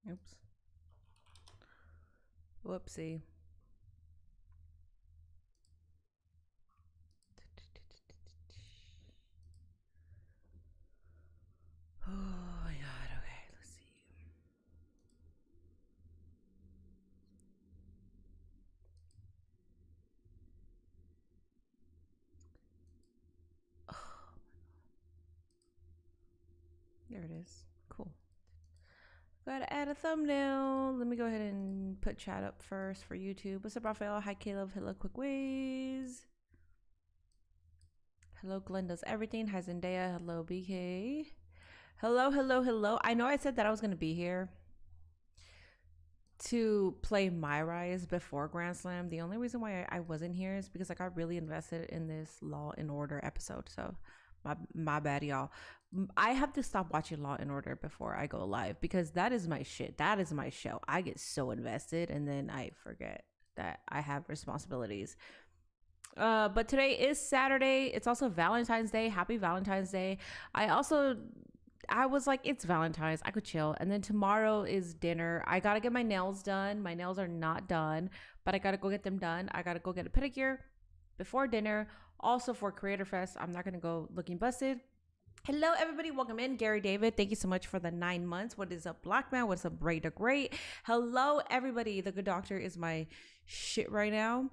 Oops. Whoopsie. Oh my god. Okay, let's see. Oh, there it is. Cool. Gotta add a thumbnail. Let me go ahead and put chat up first for YouTube. What's up, Raphael? Hi, Caleb. Hello, Quick Ways. Hello, Glenn does everything. Hi, Zendaya. Hello, BK. Hello, hello, hello. I know I said that I was gonna be here to play My Rise before Grand Slam. The only reason why I wasn't here is because I got really invested in this Law and Order episode. So my bad, y'all. I have to stop watching Law and Order before I go live because that is my shit. That is my show. I get so invested and then I forget that I have responsibilities. But today is Saturday. It's also Valentine's Day. Happy Valentine's Day. I was like, it's Valentine's. I could chill. And then tomorrow is dinner. I gotta get my nails done. My nails are not done, but I gotta go get them done. I gotta go get a pedicure before dinner. Also for Creator Fest, I'm not gonna go looking busted. Hello, everybody. Welcome in. Gary David, thank you so much for the 9 months. What is up, Black Man? What's up, Ray the Great? Hello, everybody. The Good Doctor is my shit right now.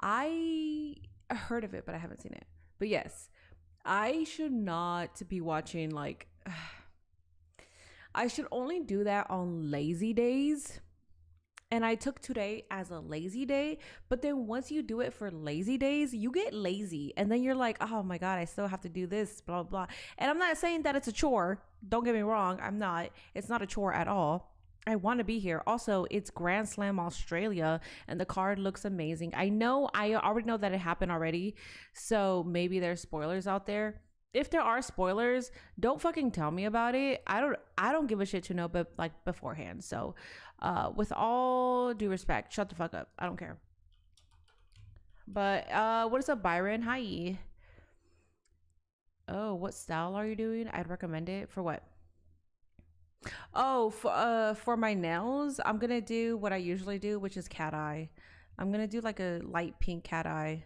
I heard of it, but I haven't seen it. But yes, I should not be watching like I should only do that on lazy days. And I took today as a lazy day. But then once you do it for lazy days, you get lazy. And then you're like, oh my God, I still have to do this, blah, blah. And I'm not saying that it's a chore. Don't get me wrong. I'm not. It's not a chore at all. I want to be here. Also, it's Grand Slam Australia and the card looks amazing. I already know that it happened already. So maybe there's spoilers out there. If there are spoilers, don't fucking tell me about it. I don't give a shit to know, but like beforehand. So with all due respect, shut the fuck up. I don't care. But what is up, Byron? Hi. Oh, what style are you doing? I'd recommend it. For what? Oh, for my nails, I'm gonna do what I usually do, which is cat eye. I'm gonna do like a light pink cat eye.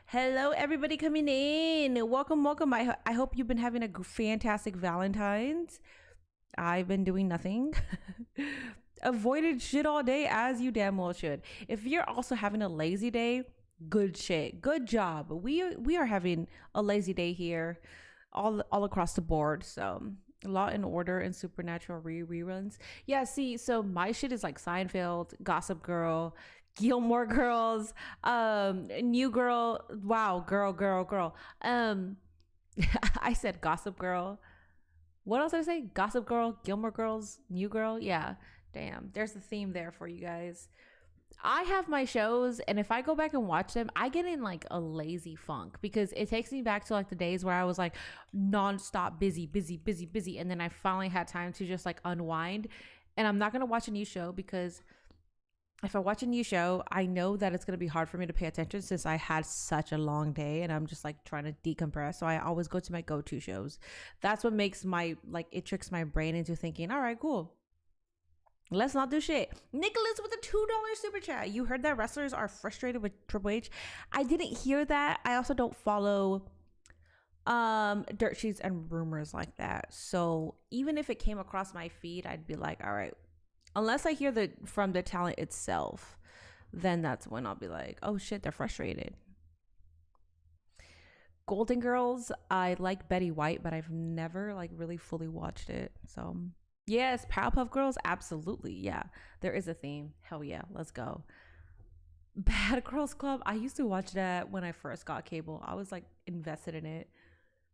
Hello, everybody coming in. Welcome, welcome. I hope you've been having a fantastic Valentine's. I've been doing nothing. Avoided shit all day, as you damn well should. If you're also having a lazy day, good shit. Good job. We are having a lazy day here, all across the board. So Law and Order and Supernatural reruns. Yeah, see, so my shit is like Seinfeld, Gossip Girl, Gilmore Girls, New Girl. Wow, girl. I said Gossip Girl. What else did I say? Gossip Girl, Gilmore Girls, New Girl. Yeah, damn. There's a theme there for you guys. I have my shows, and if I go back and watch them, I get in like a lazy funk because it takes me back to like the days where I was like nonstop busy, and then I finally had time to just like unwind. And I'm not gonna watch a new show because if I watch a new show, I know that it's going to be hard for me to pay attention since I had such a long day and I'm just like trying to decompress. So I always go to my go-to shows. That's what makes it tricks my brain into thinking, all right, cool. Let's not do shit. Nicholas with a $2 super chat. You heard that wrestlers are frustrated with Triple H. I didn't hear that. I also don't follow dirt sheets and rumors like that. So even if it came across my feed, I'd be like, all right, unless I hear from the talent itself, then that's when I'll be like, oh shit, they're frustrated. Golden Girls, I like Betty White, but I've never like really fully watched it. So yes, Powerpuff Girls, absolutely. Yeah, there is a theme. Hell yeah, let's go. Bad Girls Club, I used to watch that when I first got cable. I was like invested in it.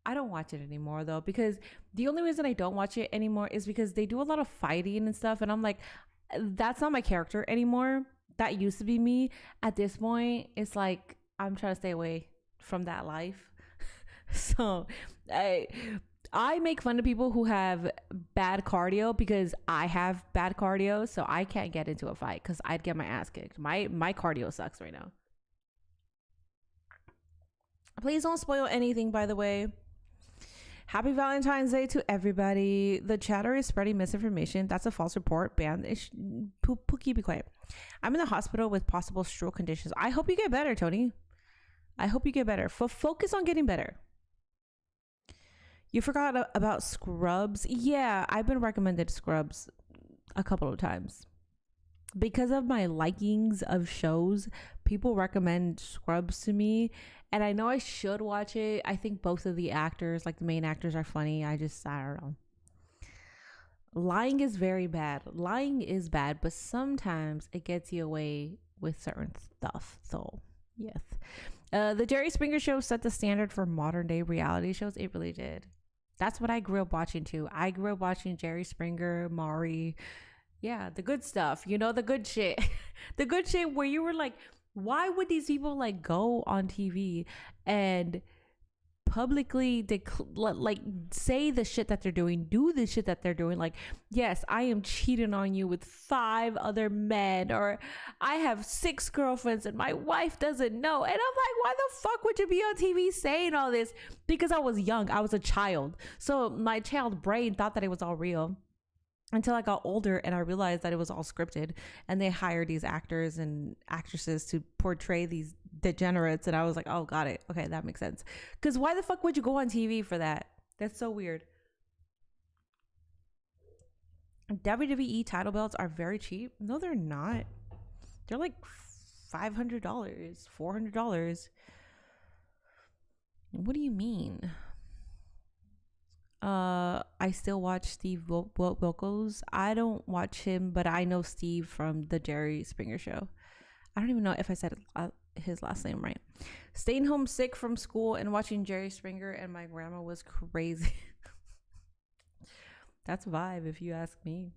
I don't watch it anymore though, because the only reason I don't watch it anymore is because they do a lot of fighting and stuff. And I'm like, that's not my character anymore. That used to be me. At this point, it's like, I'm trying to stay away from that life. So I make fun of people who have bad cardio because I have bad cardio. So I can't get into a fight because I'd get my ass kicked. My cardio sucks right now. Please don't spoil anything, by the way. Happy Valentine's Day to everybody. The chatter is spreading misinformation. That's a false report. Ban. Pookie, be quiet. I'm in the hospital with possible stroke conditions. I hope you get better, Tony. I hope you get better. Focus on getting better. You forgot about Scrubs? Yeah, I've been recommended Scrubs a couple of times. Because of my likings of shows, people recommend Scrubs to me, and I know I should watch it. I think both of the actors, like the main actors, are funny. I don't know. Lying is very bad. Lying is bad, but sometimes it gets you away with certain stuff. So, yes. The Jerry Springer Show set the standard for modern day reality shows. It really did. That's what I grew up watching too. I grew up watching Jerry Springer, Maury. Yeah, the good stuff, you know, the good shit. The good shit where you were like, why would these people like go on TV and publicly like say the shit that they're doing, do the shit that they're doing? Like, yes, I am cheating on you with 5 other men, or I have 6 girlfriends and my wife doesn't know. And I'm like, why the fuck would you be on TV saying all this? Because I was young, I was a child. So my child brain thought that it was all real. Until I got older and I realized that it was all scripted, and they hired these actors and actresses to portray these degenerates. And I was like, oh, got it. Okay, that makes sense. Because why the fuck would you go on TV for that? That's so weird. WWE title belts are very cheap. No, they're not. They're like $500, $400. What do you mean? I still watch Steve Wilkos. I don't watch him, but I know Steve from the Jerry Springer Show. I don't even know if I said his last name right. Staying home sick from school and watching Jerry Springer and my grandma was crazy. That's a vibe, if you ask me.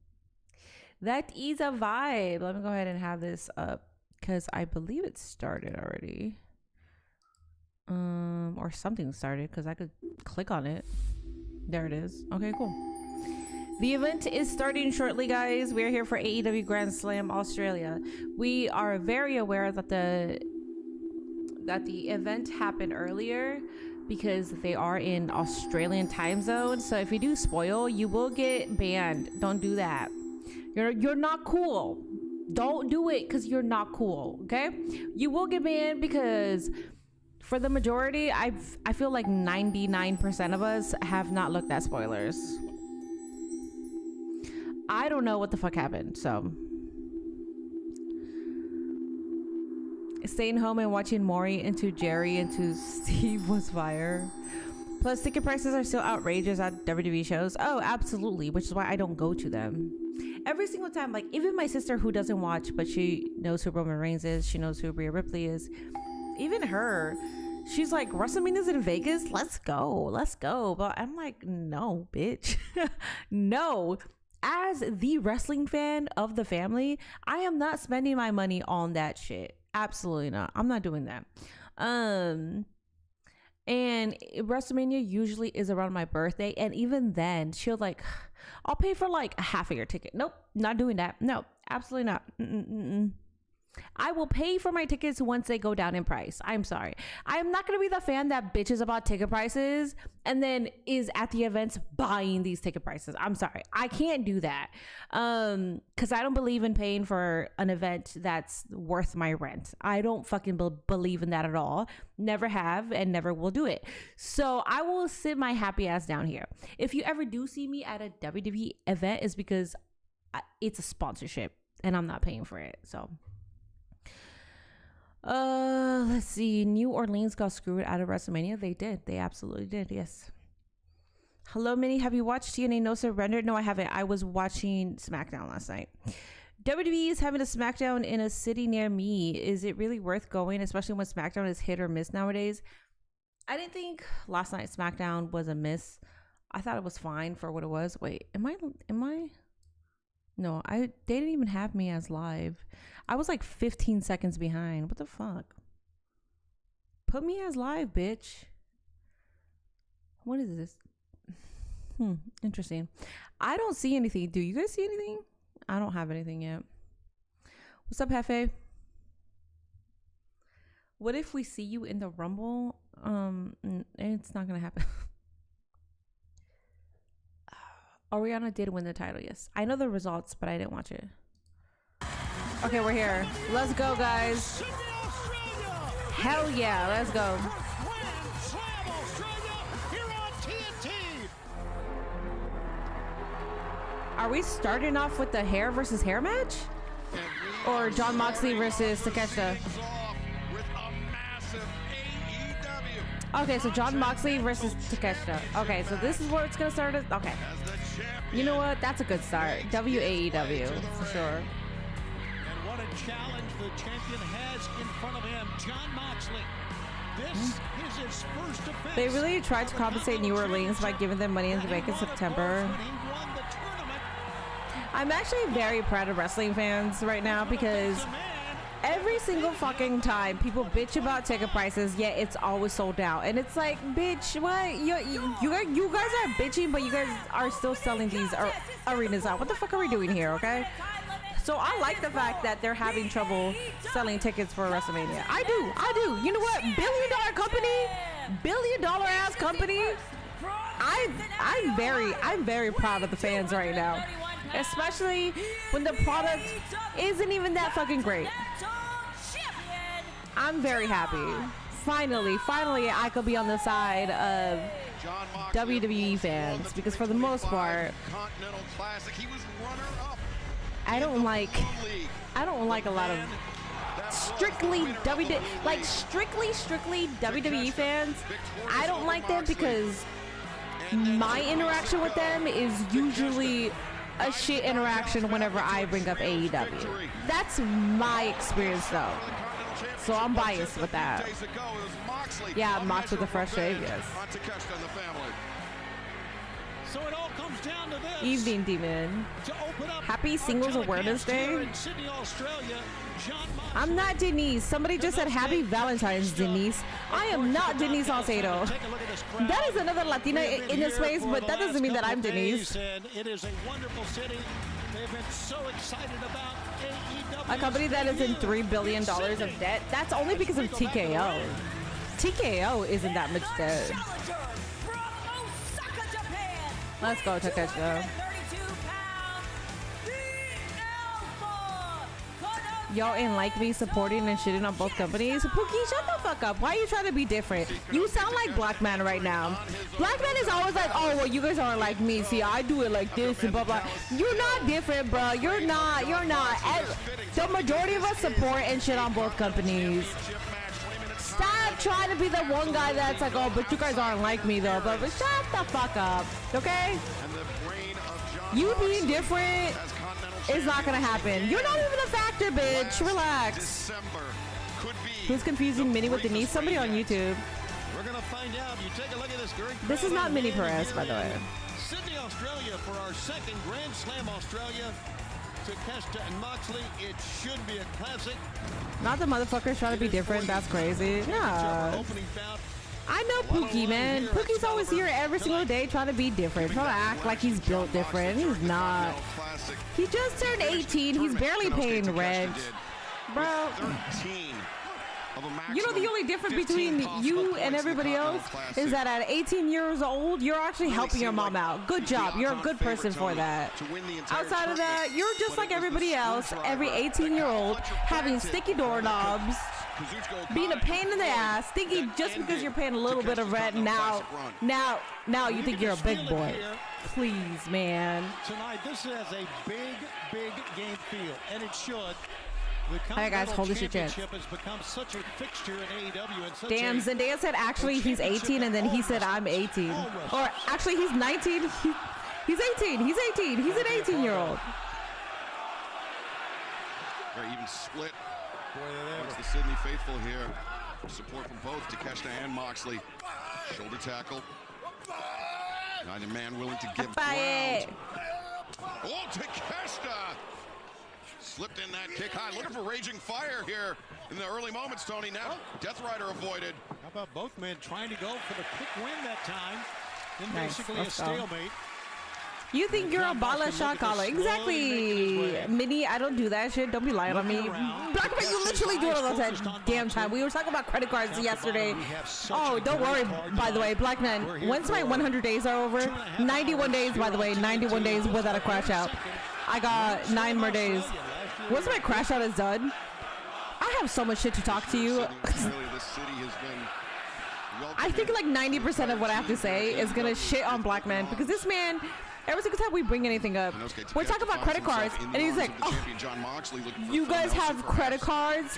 That is a vibe. Let me go ahead and have this up because I believe it started already. Or something started because I could click on it. There it is. Okay, cool. The event is starting shortly, guys. We are here for AEW Grand Slam Australia. We are very aware that the event happened earlier because they are in Australian time zone. So if you do spoil, you will get banned. Don't do that. You're not cool. Don't do it because you're not cool. Okay? You will get banned because for the majority, I feel like 99% of us have not looked at spoilers. I don't know what the fuck happened, so. Staying home and watching Maury into Jerry into Steve was fire. Plus, ticket prices are still outrageous at WWE shows. Oh, absolutely, which is why I don't go to them. Every single time, like, even my sister who doesn't watch, but she knows who Roman Reigns is, she knows who Rhea Ripley is, even her, she's like, WrestleMania's in Vegas, let's go. But I'm like, no, bitch. No. As the wrestling fan of the family, I am not spending my money on that shit. Absolutely not. I'm not doing that. And WrestleMania usually is around my birthday, and even then she'll like, I'll pay for like half of your ticket. Nope, not doing that. No, absolutely not. I will pay for my tickets once they go down in price. I'm sorry. I'm not going to be the fan that bitches about ticket prices and then is at the events buying these ticket prices. I'm sorry. I can't do that. Because I don't believe in paying for an event that's worth my rent. I don't fucking believe in that at all. Never have and never will do it. So I will sit my happy ass down here. If you ever do see me at a WWE event, it's because it's a sponsorship and I'm not paying for it. So let's see. New Orleans got screwed out of WrestleMania. They did. They absolutely did. Yes. Hello, Minnie. Have you watched TNA No Surrender? No, I haven't. I was watching SmackDown last night. WWE is having a SmackDown in a city near me. Is it really worth going, especially when SmackDown is hit or miss nowadays? I didn't think last night's SmackDown was a miss. I thought it was fine for what it was. Wait, am I? No, they didn't even have me as live. I was like 15 seconds behind. What the fuck? Put me as live, bitch. What is this? Interesting. I don't see anything. Do you guys see anything? I don't have anything yet. What's up, Hefe? What if we see you in the Rumble? It's not gonna happen. Oriana did win the title, yes. I know the results, but I didn't watch it. Okay, we're here. Let's go, guys. Hell yeah, let's go. Are we starting off with the hair versus hair match? Or Jon Moxley versus Takeshita? Okay, so Jon Moxley versus Takeshita. Okay, so this is where it's gonna start. Okay. You know what? That's a good start. WAEW, for sure. And what a challenge the champion has in front of him, Jon Moxley. This is his first defense. They really tried to compensate New Orleans by giving them Money in the Bank in September. I'm actually very proud of wrestling fans right now because every single fucking time people bitch about ticket prices, yet it's always sold out. And it's like, bitch, what? You guys are bitching, but you guys are still selling these arenas out. What the fuck are we doing here, okay? So I like the fact that they're having trouble selling tickets for WrestleMania. I do. You know what? Billion dollar ass company. I'm very proud of the fans right now. Especially when the product isn't even that fucking great. I'm very happy. Finally, I could be on the side of WWE fans because for the most part, I don't like a lot of strictly WWE fans. I don't like them because my interaction with them is usually a shit interaction whenever I bring up AEW. That's my experience though. So I'm biased with that. Yeah, Mox with the fresh shave, yes. So it all comes down to this. Evening Demon. Happy Singles Awareness Day. I'm not Denise. Somebody just said Happy Valentines, Denise. I am not Denise Salcedo. That is another Latina in this space, but that doesn't mean that I'm Denise. It is a wonderful city. They've been so excited about AEW. A company that is in $3 billion of debt. That's only because of TKO. TKO isn't that much debt. Let's go, Takeshita. Y'all ain't like me supporting and shitting on both companies. Pookie, shut the fuck up. Why are you trying to be different? You sound like Black Man right now. Black Man is always like, oh, well, you guys aren't like me. See, I do it like this and blah, blah. You're not different, bro. You're not. The majority of us support and shit on both companies. Stop trying to be the one guy that's like, oh, but you guys aren't like me, though. But shut the fuck up, okay? You being different is not gonna happen. You're not even a factor, bitch. Relax. Who's confusing Minnie with Denise? Somebody on YouTube. We're gonna find out. You take a look at this great. This is not Minnie Perez, by the way. Sydney, Australia, for our second Grand Slam Australia. Takeshita and Moxley. It should be a classic. Not the motherfuckers trying to be different. That's crazy. Yeah. I know Pookie, man. Pookie's always here every single day trying to be different, trying to act like he's built different. He's not. He just turned 18. He's barely paying rent. Bro. You know the only difference between you and everybody else is that at 18 years old, you're actually helping your mom out. Good job. You're a good person for that. Outside of that, you're just like everybody else, every 18-year-old, having sticky doorknobs, being a pain in the ass, thinking just because you're paying a little bit of rent now you think you're a big boy. Please, man. Tonight, this has a big game feel, and it should. Hey guys, hold this shit. Has become such a fixture in AEW and such damn, Zendaya said actually he's 18 and then he said I'm 18. Or actually he's 19. He's 18. He's 18. He's an 18-year-old. Very even split. Amongst the Sydney faithful here. Support from both Takeshita and Moxley. Shoulder tackle. Neither man willing to give ground. Oh, Takeshita! Slipped in that kick high. Looking for raging fire here in the early moments, Tony. Now, Death Rider avoided. How about both men trying to go for the quick win that time? Then basically a stalemate. You think you're a bala shot caller. Exactly. Minnie, I don't do that shit. Don't be lying on me. Blackman, you literally do it all the damn time. We were talking about credit cards yesterday. Oh, don't worry, by the way, Blackman. Once my 100 days are over, 91 days, by the way, 91 days without a crash out. I got 9 more days. Once my crash out is done, I have so much shit to talk to you. I think like 90% of what I have to say is gonna shit on Blackman because this man, every single time we bring anything up, we're talking about credit cards, and he's like, "Oh, you guys have credit cards?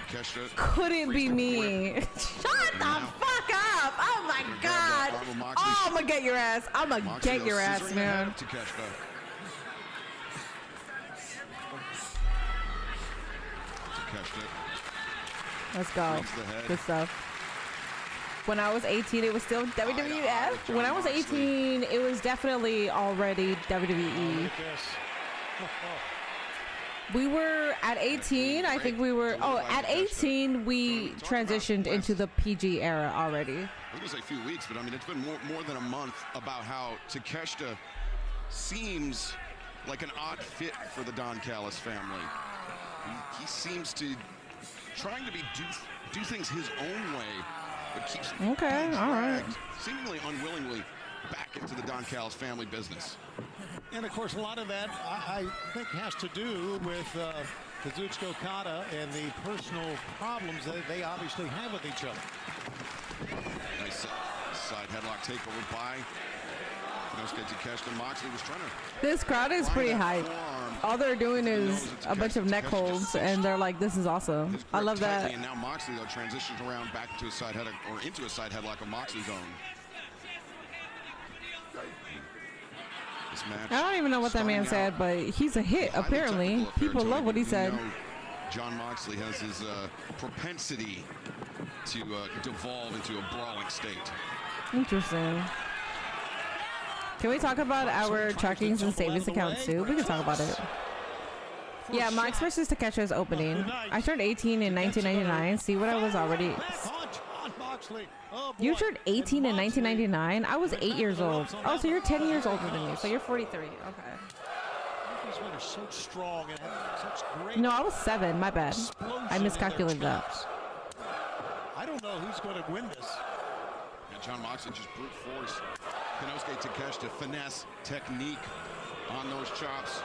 Couldn't be me." Shut the fuck up! Oh my god! Oh, I'm gonna get your ass. I'm gonna get your ass, man. Let's go. Good stuff. When I was 18, it was still WWF. When I was 18, it was definitely already WWE. We were at 18. I think we were. Oh, at 18, we transitioned into the PG era already. I was gonna say a few weeks, but I mean, it's been more than a month about how Takeshita seems like an odd fit for the Don Callis family. He seems to trying to do things his own way. But keeps okay, all right. Seemingly unwillingly back into the Don Callis family business. And of course, a lot of that I think has to do with Kazuchika Okada and the personal problems that they obviously have with each other. Nice side headlock takeover by Inosuke Takeshita. Moxley was trying to. This crowd is pretty hype. All they're doing is a bunch of neck holds, and they're like, "This is awesome." I love that. And now Moxley though transitions around back into a side head or into a side headlock of Moxley's own. This match, I don't even know what that man said, but he's a hit. Apparently, people love what he said. John Moxley has his propensity to devolve into a brawling state. Interesting. Can we talk about our trackings and savings accounts too? We can talk about it. Yeah, Max versus Takeshi's opening. I turned 18 in 1999. See what I was already. You turned 18 in 1999? I was 8 years old. Oh, so you're 10 years older than me. So you're 43. Okay. No, I was 7. My bad. I miscalculated that. I don't know who's going to win this. And John Moxley just brute force. Inosuke Takeshita finesse technique on those chops.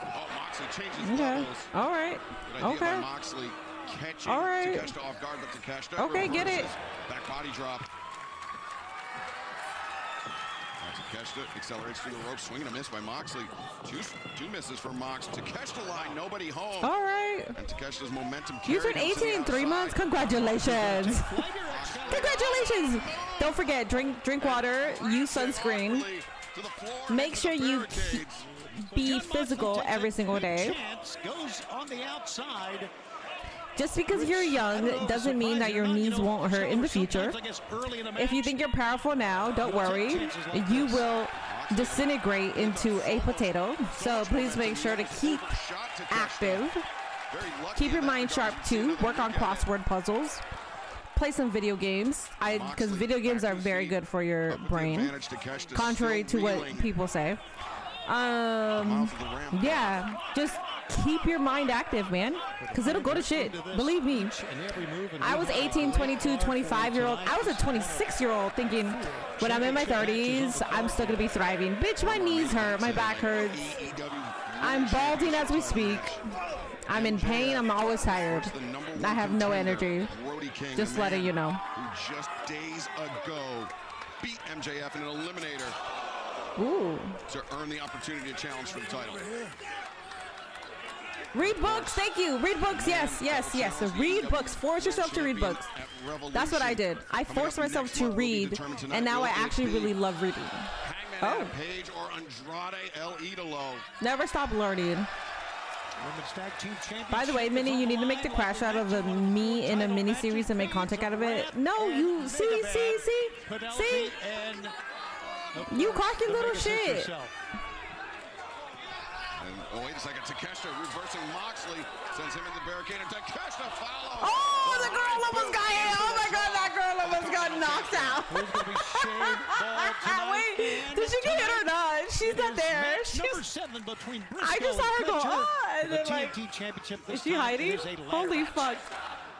Oh, Moxley changes levels. All right. Good idea by Moxley catching Takeshita off guard, but Takeshita okay, get it. Back body drop. Takeshita accelerates through the rope, swinging a miss by Moxley. Two misses for Mox. Takeshita line, nobody home. All right. And Takeshita's momentum. You turned 18 in 3 months. Congratulations. Congratulations. Don't forget, drink water, use sunscreen. Make sure you be physical every single day. Just because you're young doesn't mean that your knees won't hurt in the future. If you think you're powerful now, don't worry. You will disintegrate into a potato. So please make sure to keep active. Keep your mind sharp too. Work on crossword puzzles. Play some video games. Because video games are very good for your brain. Contrary to what people say. Yeah, just keep your mind active, man, because it'll go to shit. Believe me. I was 18, 22, 25-year-old. I was a 26-year-old thinking when I'm in my 30s, I'm still going to be thriving. Bitch, my knees hurt. My back hurts. I'm balding as we speak. I'm in pain. I'm always tired. I have no energy. Just letting you know. Who just days ago beat MJF in an eliminator. Ooh. To earn the opportunity to challenge for the title. Read books, thank you. Read books, yes. Read books. Force yourself to read books. That's what I did. I forced myself to reed, and now I actually really love reading. Oh. Never stop learning. By the way, Minnie, you need to make the crash out of me in a mini series and make content out of it. No, you see. You cocky little shit. Oh, wait a second. Takeshita reversing Moxley. Sends him in the barricade. And Takeshita follows. Oh, the girl almost got hit. Oh, my God. That girl almost got knocked out. Wait, did she get hit or not? She's not there. Number 7 between Briscoe I just saw her go, oh, and the then TNT like, Championship. is she hiding? Holy fuck.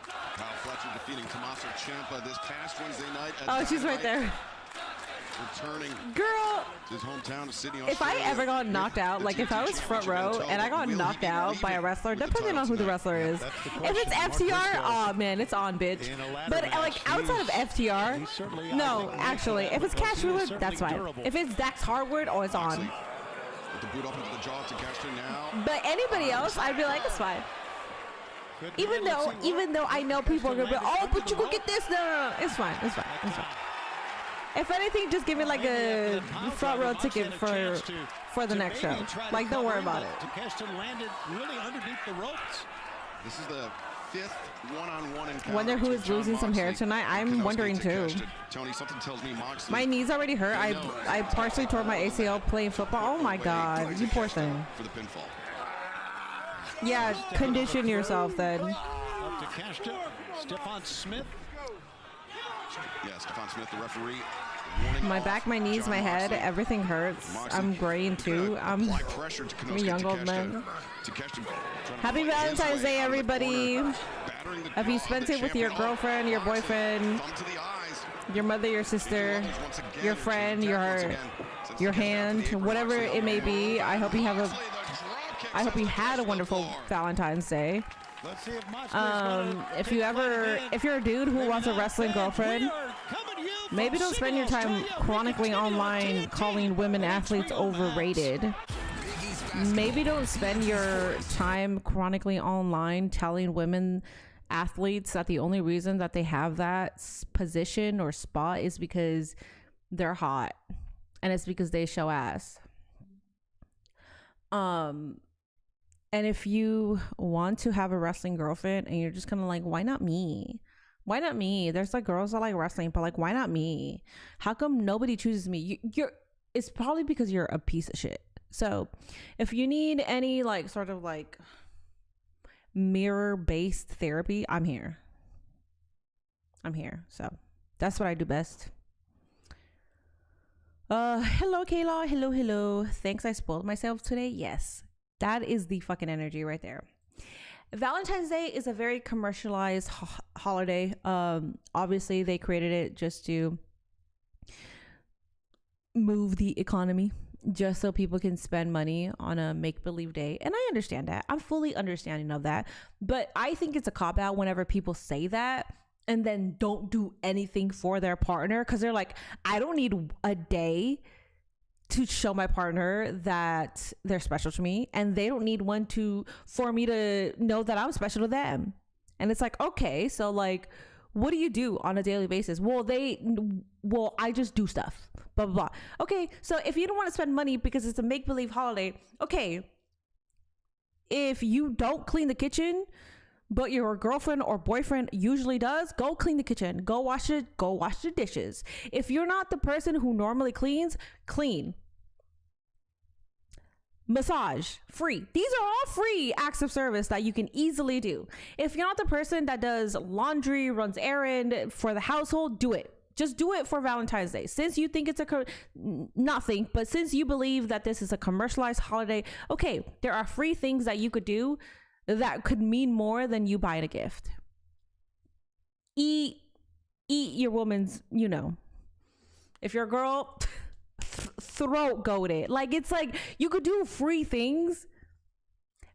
Kyle Fletcher defeating Tommaso Ciampa this past Wednesday night. Oh, she's right there. Returning girl to his hometown of Sydney, if I ever got knocked out, like if I was front row and I got knocked out by a wrestler, depending on who the wrestler is, if it's FTR, oh man, it's on, bitch. But like outside of FTR, no, actually, if it's Cash Wheeler, that's fine. If it's Dax Harwood, oh, it's on. With the boot up into the jaw to Caster now. But anybody else, I'd be like, it's fine. Even though I know people are gonna be, oh, but you could get this. No, it's fine. It's fine. It's fine. If anything, just give me like a front row ticket for the next show. Like, don't worry about it. Landed really underneath the ropes. This is the 5th one-on-one encounter. Wonder who is losing some hair tonight. I'm wondering too. Tony, something tells me Moxley. My knees already hurt. I partially tore my ACL playing football. Oh my god, you poor thing. For the pinfall. Yeah, condition yourself then. Up to Caster. Stephon Smith. Yeah, Stephon Smith, the referee. My back, my knees, my head, everything hurts. I'm graying too. I'm a young old man. Happy Valentine's Day, everybody. Have you spent it with your girlfriend, your boyfriend, your mother, your sister, your friend, your hand, whatever it may be? I hope you had a wonderful Valentine's Day. If you're a dude who wants a wrestling girlfriend, maybe don't spend your time chronically online calling women athletes overrated. Maybe don't spend your time chronically online telling women athletes that the only reason that they have that position or spot is because they're hot and it's because they show ass. And if you want to have a wrestling girlfriend and you're just kind of like, why not me? Why not me? There's like girls that like wrestling, but like, why not me? How come nobody chooses me? It's probably because you're a piece of shit. So if you need any like sort of like mirror-based therapy, I'm here. So that's what I do best. Hello, Kayla. Hello. Thanks, I spoiled myself today. Yes. That is the fucking energy right there. Valentine's Day is a very commercialized holiday. Obviously, they created it just to move the economy, just so people can spend money on a make-believe day. And I understand that. I'm fully understanding of that. But I think it's a cop-out whenever people say that and then don't do anything for their partner, because they're like, I don't need a day to show my partner that they're special to me, and they don't need one for me to know that I'm special to them. And it's like, okay, so like, what do you do on a daily basis? Well, I just do stuff, blah, blah, blah. Okay, so if you don't want to spend money because it's a make-believe holiday, okay, if you don't clean the kitchen, but your girlfriend or boyfriend usually does, go clean the kitchen, go wash the dishes. If you're not the person who normally cleans, clean. Massage, free. These are all free acts of service that you can easily do. If you're not the person that does laundry, runs errand for the household, do it. Just do it for Valentine's Day. Since you think it's but since you believe that this is a commercialized holiday, okay, there are free things that you could do that could mean more than you buying a gift. Eat your woman's, if you're a girl, throat goated. Like, it's like you could do free things,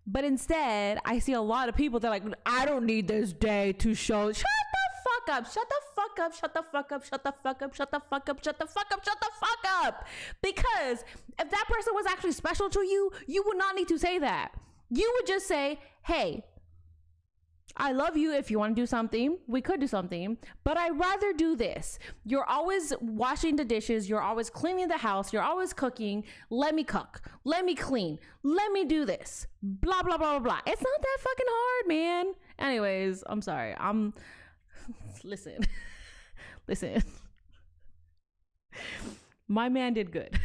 but instead I see a lot of people that are like, I don't need this day to show. Shut the fuck up. Shut the fuck up. Shut the fuck up. Shut the fuck up. Shut the fuck up. Shut the fuck up. Shut the fuck up. Because if that person was actually special to you, you would not need to say that. You would just say, hey, I love you. If you want to do something, we could do something, but I'd rather do this. You're always washing the dishes. You're always cleaning the house. You're always cooking. Let me cook. Let me clean. Let me do this. Blah, blah, blah, blah, blah. It's not that fucking hard, man. Anyways, I'm sorry. Listen. My man did good.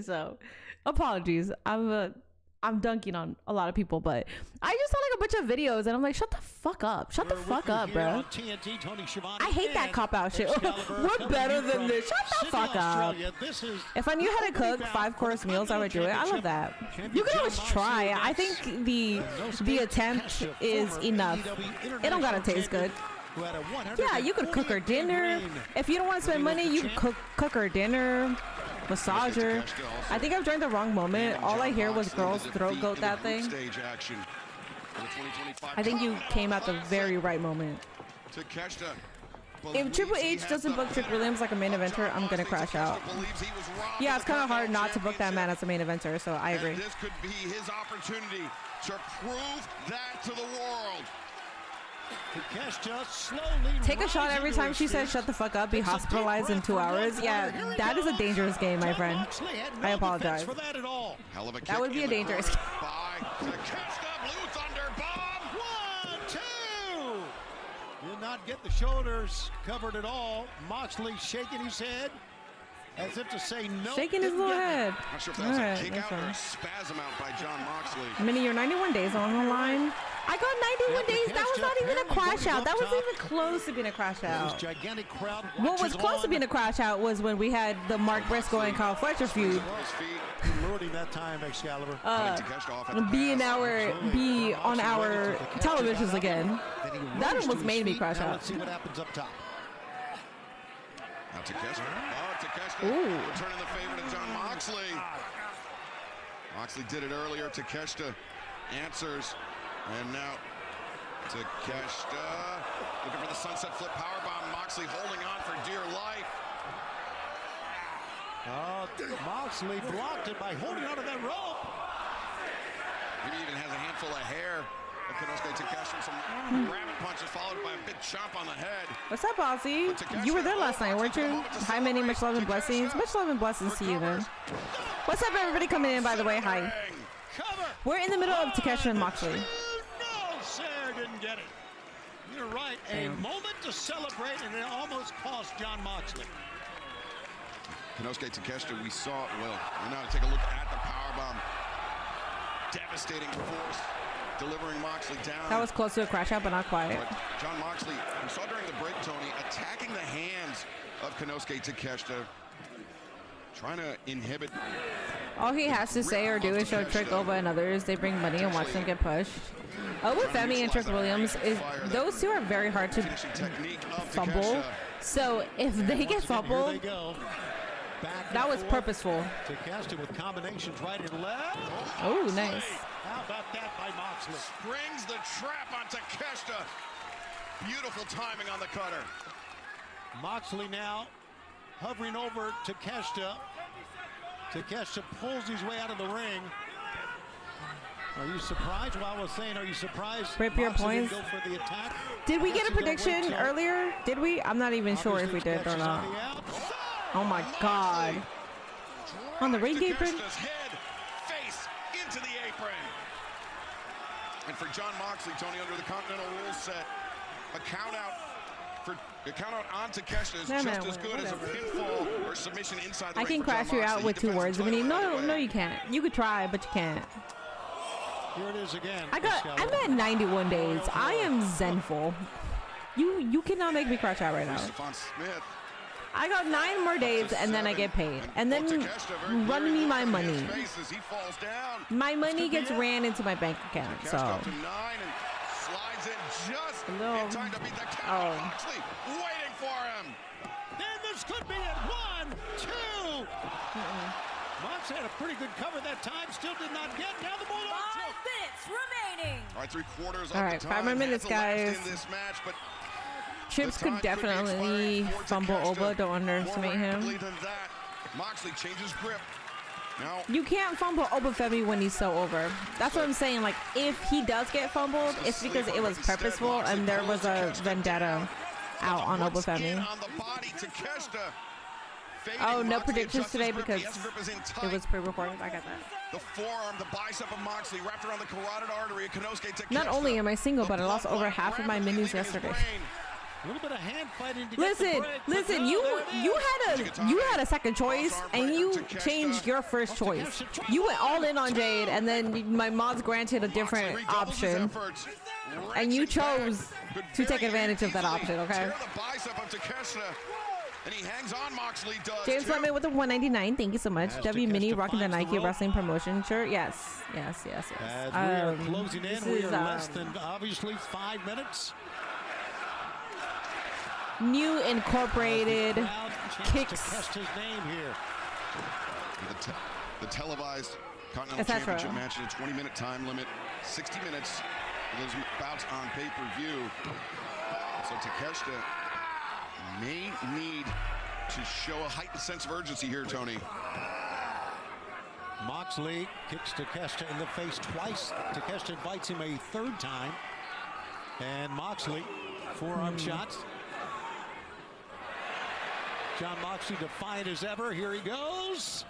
So apologies. I'm I'm dunking on a lot of people, but I just saw like a bunch of videos and I'm like, shut the fuck up. Shut the fuck up, bro. TNT, Tony Schiavone I hate that cop-out shit. We're better than this. Shut the fuck up. If I knew how to cook 5-course meals, I would do it. I love that. You can always try. I think the attempt is enough. It don't gotta taste good. Yeah, you could cook her dinner. If you don't want to spend money, you could cook her dinner. Massage her. I think I've joined the wrong moment. All I hear was girls throat goat that thing. I think you came at the very right moment. If Triple H doesn't book Trick Williams like a main eventer, I'm gonna crash out. Yeah, it's kind of hard not to book that man as a main eventer, so I agree. This could be his opportunity to prove that to the world. Take a shot every time she says shut the fuck up, be hospitalized in 2 hours. Yeah, that is a dangerous game, my friend. I apologize. That would be a dangerous game. Did not get the shoulders covered at all. Moxley shaking his head as if to say no. Shaking his little head. Not sure if that was a kick out or a spasm out by John Moxley. Minnie, your 91 days on the line. I got 91 days. That was not even a crash out. That wasn't even close to being a crash out. What was close to being a crash out was when we had the Mark Briscoe and Kyle Fletcher feud. Be on our televisions again. That almost made me crash out. Let's see what happens up top. Now Takeshita. Returning the favor to John Moxley. Moxley did it earlier. Takeshita answers. And now Takeshita looking for the sunset flip powerbomb. Moxley holding on for dear life. Moxley blocked it by holding onto that rope. He even has a handful of hair. Konosuke Takeshita with some rabbit punches followed by a big chomp on the head. What's up, Aussie? You were there last night, weren't you? Hi, Minnie. Much love and blessings. Much love and blessings to you, man. What's up, everybody coming in, by the way? Hi. We're in the middle of Takeshita and Moxley. Didn't get it. You're right. A moment to celebrate, and it almost cost John Moxley. Konosuke Takeshita, we saw, well, now take a look at the powerbomb. Devastating force, delivering Moxley down. That was close to a crash out, but not quite. But John Moxley, we saw during the break, Tony, attacking the hands of Konosuke Takeshita, trying to inhibit. All he has to say or do is show Trick Oba and others. They bring money and watch them get pushed. With Femi and Trick Williams, those two are very hard to fumble. So if they get fumbled, that was purposeful. Takeshita with combinations right and left. Oh, nice. How about that by Moxley? Springs the trap on Takeshita. Beautiful timing on the cutter. Moxley now hovering over Takeshita. Takeshita pulls his way out of the ring. Are you surprised? Well, I was saying, are you surprised? Rip your points. Go for the attack? Did we get a prediction earlier? Did we? I'm not even sure if we did or not. Oh my God. On the ring apron? Head, face into the apron. And for John Moxley, Tony, under the Continental Rules set, a count out on Takeshita is just as good as a pinfall or submission inside the ring. I can crash you out with 2 words. I mean, no, you can't. You could try, but you can't. Here it is again. I'm at 91 days. I am zenful. You cannot make me crash out right now. I got 9 more days and then I get paid. And then run me my money. My money gets ran into my bank account. So. Waiting for him. Then this could be it. 1, 2. Mox had a pretty good cover that time. Still did not get. Now the Bulldog. 5 minutes remaining. All right, 3/4 of All right, the 5 more minutes, guys. In this match, but Chips could definitely fumble Oba. Don't underestimate him. Moxley changes grip. Now, you can't fumble Obafemi when he's so over. That's what I'm saying. Like, if he does get fumbled, it's because it was purposeful and there was a vendetta out on Obafemi. Oh, no predictions today because it was pre-recorded. I got that. The forearm, the bicep of Moxley wrapped around the carotid artery of Konosuke Takeshita. Not only am I single, but I lost over half of my minis yesterday. A little bit of hand fighting to Listen, get the break, but listen. no, You there it is. had a second choice, and you changed your first choice. You went all in on Jade, and then my mods granted a different option, and you chose to take advantage of that option. Okay. And he hangs on. Moxley does. James Lemon with the 199. Thank you so much. As W Mini Takeshita rocking the finds the Nike rope. wrestling promotion shirt. Yes. As we are closing in, we are less than obviously 5 minutes. New incorporated Crowd chants kicks. Takeshita's name here. The televised Continental Etc. Championship match in a 20-minute time limit, 60 minutes for those bouts on pay-per-view. So Takeshita may need to show a heightened sense of urgency here, Tony. Moxley kicks Takeshita in the face twice. Takeshita invites him a third time. And Moxley, forearm shots. John Moxley defiant as ever. Here he goes.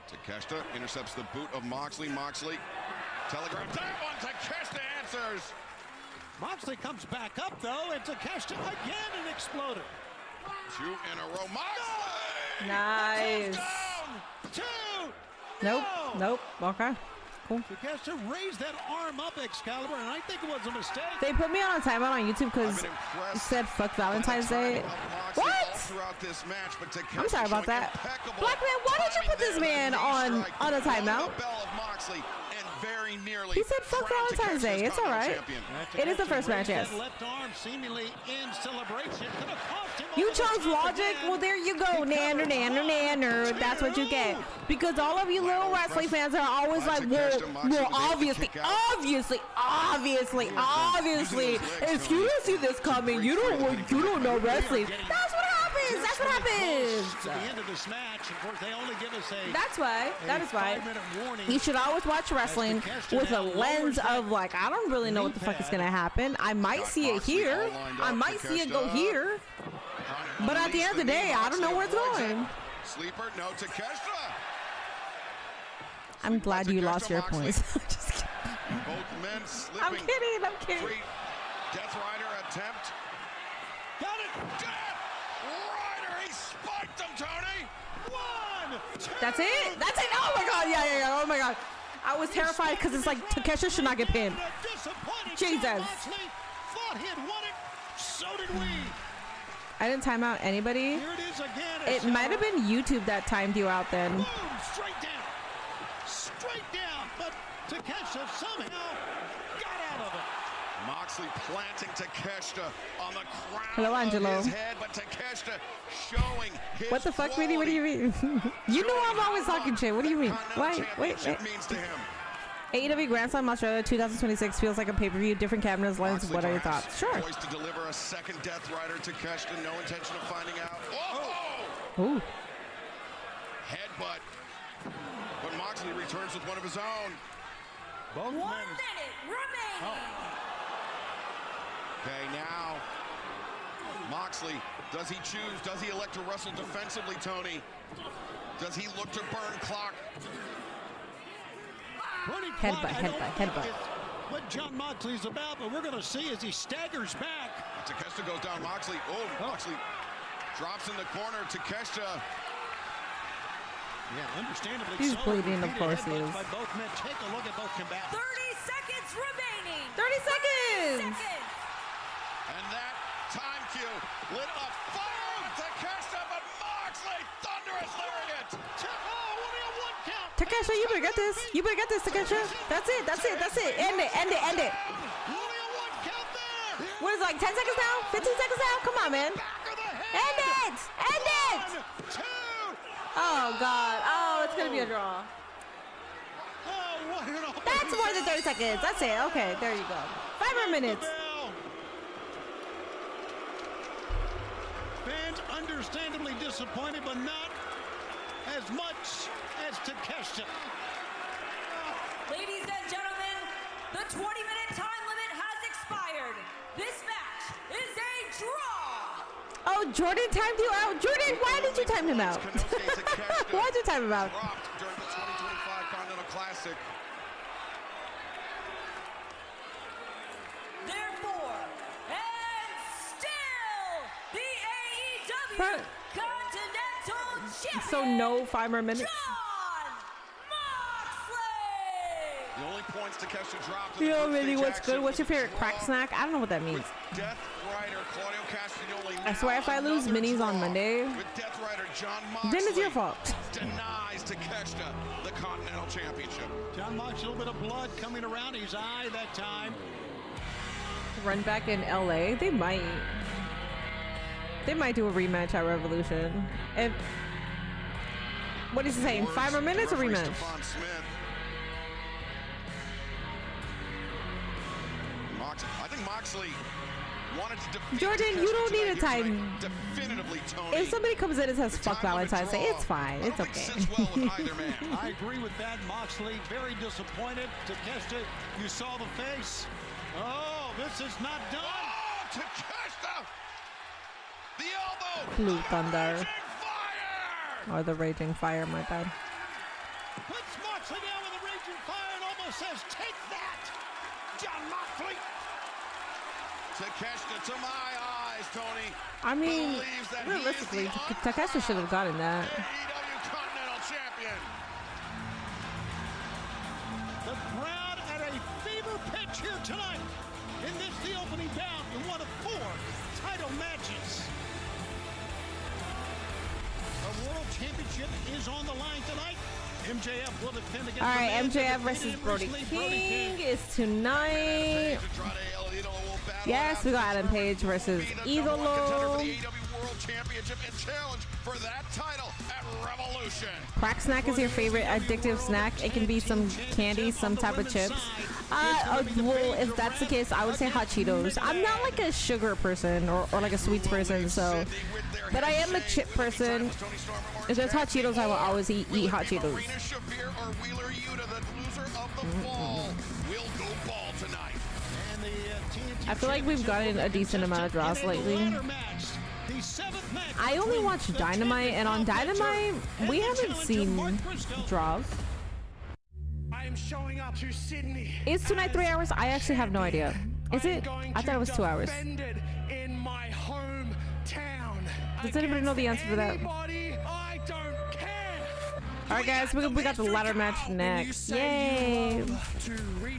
Takeshita intercepts the boot of Moxley. Moxley, telegraph that one. Takeshita answers. Moxley comes back up, though, and Takeshita again and exploded. 2 in a row. Moxley! Nice. Down. 2! Nope. No! Nope. Okay. Cool. Takeshita raised that arm up, Excalibur, and I think it was a mistake. They put me on a timeout on YouTube because I've been it impressed said fuck Valentine's by the Day. timing of Moxley all What? throughout this match, but Takeshita I'm sorry about showing that. impeccable Black man, why did you timing put this there. man That knee strike on a won timeout? the bell of Moxley and very nearly He said fuck crowned Valentine's Day. Takeshita's It's all right. champion. It is the first match, Raised yes. that left arm seemingly in celebration. Could have cost him You over the chose top logic? again. Well, there you go. Nanner, nanner, nanner. That's what you get. Because all of you little wrestling fans are always like, well, obviously, if you don't see this coming, you don't know wrestling. That's what happens. That's what happens. To the end of this match, of course, they only give us a That is why. 5-minute warning. You should always watch wrestling with a lens of like, I don't really know what the fuck is gonna happen. I might see it here. I might see it go here. But at the end of the day, I don't know where it's going. Sleeper, no Takeshita. I'm glad you lost your points. Just kidding. Both men slipping. I'm kidding. Free Death Rider attempt. Got it. Death Rider, he spiked him, Tony. 1, 2. That's it. Oh my god. Yeah. Oh my god. I was terrified because it's like Takeshita should not get pinned. Jesus. Moxley thought he had won it. So did we. I didn't time out anybody. Here it is again. It might have been YouTube that timed you out then. Boom, straight down. But Takeshita somehow got out of it. Moxley planting Takeshita on the crown Hello, Angelo. of his head, but Takeshita showing his What the fuck, Minnie? What do you mean? You know I'm always talking shit. What do you mean? Wait. Means to him. AEW Grand Slam Australia 2026 feels like a pay-per-view. Different cameras, lens. Moxley What are your perhaps thoughts? Sure. Poised to deliver a second Death Rider to Takeshita. No intention of finding out. Oh! Ooh. Headbutt. But Moxley returns with one of his own. Both 1 men. minute remaining. Okay, now Moxley, does he choose? Does he elect to wrestle defensively, Tony? Does he look to burn clock? Headbutt. What John Moxley's about, but we're going to see as he staggers back. Takeshita goes down. Moxley. Moxley drops in the corner. Takeshita. Yeah, understandably He's so. bleeding, of Repeated course he headbutts is. By both men. Take a look at both combatants. 30 seconds remaining. 30 seconds. And that time cue lit a fire of Takeshita, but Moxley, thunderous lariat. Only a 1 count. Takeshita, you better get this. Takeshita. That's it. End it. Only a 1 count there. What is it, like 10 seconds now? 15 seconds now? Come on, man. Back of the head. End it. 1, 2. Oh, God. Oh, it's going to be a draw. Oh, what an That's more than 30 seconds. That's it. Okay, there you go. 5 more minutes. Fans understandably disappointed, but not as much as Takeshita. Ladies and gentlemen, the 20-minute time limit has expired. This match is a draw. Oh, Jordan timed you out. Jordan, why did you time him out? Why did you time him out? Dropped during the 2025 Continental Classic. Therefore, and still But, Continental Champion. so no 5 more minutes. John Moxley. The only points Takeshita dropped. Yo, really, what's good? What's your favorite crack snack? I don't know what that means. Death Rider Claudio Castagnoli. I swear if I lose minis on Monday, with Death Rider John Moxley, then it's your fault. denies Takeshita the Continental Championship. John Moxley, a little bit of blood coming around his eye that time. Run back in LA, they might do a rematch at Revolution. If what is he saying? 5 more minutes or rematch? I think Moxley wanted to defeat Jordan, you don't need a time. Definitively, Tony. If somebody comes in and says fuck Valentine's Day, it's fine. It's okay. I agree with that. Moxley very disappointed. Takeshita, you saw the face. Oh, this is not done. Oh, Takeshita! The elbow! Blue Thunder. Raging fire! Or the Raging Fire, my bad. Puts Moxley down with a raging fire and almost says, take that, John Moxley. Takeshita, to my eyes, Tony. I mean, believes that realistically, he is the Takeshita should have gotten that. AEW Continental Champion. The crowd at a fever pitch here tonight. In this, the opening bout in one of 4 title matches. A world championship is on the line tonight. MJF will defend against. All right, the man MJF that versus defeated him Brody recently, King is tonight. Yes, we got Adam Page versus Idolo. Crack snack is your favorite addictive snack. It can be some candy, some type of chips. Well, if that's the case, I would say hot Cheetos. I'm not like a sugar person or like a sweets person, so. But I am a chip person. If there's hot Cheetos, I will always eat hot Cheetos. I feel like we've gotten a decent amount of draws lately. I only watch Dynamite, and on Dynamite, we haven't seen draws. Is tonight 3 hours? I actually have no idea. Is it? I thought it was 2 hours. Does anybody know the answer to that? Alright guys, we got the ladder match next. Yay!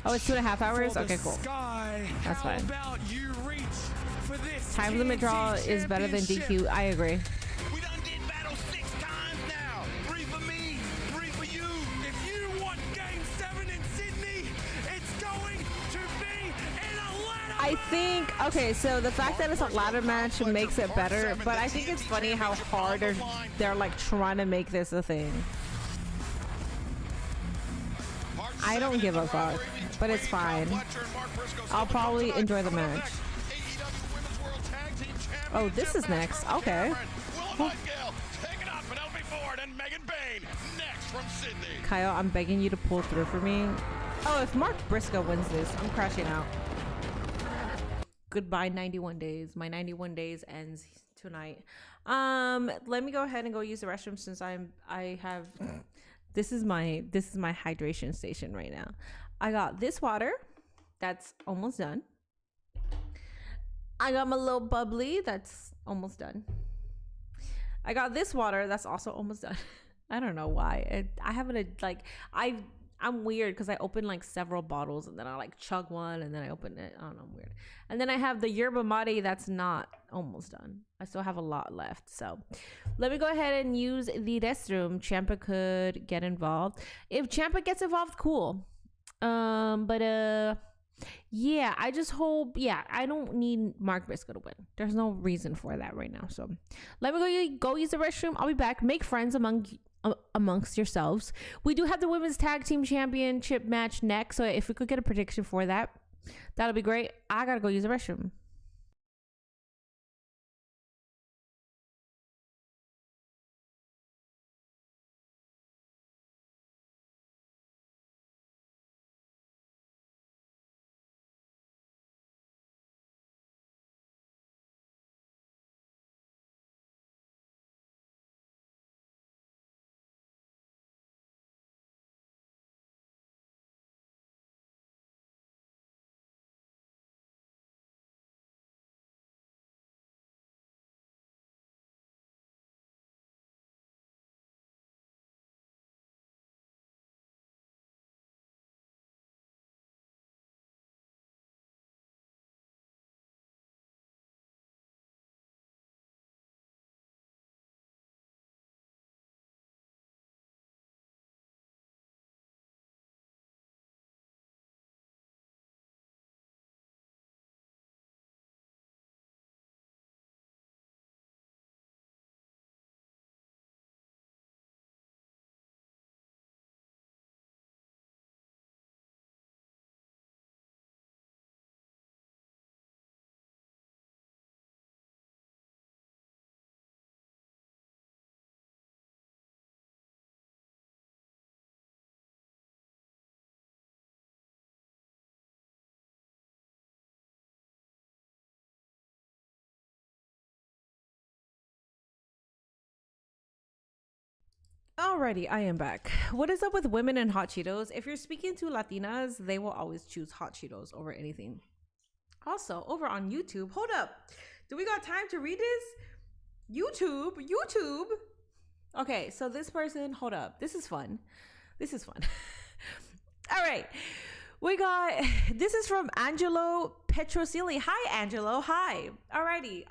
Oh, it's 2.5 hours? Okay, cool. That's fine. Time limit draw is better than DQ. I agree. We done did battle 6 times now. 3 for me, 3 for you. If you want Game 7 in Sydney, it's going to be in a ladder. I think, okay, so the fact that it's a ladder match makes it better, but I think it's funny how hard they're like trying to make this a thing. I don't give a fuck, but it's fine. I'll probably enjoy the match. Oh, this is next. Okay. Kyle, I'm begging you to pull through for me. Oh, if Mark Briscoe wins this, I'm crashing out. Goodbye 91 days. My 91 days ends tonight. Let me go ahead and go use the restroom since I have this is my hydration station right now. I got this water that's almost done. I got my little bubbly that's almost done. I got this water that's also almost done. I don't know why. I haven't like I'm weird because I open like several bottles and then I like chug one and then I open it. I don't know, I'm weird. And then I have the yerba mate that's not almost done. I still have a lot left. So let me go ahead and use the restroom. Ciampa could get involved. If Ciampa gets involved, cool. Yeah, I just hope, I don't need Mark Briscoe to win. There's no reason for that right now. So let me go use the restroom. I'll be back. Make friends amongst yourselves. We do have the women's tag team championship match next. So if we could get a prediction for that, that'll be great. I gotta go use the restroom. Alrighty, I am back. What is up with women and hot Cheetos? If you're speaking to Latinas, they will always choose hot Cheetos over anything. Also, over on YouTube, hold up. Do we got time to read this? YouTube. Okay, so this person, hold up. This is fun. All right. This is from Angelo Petrosili. Hi, Angelo. Hi. Alrighty.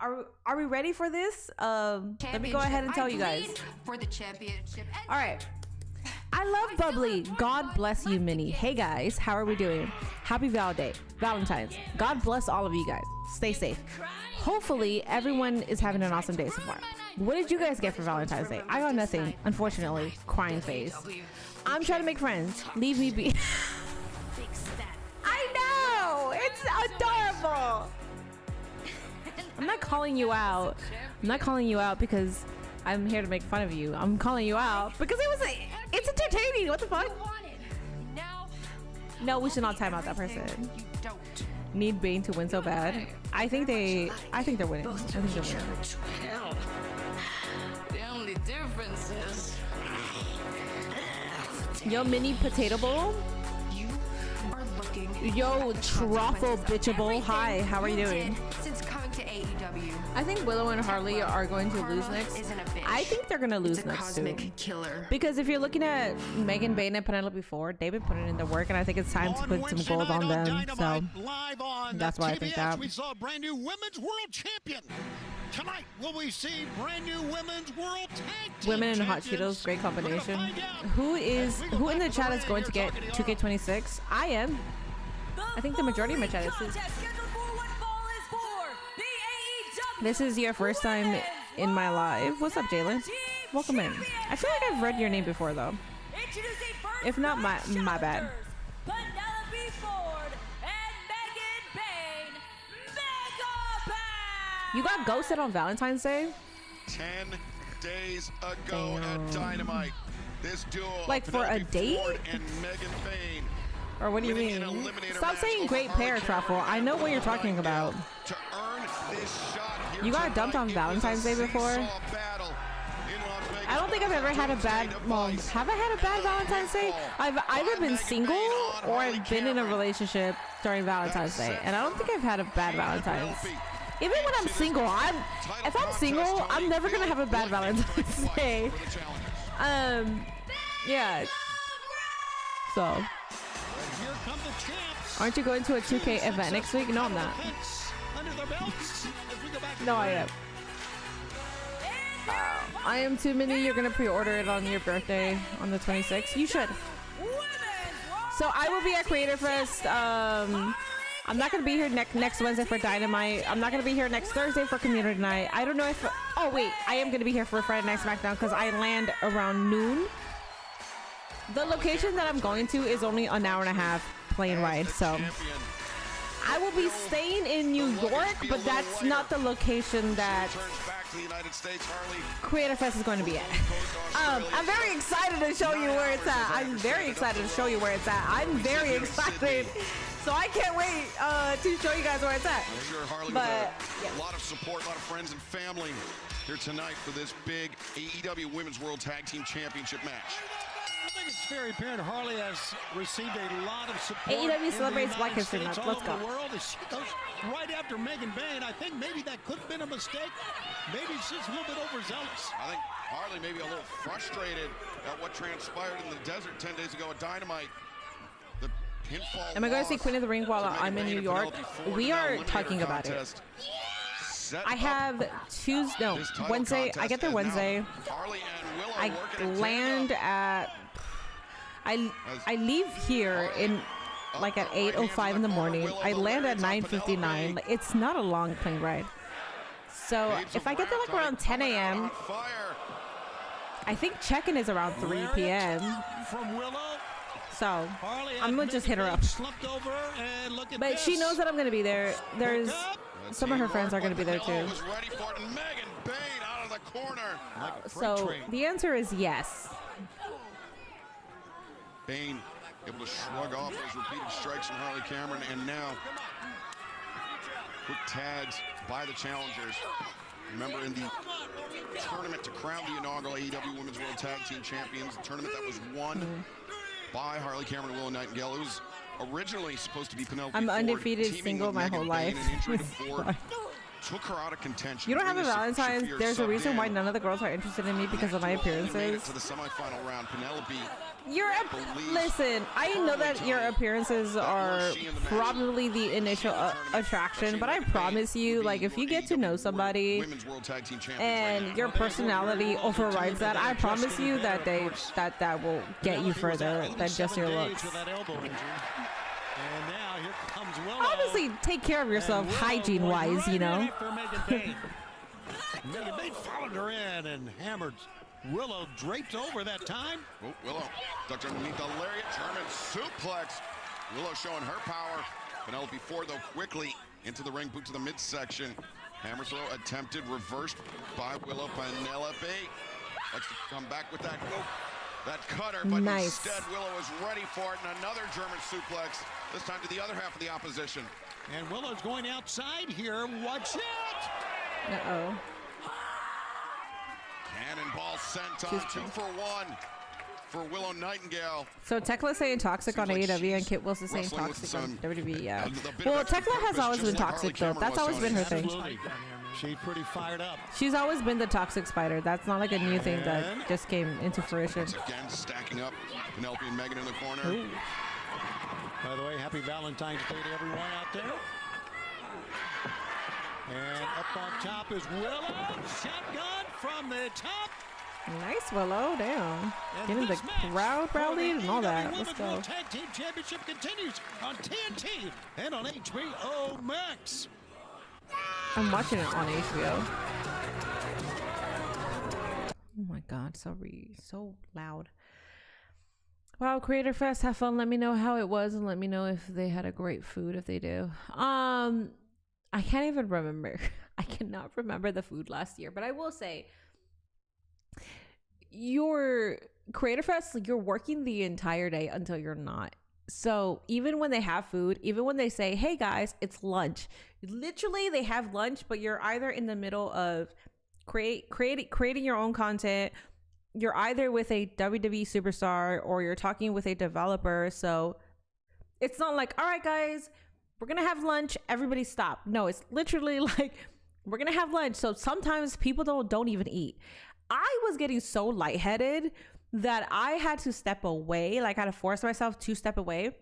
Are we ready for this? Let me go ahead and tell you guys. For the championship. All right. I love Bubbly. God bless you, Minnie. Hey, guys. How are we doing? Happy Valentines. God bless all of you guys. Stay safe. Hopefully, everyone is having an awesome day so far. What did you guys get for Valentine's Day? I got nothing, unfortunately. Crying face. I'm trying to make friends. Leave me be. I know. It's adorable. I'm not calling you out. Because I'm here to make fun of you. I'm calling you out because it's entertaining. What the fuck? No, we should not time out that person. Need Bane to win so bad. I think they're winning. The only difference is Yo, mini potato bowl. you are looking. Yo, truffle bitchable. Hi, how are you doing? Since coming to AEW, I think Willow and Harley are going to lose next. isn't a bitch. I think they're gonna lose It's a next too. cosmic killer. Because if you're looking at Megan Bayne and Penelope Ford, they've been putting in the work, and I think it's time to put some gold on them. So that's why I think that. We saw a brand new women's world champion. Tonight, will we see brand new women's world tag team Women and hot champions? Cheetos, great We're gonna combination. find out. Who in the back chat to is the going ring, to get you're talking to 2K26? I am. I think the majority of my chat is. This is your first time in my live. What's up, Jalen? Welcome in. I feel like I've read your name before, though. If not, my bad. Penelope Ford and Megan Bayne, Mega Bang! You got ghosted on Valentine's Day? 10 days ago at Dynamite. This duel of Like for a Penelope date? Ford and Megan Bayne. Or what do you Winning mean? an eliminator Stop match saying over great Harley pair, Cameron Truffle. I know what you're talking about. To earn this shot here You got tonight, dumped on it was Valentine's a Day before? seesaw battle in Las Vegas. I don't think I've ever had a bad, well, have I had a bad Valentine's Day? I've either been single or I've been in a relationship during Valentine's Day, and I don't think I've had a bad Valentine's. Even when I'm single, if I'm single, I'm never gonna have a bad Valentine's Day. Yeah. So, Here come the champs. aren't you going to a 2K event next week? No, I'm not. Under their belts as we go back to No, the I ring. am. I am too many. You're gonna pre-order it on your birthday on the 26th. You should. So I will be at Creator Fest. I'm not gonna be here next Wednesday for Dynamite. I'm not gonna be here next Thursday for Community Night. I don't know if. Oh wait, I am gonna be here for Friday Night SmackDown because I land around noon. The location that I'm going to is only an hour and a half plane ride, so I will be staying in New York, but that's not the location that Creator Fest is going to be at. I'm very excited to show you where it's at. I'm very excited. So I can't wait to show you guys where it's at. But a lot of support, a lot of friends and family here tonight for this big AEW Women's World Tag Team Championship match. I think it's very apparent Harley has received a lot of support. AEW celebrates in the Black United History States, Month. all Let's over go. the world. As she goes right after Megan Bayne. I think maybe that could have been a mistake. Maybe she's a little bit overzealous. I think Harley may be a little frustrated at what transpired in the desert 10 days ago at Dynamite. The pinfall. Am I going to see loss Queen of the Ring while to Megan I'm in Bayne New and York? Penelope Ford We in the are Eliminator talking about it. contest. Set I up have this title Wednesday. I contest, get there and now Wednesday. Harley and Willow I working in land tandem. at. I leave here in like at 8:05 in the morning. I land at 9:59. It's not a long plane ride. So if I get there like around 10 a.m., I think check-in is around 3 p.m. From Willow. So Harley I'm gonna just hit her up. Slumped over and look at But she this. knows that I'm gonna be there. There's some of her friends are gonna be there too. Was ready for it, and Megan Bayne out of the corner. So the answer is yes. Bayne able to shrug off those repeated strikes from Harley Cameron, and now quick tags by the challengers. Remember in the tournament to crown the inaugural AEW Women's World Tag Team Champions. A tournament that was won by Harley Cameron and Willow Nightingale. It was originally supposed to be Penelope I'm Ford undefeated teaming single with my Megan whole Bayne, life. and injury to Ford took her out of contention. You don't have a Rhea Valentines. Shafir There's a subbed reason in. why none of the girls are interested in me because of my Only made it appearances. to the semifinal round. Penelope Listen, I know that your appearances are probably the initial attraction, but I promise you, like, if you get to know somebody and your personality overrides that, I promise you that that will get you further than just your looks. And now here comes Willow. Honestly, take care of yourself hygiene-wise, you know. Megan Bayne followed her in and hammered. Willow draped over that time. Oh, Willow ducked underneath the lariat. German suplex. Willow showing her power. Penelope Ford, though, quickly into the ring, boot to the midsection. Hammer throw attempted, reversed by Willow. Penelope likes to come back with that cutter, but nice. Instead Willow is ready for it, and another German suplex, this time to the other half of the opposition. And Willow's going outside here. Watch it! Uh-oh. Cannonball sent on, 2 for 1 for Willow Nightingale. So Tekla saying toxic on AEW and Kit Wilson saying toxic on WWE, yeah. Well, Tekla has always been toxic though. That's always been her thing. Absolutely. She's pretty fired up. She's always been the toxic spider. That's not like a new thing that just came into fruition. Once again, stacking up Penelope and Megan in the corner. Ooh. By the way, happy Valentine's Day to everyone out there. And up on top is Willow. Shotgun from the top. Nice Willow, down. And Getting the this match crowd for the rallied and all that. AEW Let's Women's go. World Tag Team Championship continues on TNT and on HBO Max. I'm watching it on HBO. Oh my god, so loud. Wow, Creator Fest, have fun. Let me know how it was and let me know if they had a great food if they do. I can't even remember. I cannot remember the food last year, but I will say your Creator Fest, like, you're working the entire day until you're not. So even when they have food, even when they say, hey guys, it's lunch, literally they have lunch, but you're either in the middle of creating your own content. You're either with a WWE superstar or you're talking with a developer. So it's not like, all right guys, we're gonna have lunch, everybody stop. No, it's literally like, we're gonna have lunch. So sometimes people don't even eat. I was getting so lightheaded that I had to step away. Like, I had to force myself to step away.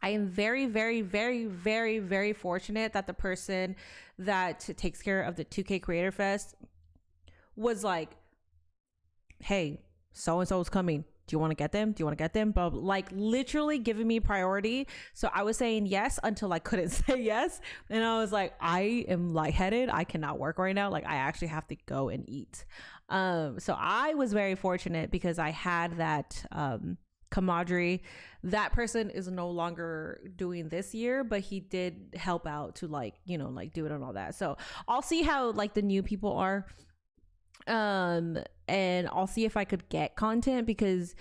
I am very, very, very, very, very fortunate that the person that takes care of the 2K Creator Fest was like, hey, so-and-so's coming. Do you want to get them? Do you want to get them? But like, literally giving me priority. So I was saying yes until I couldn't say yes. And I was like, I am lightheaded. I cannot work right now. Like, I actually have to go and eat. So I was very fortunate because I had that camaraderie. That person is no longer doing this year, but he did help out to, like, you know, like do it and all that. So I'll see how like the new people are. And I'll see if I could get content, because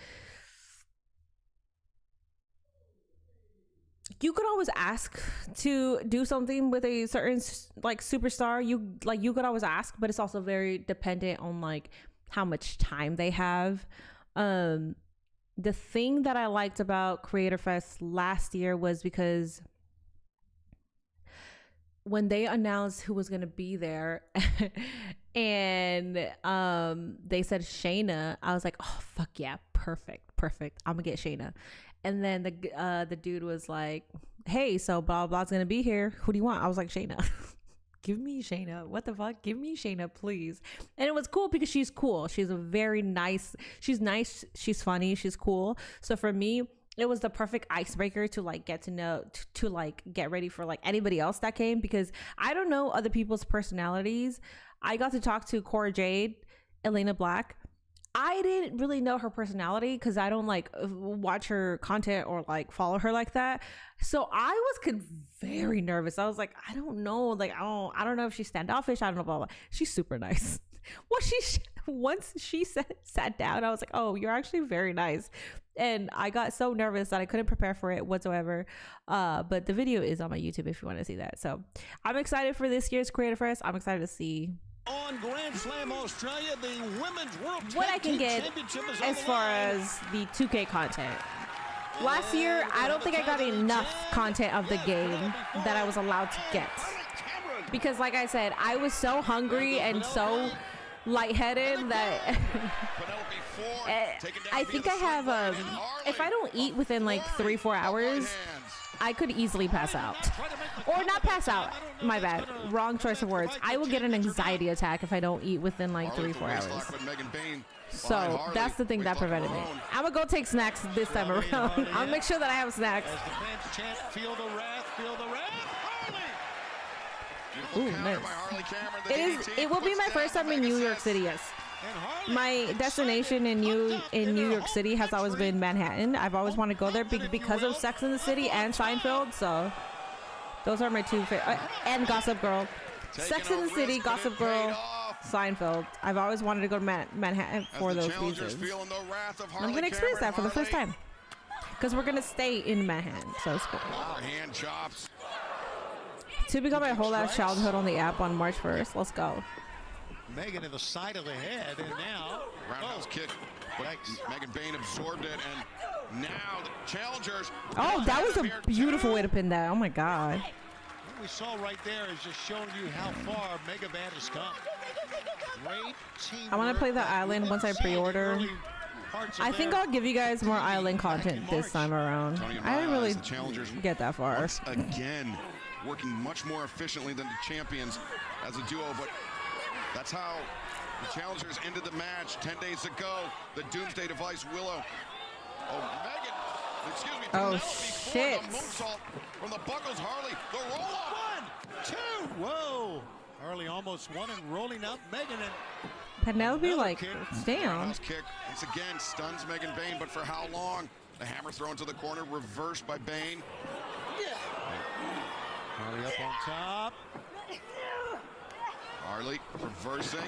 you could always ask to do something with a certain like superstar. You could always ask, but it's also very dependent on like how much time they have. The thing that I liked about Creator Fest last year was because when they announced who was going to be there and they said Shayna, I was like, oh fuck yeah, perfect, I'm gonna get Shayna. And then the dude was like, hey, so blah blah's gonna be here, who do you want? I was like, Shayna. Give me Shayna. What the fuck? Give me Shayna, please. And it was cool because she's cool. She's a very nice, she's funny, she's cool. So for me, it was the perfect icebreaker to like get to know, to like get ready for like anybody else that came, because I don't know other people's personalities. I got to talk to Cora Jade, Elena Black. I didn't really know her personality because I don't like watch her content or like follow her like that. So I was very nervous. I was like, I don't know, like I don't know if she's standoffish. I don't know, blah blah. She's super nice. Well, once she sat down, I was like, oh, you're actually very nice. And I got so nervous that I couldn't prepare for it whatsoever. But the video is on my YouTube if you want to see that. So I'm excited for this year's Creator Fest. I'm excited to see On Grand Slam Australia, the Women's World What Tag I can Team get Championship is on as the far line. as the 2K content. Last year, I don't think I got enough content of the game that I was allowed to get. Because like I said, I was so hungry and so lightheaded that I think I have, if I don't eat within like 3-4 hours, I could easily pass out. Or not pass out, my bad, wrong choice of words. I will get an anxiety attack if I don't eat within like 3-4 hours. So that's the thing that prevented me. I'm gonna go take snacks this time around. I'll make sure that I have snacks. As the fans chant, feel the wrath, feel the wrath. Ooh, nice. It will be my first time in New York City, yes. My destination in New York City has always been Manhattan. I've always wanted to go there because of Sex and the City and Seinfeld. So those are my two favorite. And Gossip Girl. Sex and the City, Gossip Girl, Seinfeld. I've always wanted to go to Manhattan for those reasons. I'm going to experience that for the first time. Because we're going to stay in Manhattan. So it's cool. Hand chops. To become my whole ass childhood on the app on March 1st. Let's go. Megan in the side of the head, and now Roundhouse kick, but Megan Bain absorbed it, and now the challengers. Oh, that was a beautiful way to pin that. Oh my god. What we saw right there is just showing you how far Megan Bain has come. Great team. I want to play the island once I pre-order. I think I'll give you guys more island content this time around. I didn't really get that far. Once again, working much more efficiently than the champions as a duo, but that's how the challengers ended the match 10 days ago. The Doomsday Device Willow. Oh, Megan. Excuse me. Oh, Penelope shit. Ford, the moonsault from the Buckles. Harley. The roll up. 1, 2. Whoa. Harley almost won and rolling up Megan. And Penelope, like, damn. Roundhouse kick once again stuns Megan Bain, but for how long? The hammer thrown to the corner, reversed by Bain. Harley up on top. Harley reversing.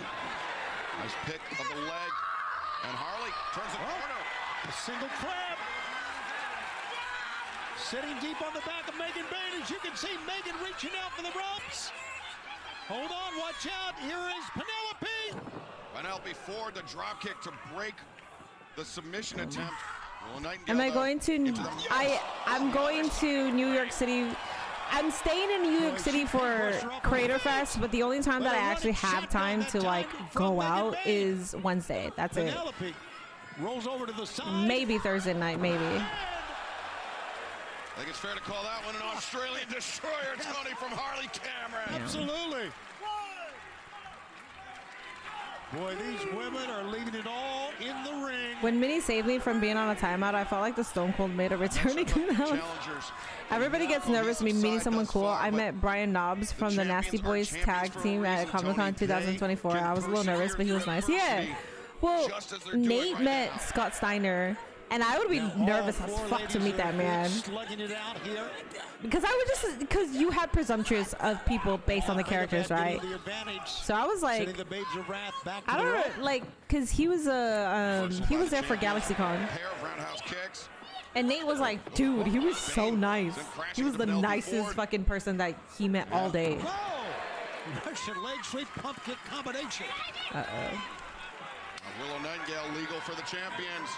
Nice pick of the leg. And Harley turns the corner. A single crab. Sitting deep on the back of Megan Bain. As you can see, Megan reaching out for the ropes. Hold on, watch out. Here is Penelope. Penelope Ford, the drop kick to break the submission attempt. Am I going to? I'm going to New York City. I'm staying in New York City for Creator Fest, but the only time that I actually have time to like go out is Wednesday. That's it. Rolls over to the side. Maybe Thursday night, maybe. I think it's fair to call that one an Australian destroyer, Tony, from Harley Cameron. Absolutely. Boy, these women are leaving it all in the ring. When Minnie saved me from being on a timeout, I felt like the Stone Cold made a returning. Everybody gets nervous me meeting someone cool. I met Brian Knobs from the Nasty Boys tag team at Comic-Con 2024. I was a little nervous, but he was nice. Yeah. Well, Nate met Scott Steiner, and I would be nervous as fuck to meet that man. Because because you had presumptuous of people based on the characters, right? So I was like, I don't know, like, because he was there for GalaxyCon. And Nate was like, dude, he was so nice. He was the nicest fucking person that he met all day. Russian leg sweep pump kick combination. Uh-oh. Willow Nightingale legal for the champions.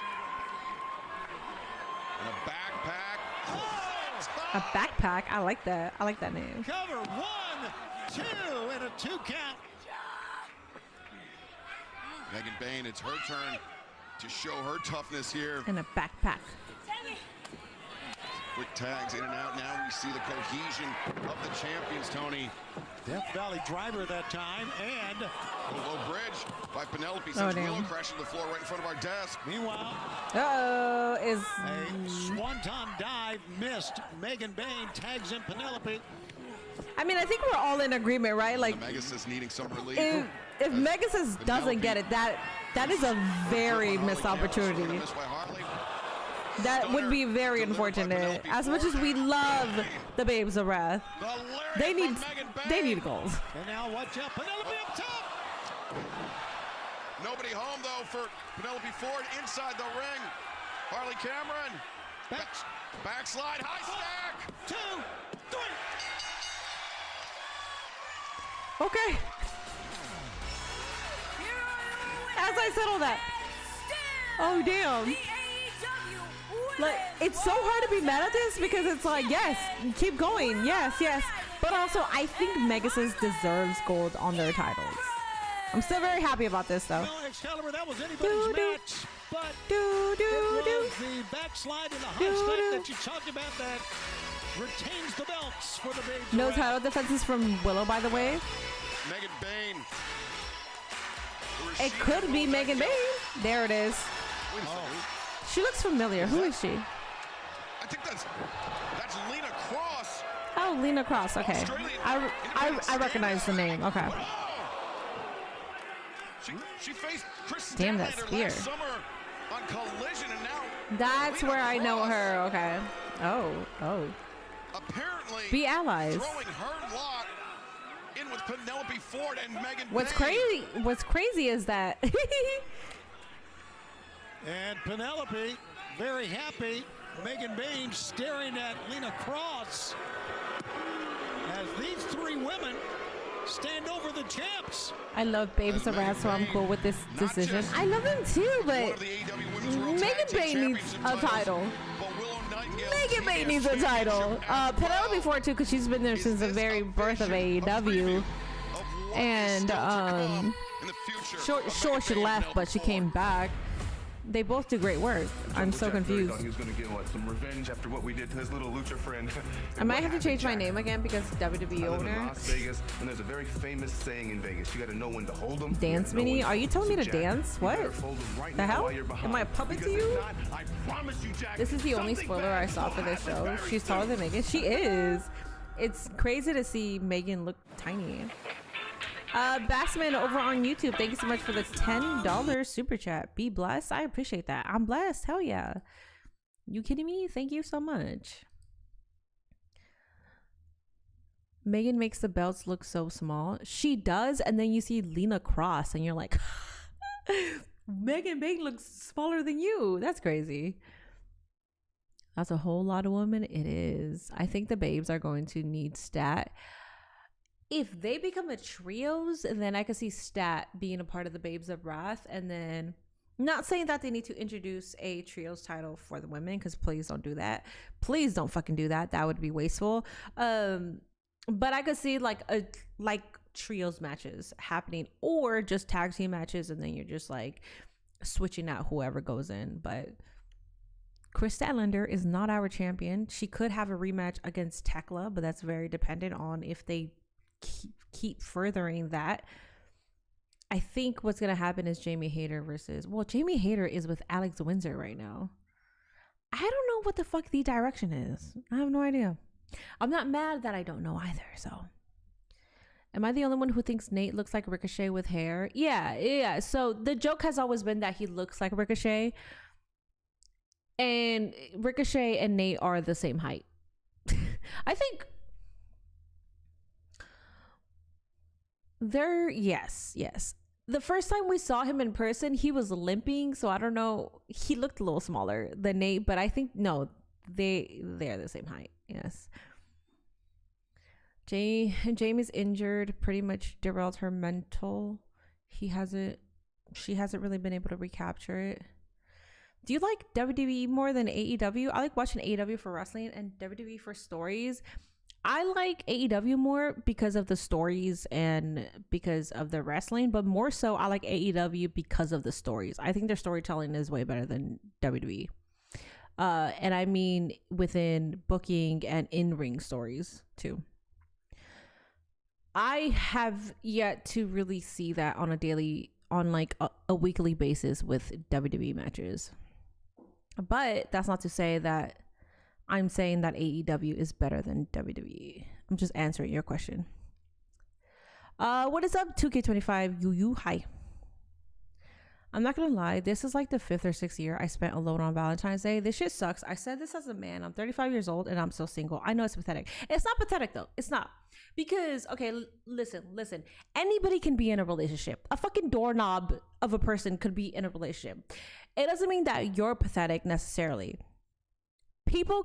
And a backpack. A backpack? I like that. I like that name. Cover 1, 2, and a 2 count. Megan Bain, it's her turn to show her toughness here. And a backpack. Quick tags in and out. Now we see the cohesion of the champions, Tony. Death Valley driver that time, and a low bridge by Penelope sends Willow crashing to the floor right in front of our desk. Meanwhile, a swanton dive missed. Megan Bain tags in Penelope. I mean, I think we're all in agreement, right? Like, Megasis needing some relief. If Megasis doesn't get it, that is a very missed opportunity. That would be very unfortunate. As much as we love the Babes of Wrath, they need goals. And now watch out, Penelope up top. Nobody home though for Penelope Ford inside the ring. Harley Cameron. Backslide, high stack. 2, 3. Okay. As I said all that. Oh, damn. Like, it's so hard to be mad at this because it's like, yes, keep going. Yes, yes. But also, I think Megasis deserves gold on their titles. I'm still very happy about this, though. Well, Excalibur, that was anybody's match, but it was the backslide in the high step that you talked about that retains the belts for the Babes. No title defenses from Willow, by the way. Megan Bain. It could be Megan Bain. There it is. She looks familiar. Who is she? I think that's Lena Cross. Oh, Lena Cross. Okay. I recognize the name. Okay. She faced Chris Damn, that Statlander spear. last summer on Collision, and now That's Lena where I know Cross her. Okay. Oh. apparently Be allies. throwing her lot in with Penelope Ford and Megan What's Bain. crazy is that And Penelope, very happy. Megan Bain staring at Lena Cross as these three women stand over the champs. I love Babes around, so I'm cool with this decision. I love them too, but Megan Bain needs a title. Megan Bain needs a title. Penelope Ford too, because she's been there since the very birth of AEW. And sure she left, but she came back. They both do great work. I'm so confused. He was gonna get some revenge after what we did to his little lucha friend. I might have to change my name again because WWE I live in owner. Las Vegas, and there's a very famous saying in Vegas: you got to know when to hold them. Dance Mini? Are you telling me to dance? What? The hell? Am I a puppet to you? This is the only spoiler I saw for this show. She's taller than Megan. She is. It's crazy to see Megan look tiny. Bassman over on YouTube, thank you so much for the $10 super chat. Be blessed. I appreciate that. I'm blessed. Hell yeah. You kidding me? Thank you so much. Megan makes the belts look so small. She does, and then you see Lena Cross, and you're like, Megan Bain looks smaller than you. That's crazy. That's a whole lot of women. It is. I think the Babes are going to need Stat. If they become a trios, then I could see Stat being a part of the Babes of Wrath. And then, not saying that they need to introduce a trios title for the women, because please don't do that. Please don't fucking do that. That would be wasteful. But I could see like trios matches happening, or just tag team matches, and then you're just like switching out whoever goes in. But Chris Statlander is not our champion. She could have a rematch against Tekla, but that's very dependent on if they keep furthering that. I think what's gonna happen is Jamie Hayter versus, well, Jamie Hayter is with Alex Windsor right now. I don't know what the fuck the direction is. I have no idea. I'm not mad that I don't know either. So am I the only one who thinks Nate looks like Ricochet with hair? Yeah. So the joke has always been that he looks like Ricochet, and Ricochet and Nate are the same height. I think yes. The first time we saw him in person, he was limping, so I don't know. He looked a little smaller than Nate, but I think no, they're the same height. Yes. Jamie's injured, pretty much derailed her mental. She hasn't really been able to recapture it. Do you like WWE more than AEW? I like watching AEW for wrestling and WWE for stories. I like AEW more because of the stories and because of the wrestling, but more so I like AEW because of the stories. I think their storytelling is way better than WWE. And I mean within booking and in-ring stories too. I have yet to really see that on a weekly basis with WWE matches. But that's not to say that I'm saying that AEW is better than WWE. I'm just answering your question. What is up, 2K25? You hi. I'm not gonna lie, this is like the 5th or 6th year I spent alone on Valentine's Day. This shit sucks. I said this as a man. I'm 35 years old and I'm still single. I know it's pathetic. It's not pathetic though. It's not. Because, okay, listen. Anybody can be in a relationship. A fucking doorknob of a person could be in a relationship. It doesn't mean that you're pathetic necessarily. People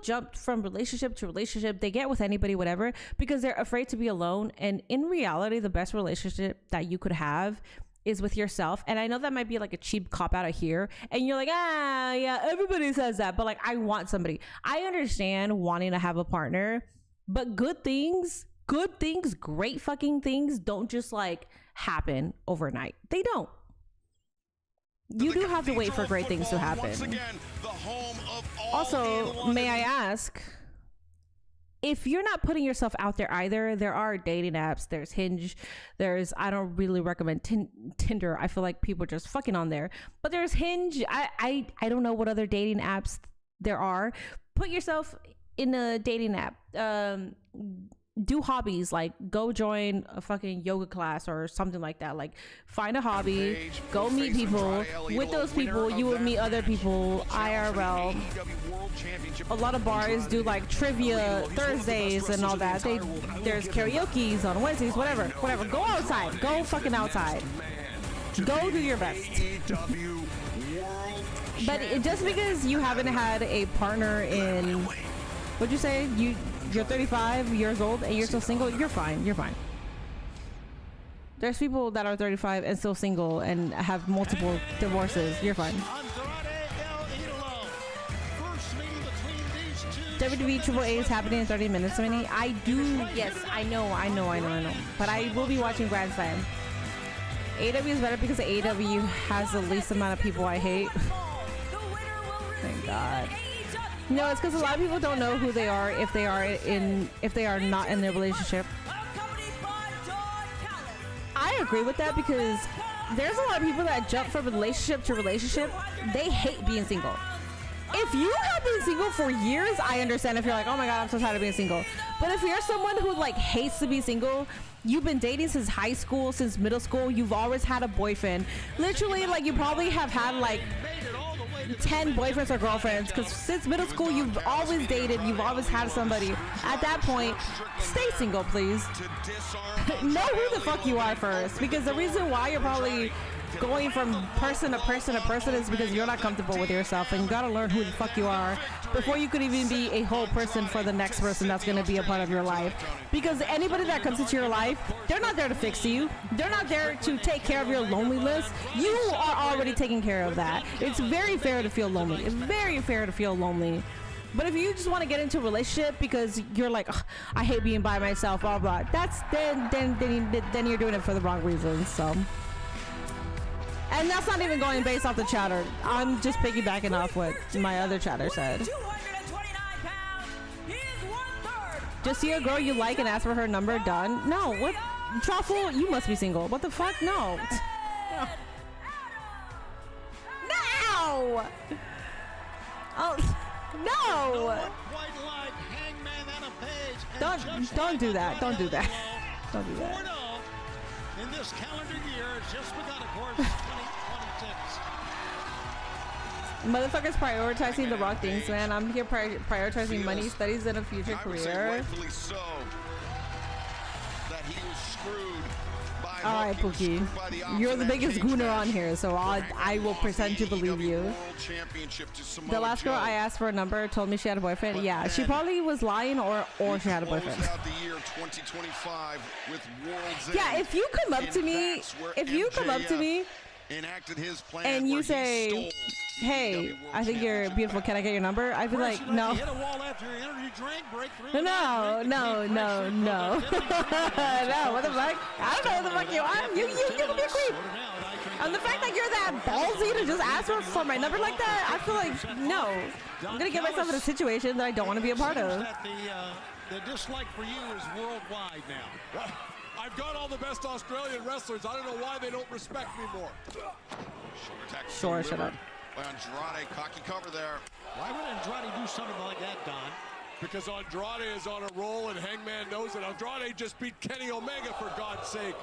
jump from relationship to relationship. They get with anybody, whatever, because they're afraid to be alone. And in reality, the best relationship that you could have is with yourself. And I know that might be like a cheap cop out of here, and you're like, ah, yeah, everybody says that, but like, I want somebody. I understand wanting to have a partner, but good things, great fucking things don't just like happen overnight. They don't. You do have to wait for great things to happen. Also, may I ask, if you're not putting yourself out there either, there are dating apps. There's Hinge. I don't really recommend Tinder. I feel like people are just fucking on there. But there's Hinge. I don't know what other dating apps there are. Put yourself in a dating app. Do hobbies, like go join a fucking yoga class or something like that. Like, find a hobby, go meet people. With those people, you will meet other people IRL. A lot of bars do like trivia Thursdays and all that. There's karaoke's on Wednesdays, whatever. Go outside. Go fucking outside. Go do your best. But just because you haven't had a partner in, what'd you say? You're 35 years old and you're still single, you're fine. There's people that are 35 and still single and have multiple divorces. You're fine. WWE Triple A is happening in 30 minutes, Minnie. I do, yes, I know. But I will be watching Grand Slam. AEW is better because AEW has the least amount of people I hate. Thank God. No, it's because a lot of people don't know who they are if they are not in their relationship. I agree with that because there's a lot of people that jump from relationship to relationship. They hate being single. If you have been single for years, I understand if you're like, oh my God, I'm so tired of being single. But if you're someone who like hates to be single, you've been dating since high school, since middle school, you've always had a boyfriend. Literally, like, you probably have had like 10 boyfriends or girlfriends, because since middle school you've always dated, you've always had somebody. At that point, stay single, please. Know who the fuck you are first, because the reason why you're probably going from person to person to person is because you're not comfortable with yourself, and you gotta learn who the fuck you are before you could even be a whole person for the next person that's gonna be a part of your life. Because anybody that comes into your life, they're not there to fix you. They're not there to take care of your loneliness. You are already taking care of that. It's very fair to feel lonely. It's very fair to feel lonely. But if you just want to get into a relationship because you're like, I hate being by myself, blah blah, then you're doing it for the wrong reasons. So. And that's not even going based off the chatter. I'm just piggybacking off what my other chatter said. Just see a girl you like and ask for her number, done? No, what? Truffle, you must be single. What the fuck? No. No! Oh, no! Don't do that. Don't do that. Don't do that. In this calendar year, it's just begun, of course, 2026. Motherfuckers prioritizing the wrong things, man. I'm here prioritizing money, studies, and a future career. So, that he was screwed by all right, Pookie. You're the biggest gooner on here, so I will pretend to believe you. The last girl I asked for a number told me she had a boyfriend. Yeah, she probably was lying or she had a boyfriend. Yeah, if you come up to me, and you say, hey, I think you're beautiful, can I get your number? I'd be like, no. No. No, what the fuck? I don't know what the fuck you are. You can be a creep. And the fact that you're that ballsy to just ask for my number like that, I feel like, no. I'm going to get myself in a situation that I don't want to be a part of. The dislike for you is worldwide now. I've got all the best Australian wrestlers. I don't know why they don't respect me more. Sure, shut up. Andrade, cocky cover there. Why would Andrade do something like that, Don? Because Andrade is on a roll and Hangman knows it. Andrade just beat Kenny Omega, for God's sake.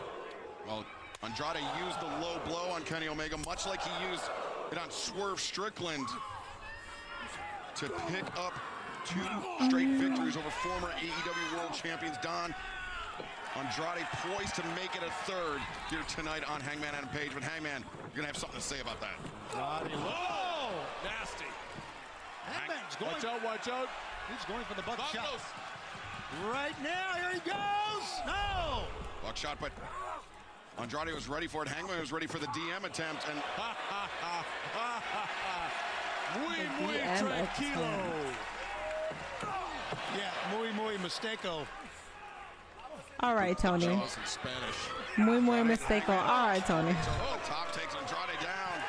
Well, Andrade used the low blow on Kenny Omega, much like he used it on Swerve Strickland, to pick up 2 straight victories over former AEW World Champions Don. Andrade poised to make it a 3rd here tonight on Hangman Adam Page. But Hangman, you're going to have something to say about that. Oh, nasty. Hangman's going. Watch out, watch out. He's going for the buckshot. Right now, here he goes. No. Buckshot, but Andrade was ready for it. Hangman was ready for the DM attempt. And muy tranquilo. Yeah, muy mistake-o. All right, Tony. in Spanish. Muy mistake-o. All right, Tony. Oh, top takes Andrade down.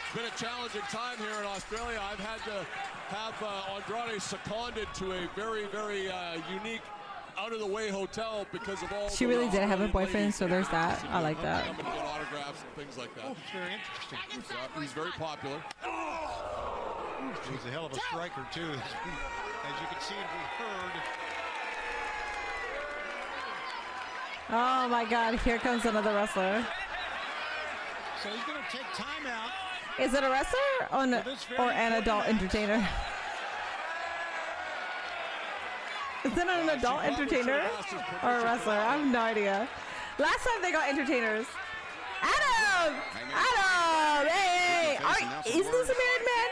It's been a challenging time here in Australia. I've had to have Andrade seconded to a very, very unique out-of-the-way hotel because of all. She really did have a boyfriend, so there's that. I like that. Come and get autographs and things like that. Oh, it's very interesting. Yeah, he's very popular. He's a hell of a striker, too. As you can see and we heard. Oh my God! Here comes another wrestler. So he's going to take time out. Is it a wrestler or an adult entertainer? Is it an adult entertainer or a wrestler? I have no idea. Last time they got entertainers. Adam! Adam! Hey! Isn't this a married man?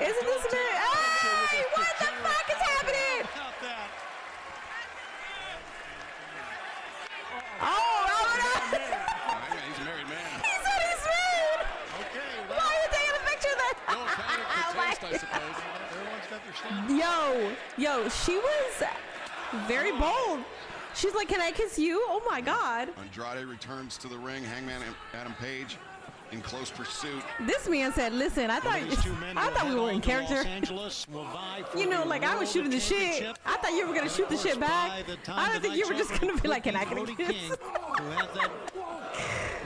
Isn't this a married? Hey! What the fuck is happening? Oh, no! He's a married man. He said he's married! Okay, Why are you taking a picture of that? No accounting for taste, I suppose. everyone's got their stand. Yo, she was very bold. She's like, "Can I kiss you?" Oh my God. Andrade returns to the ring. Hangman Adam Page in close pursuit. This man said, "Listen, I thought we were in character. You know, like I was shooting the shit. I thought you were gonna shoot the shit back. I don't think you were just gonna be like, can I get a kiss?" Who has that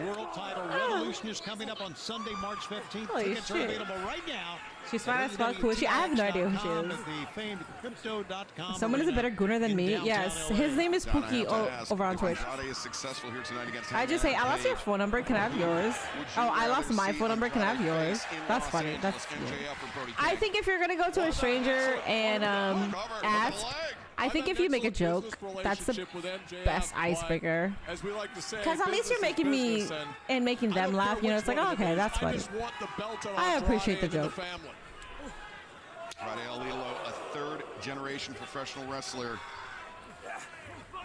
world title Revolution is coming up on Sunday, March 15th. Holy Tickets are shit. available right now. She's fine as fuck. Who is she? I have no idea who she is. The famed crypto.com. Someone is a better gooner than me. Yes, his name is Pookie over on Twitch. Andrade is successful here tonight against I just say, I lost your phone number. Can I have yours? Oh, I lost my phone number. Can I have yours? That's funny. That's cute. I think if you're gonna go to a stranger and ask, I think if you make a joke, that's the best icebreaker. Because at least you're making me and making them laugh. You know, it's like, oh, okay, that's funny. I appreciate the joke. Andrade Alilo, a third-generation professional wrestler.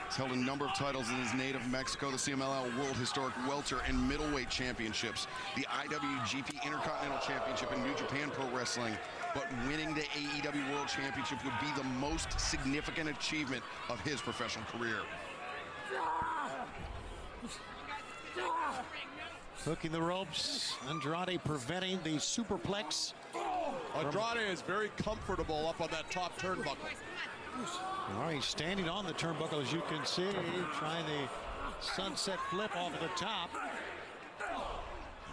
He's held a number of titles in his native Mexico, the CMLL World Historic Welter and Middleweight Championships, the IWGP Intercontinental Championship in New Japan Pro Wrestling. But winning the AEW World Championship would be the most significant achievement of his professional career. Hooking the ropes. Andrade preventing the superplex. Andrade is very comfortable up on that top turnbuckle. All right, he's standing on the turnbuckle, as you can see, trying the sunset flip off of the top.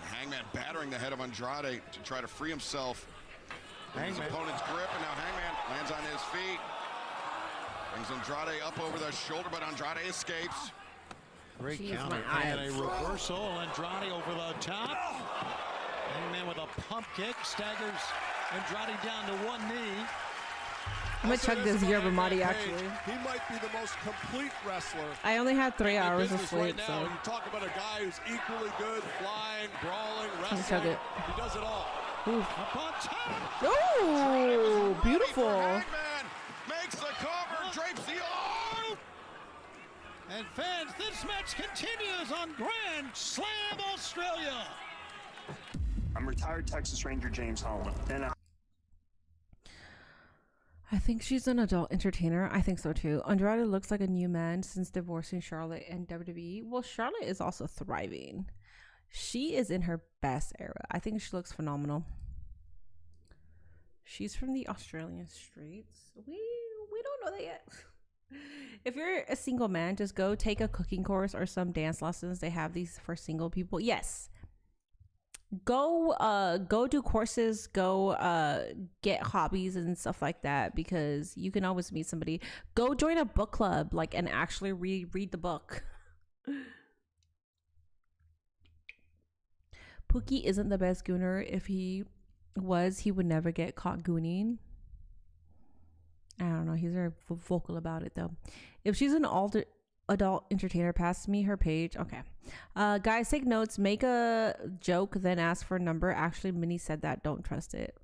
Hangman battering the head of Andrade to try to free himself from his Hangman. opponent's grip, and now Hangman lands on his feet. Brings Andrade up over the shoulder, but Andrade escapes. Great Jeez, counter my and a eyes. reversal. Andrade over the top. Hangman with a pump kick staggers Andrade down to one knee. I'm gonna chug this yerba mate actually. He might be the most complete wrestler. I only had 3 in hours of business sleep, right now. so You talk about a guy who's equally good, flying, brawling, Come chug wrestling. it. He does it all. Up on top. Ooh, beautiful. Hangman makes the cover, drapes the arm. And fans, this match continues on Grand Slam Australia. I'm retired Texas Ranger James Holland, and I think she's an adult entertainer. I think so too. Andrade looks like a new man since divorcing Charlotte and WWE. Well, Charlotte is also thriving. She is in her best era. I think she looks phenomenal. She's from the Australian streets. We don't know that yet. If you're a single man, just go take a cooking course or some dance lessons. They have these for single people. Yes. Go do courses, go get hobbies and stuff like that, because you can always meet somebody. Go join a book club, like, and actually read the book. Pookie isn't the best gooner. If he was, he would never get caught gooning. I don't know. He's very vocal about it though. If she's an adult entertainer, pass me her page. Okay. Guys, take notes. Make a joke, then ask for a number. Actually, Minnie said that. Don't trust it.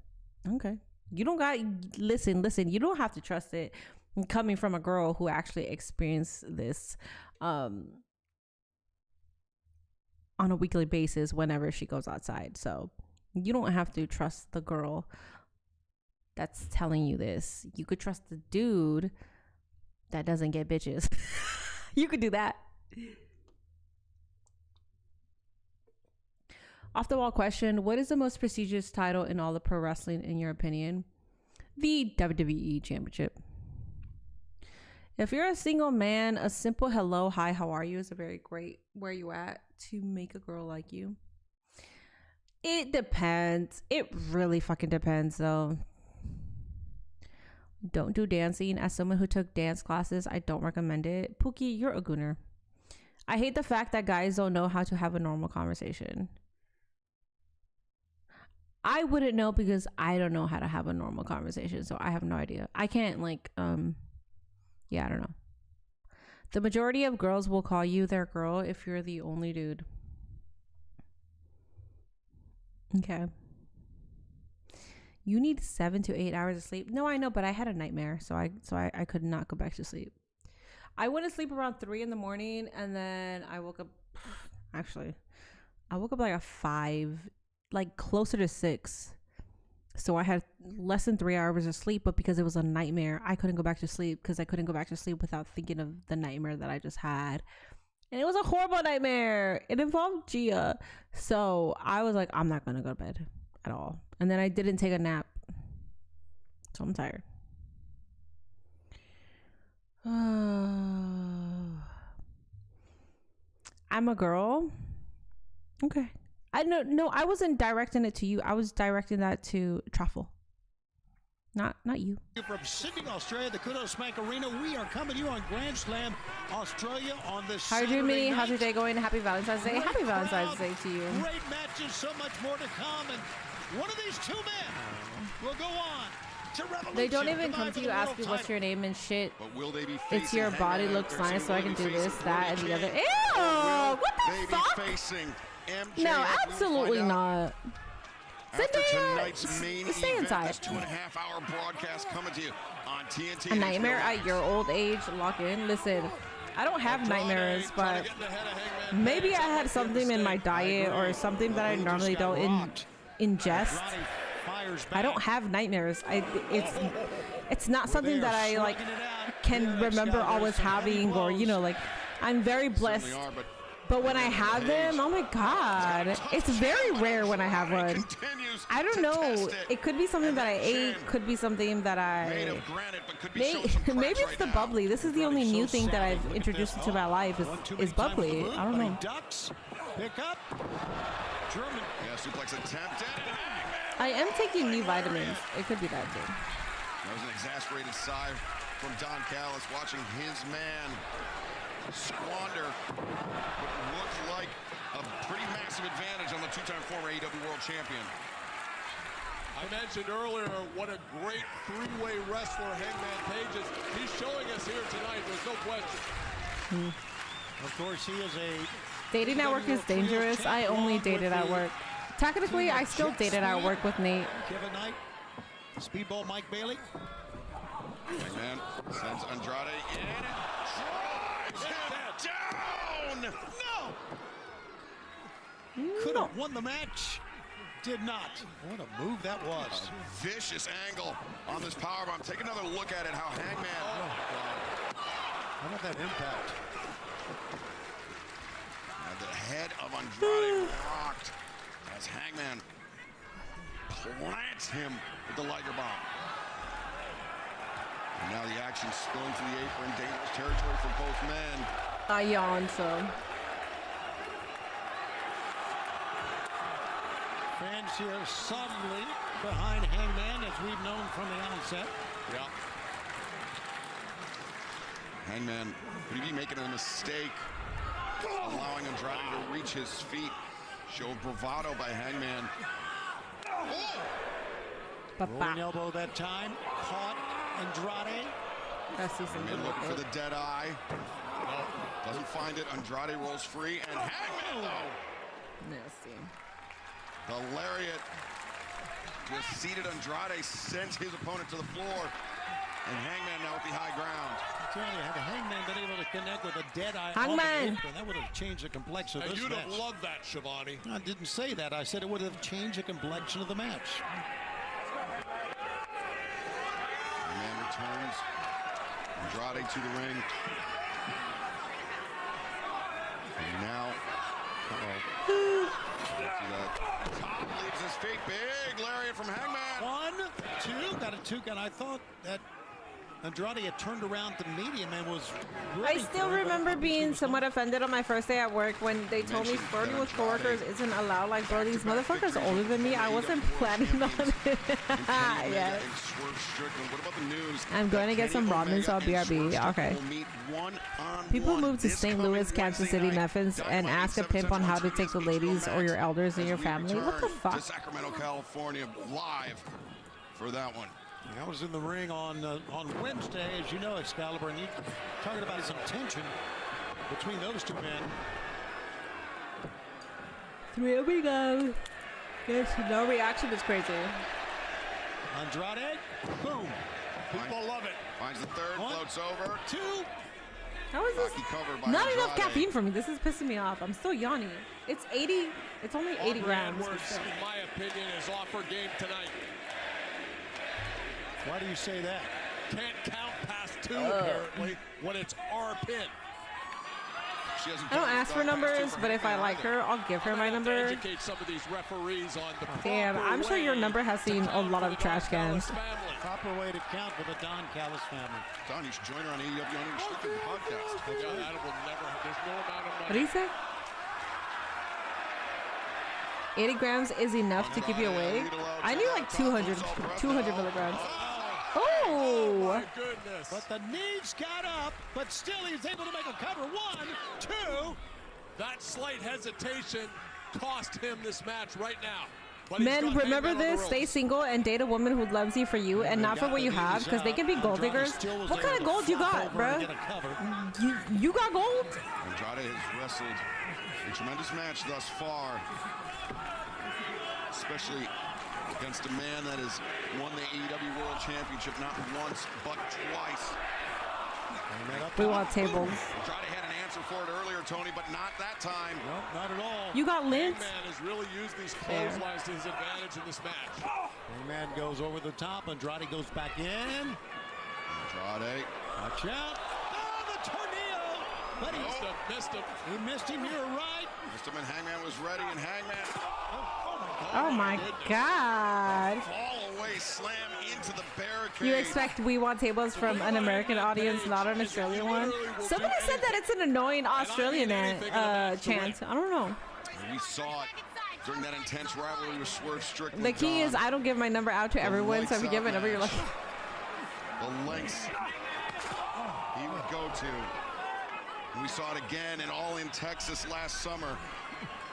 Okay. You don't got listen. You don't have to trust it. coming from a girl who actually experienced this on a weekly basis whenever she goes outside. So you don't have to trust the girl that's telling you this. You could trust the dude that doesn't get bitches. You could do that. Off the wall question: what is the most prestigious title in all of pro wrestling in your opinion? The WWE Championship. If you're a single man, a simple hello, hi, how are you is a very great where you at to make a girl like you. It depends. It really fucking depends though. Don't do dancing. As someone who took dance classes, I don't recommend it. Pookie, you're a gooner. I hate the fact that guys don't know how to have a normal conversation. I wouldn't know because I don't know how to have a normal conversation, so I have no idea. I can't yeah, I don't know. The majority of girls will call you their girl if you're the only dude. Okay. You need 7 to 8 hours of sleep. No, I know, but I had a nightmare, so I could not go back to sleep. I went to sleep around 3 in the morning, and then I woke up. Actually, I woke up like at 5, like closer to 6. So I had less than 3 hours of sleep, but because it was a nightmare, I couldn't go back to sleep because I couldn't go back to sleep without thinking of the nightmare that I just had. And it was a horrible nightmare. It involved Gia. So I was like, I'm not going to go to bed at all. And then I didn't take a nap. So I'm tired. I'm a girl. Okay. No, I wasn't directing it to you. I was directing that to Truffle. Not you. From Sydney, Australia, the Kudos Smack Arena, we are coming to you on Grand Slam, Australia on this How are you doing, Saturday Minnie? night. How's your day going? Happy Valentine's Day. Great Happy Valentine's crowd, Day to you. Great matches, so much more to come. And one of these two men will go on to Revolution. They don't even to come vie to for you the ask world you what's title. your name and shit. But will they be It's your facing body Hangman looks 13? nice, so I Will can they do be this, facing that, and the Brody other. King? Ew! Or will What the they fuck? be facing MJF? No, We will absolutely find out not. After tonight's main Stay event, inside. this 2.5-hour broadcast coming to you on TNT. A nightmare at your old age, lock in. Listen, I don't have nightmares, but maybe I had something in my diet or something that I normally don't ingest. I don't have nightmares. It's not something that I like can remember always having, or I'm very blessed. But when I have them, oh my God, it's very rare when I have one. I don't know. It could be something that I ate. Could be something that maybe it's the bubbly. This is the only new thing that I've introduced into my life is bubbly. I don't know. Pick up. German. Yeah, suplex attempt. I am taking new vitamins. It could be that too. That was an exasperated sigh from Don Callis watching his man squander what looked like a pretty massive advantage on the two-time former AEW World Champion. I mentioned earlier what a great three-way wrestler Hangman Page is. He's showing us here tonight, there's no question. Of course, he is a Dating at work is dangerous. I only dated at work. Technically, I still dated at work with Nate. Kevin Knight, Speedball Mike Bailey. Hangman sends Andrade in and drives him down. No! Could have won the match. Did not. What a move that was. A vicious angle on this powerbomb. Take another look at it, how Hangman... How about that impact? And the head of Andrade rocked as Hangman plants him with the Liger Bomb. And now the action spilling to the apron. Dangerous territory for both men. I yawned, so. Fans here suddenly behind Hangman, as we've known from the onset. Yeah. Hangman, could he be making a mistake? Allowing Andrade to reach his feet. Show of bravado by Hangman. Rolling elbow that time. Caught Andrade. Hangman looking for the dead eye. Doesn't find it. Andrade rolls free. And Hangman, though. Nasty. The lariat just seated Andrade, sends his opponent to the floor. And Hangman now with the high ground. I'm telling you, had the Hangman been able to connect with a dead eye, Hangman, that would have changed the complexion of And this you'd match. have loved that, Shivani. I didn't say that. I said it would have changed the complexion of the match. Hangman returns. Andrade to the ring. And now, Top leaves his feet. Big lariat from Hangman. 1, 2, got a 2 count. I thought that Andrade had turned around to medium and was I ready still for it, but remember obviously being was somewhat offended on my first day at work when they told me flirting with coworkers isn't allowed. Like, bro, these motherfuckers older than me. I wasn't planning on it. Yes. What about the news? I'm going to get some ramen, so I'll BRB. Okay. People move to St. Louis, Kansas City, Memphis, and ask a pimp on how to take the ladies or your elders in your family. What the fuck? To Sacramento, California, live for that one. I was in the ring on Wednesday, as you know, Excalibur, and you talking about some tension between those two men. Here we go. Yes, no reaction is crazy. Andrade, boom. People love it. Finds the third, 1, floats over. 2. How is this? Hockey cover by Not enough Andrade. caffeine for me. This is pissing me off. I'm still yawning. It's 80. It's only 80 grams. Edwards, in my opinion, is off her game tonight. Why do you say that? Can't count past 2, apparently, when it's our pin. She hasn't I don't done ask for past 2 numbers, but if I Hangman like either. her, I'll give her my I'm gonna have to number. educate some of these referees on the Damn, proper I'm sure your way number has to seen a count lot for of the trash Don Callis cans. family. Proper way to count for the Don Callis family. Don, you should join her on AEW Unrestricted podcast. Yeah, that will never. There's no amount of What money. do you say? 80 grams is enough to keep you awake. I need like 200 milligrams. Oh! My goodness. But the knees got up, but still he was able to make a cover. 1, 2. That slight hesitation cost him this match right now. But he's Men, got remember Hangman on the this. Stay ropes. single and date a woman who loves you for you and not for what you have, because they can be gold diggers. What kind of gold you got, bro? You got gold? Andrade has wrestled a tremendous match thus far, especially against a man that has won the AEW World Championship not once but twice. We want tables. Andrade had an answer for it earlier, Tony, but not that time. Nope, not at all. You got lint? Hangman has really used these There. clotheslines to his advantage in this match. Hangman goes over the top. Andrade goes back in. Andrade. Watch out. Oh, the tornado. But he Missed him. He missed him. You're right. Missed him, and Hangman was ready, and Hangman Oh my God. fall away, slam into the barricade. You expect We Want Tables from an American audience, not an Australian one? Somebody said that it's an annoying Australian chant. I don't know. We saw it during that intense rivalry with Swerve Strickland. The key is I don't give my number out to everyone, so if you give my number, you're like... The lengths he would go to. And we saw it again in All In Texas last summer.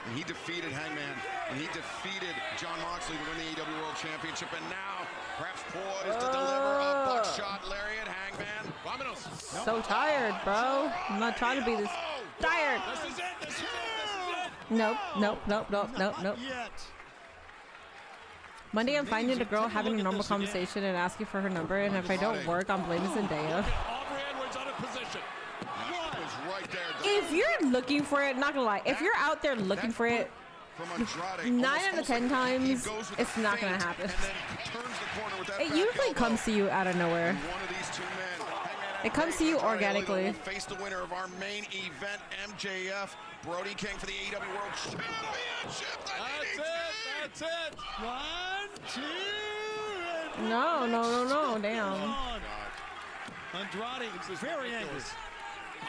And he defeated Hangman. And he defeated John Moxley to win the AEW World Championship. And now, perhaps poised to deliver a buckshot lariat. Hangman. Vámonos. So tired, bro. I'm not trying to be this tired. This is it. This is it. This is it. Nope. Yet. Monday, I'm finding a girl having a normal conversation and asking for her number, and if I don't work, I'm blaming Zendaya. Aubrey Edwards out of position. That was right there. If you're looking for it, not gonna lie, if you're out there looking for it, From Andrade, 9 almost out of 10 like he times, goes with it's a not gonna feint happen. and then turns the corner with that It back usually elbow. comes to you out of nowhere. And one of these two men, Hangman It comes to you Andrade organically. will face the winner of our main event, MJF, Brody King for the AEW World Championship. That's it. That's it. 1, 2. and No, damn. on. Andrade is very angry.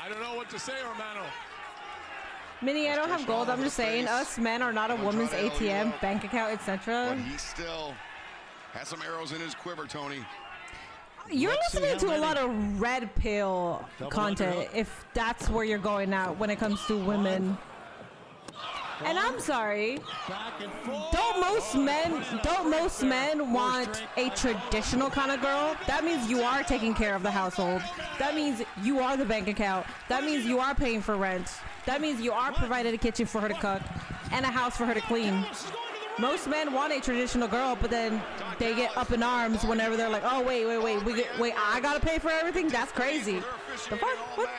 I don't know what to say, Romano. Minnie, I don't have gold. I'm just saying, us men are not a woman's ATM, bank account, But etc. he still has some arrows in his quiver, Tony. You're Let's see listening how to a lot many. of red pill Double content, underhook. if that's where you're going at when it comes to women. And I'm sorry, Back and forth. don't most men want a traditional kind of girl? That means you are taking care of the household. That means you are the bank account. That means you are paying for rent. That means you are providing a kitchen for her to cook and a house for her to clean. She's going to the Most men want a traditional girl, but then they get up in arms whenever they're like, oh, wait, I gotta pay for everything? That's crazy. The fuck? What?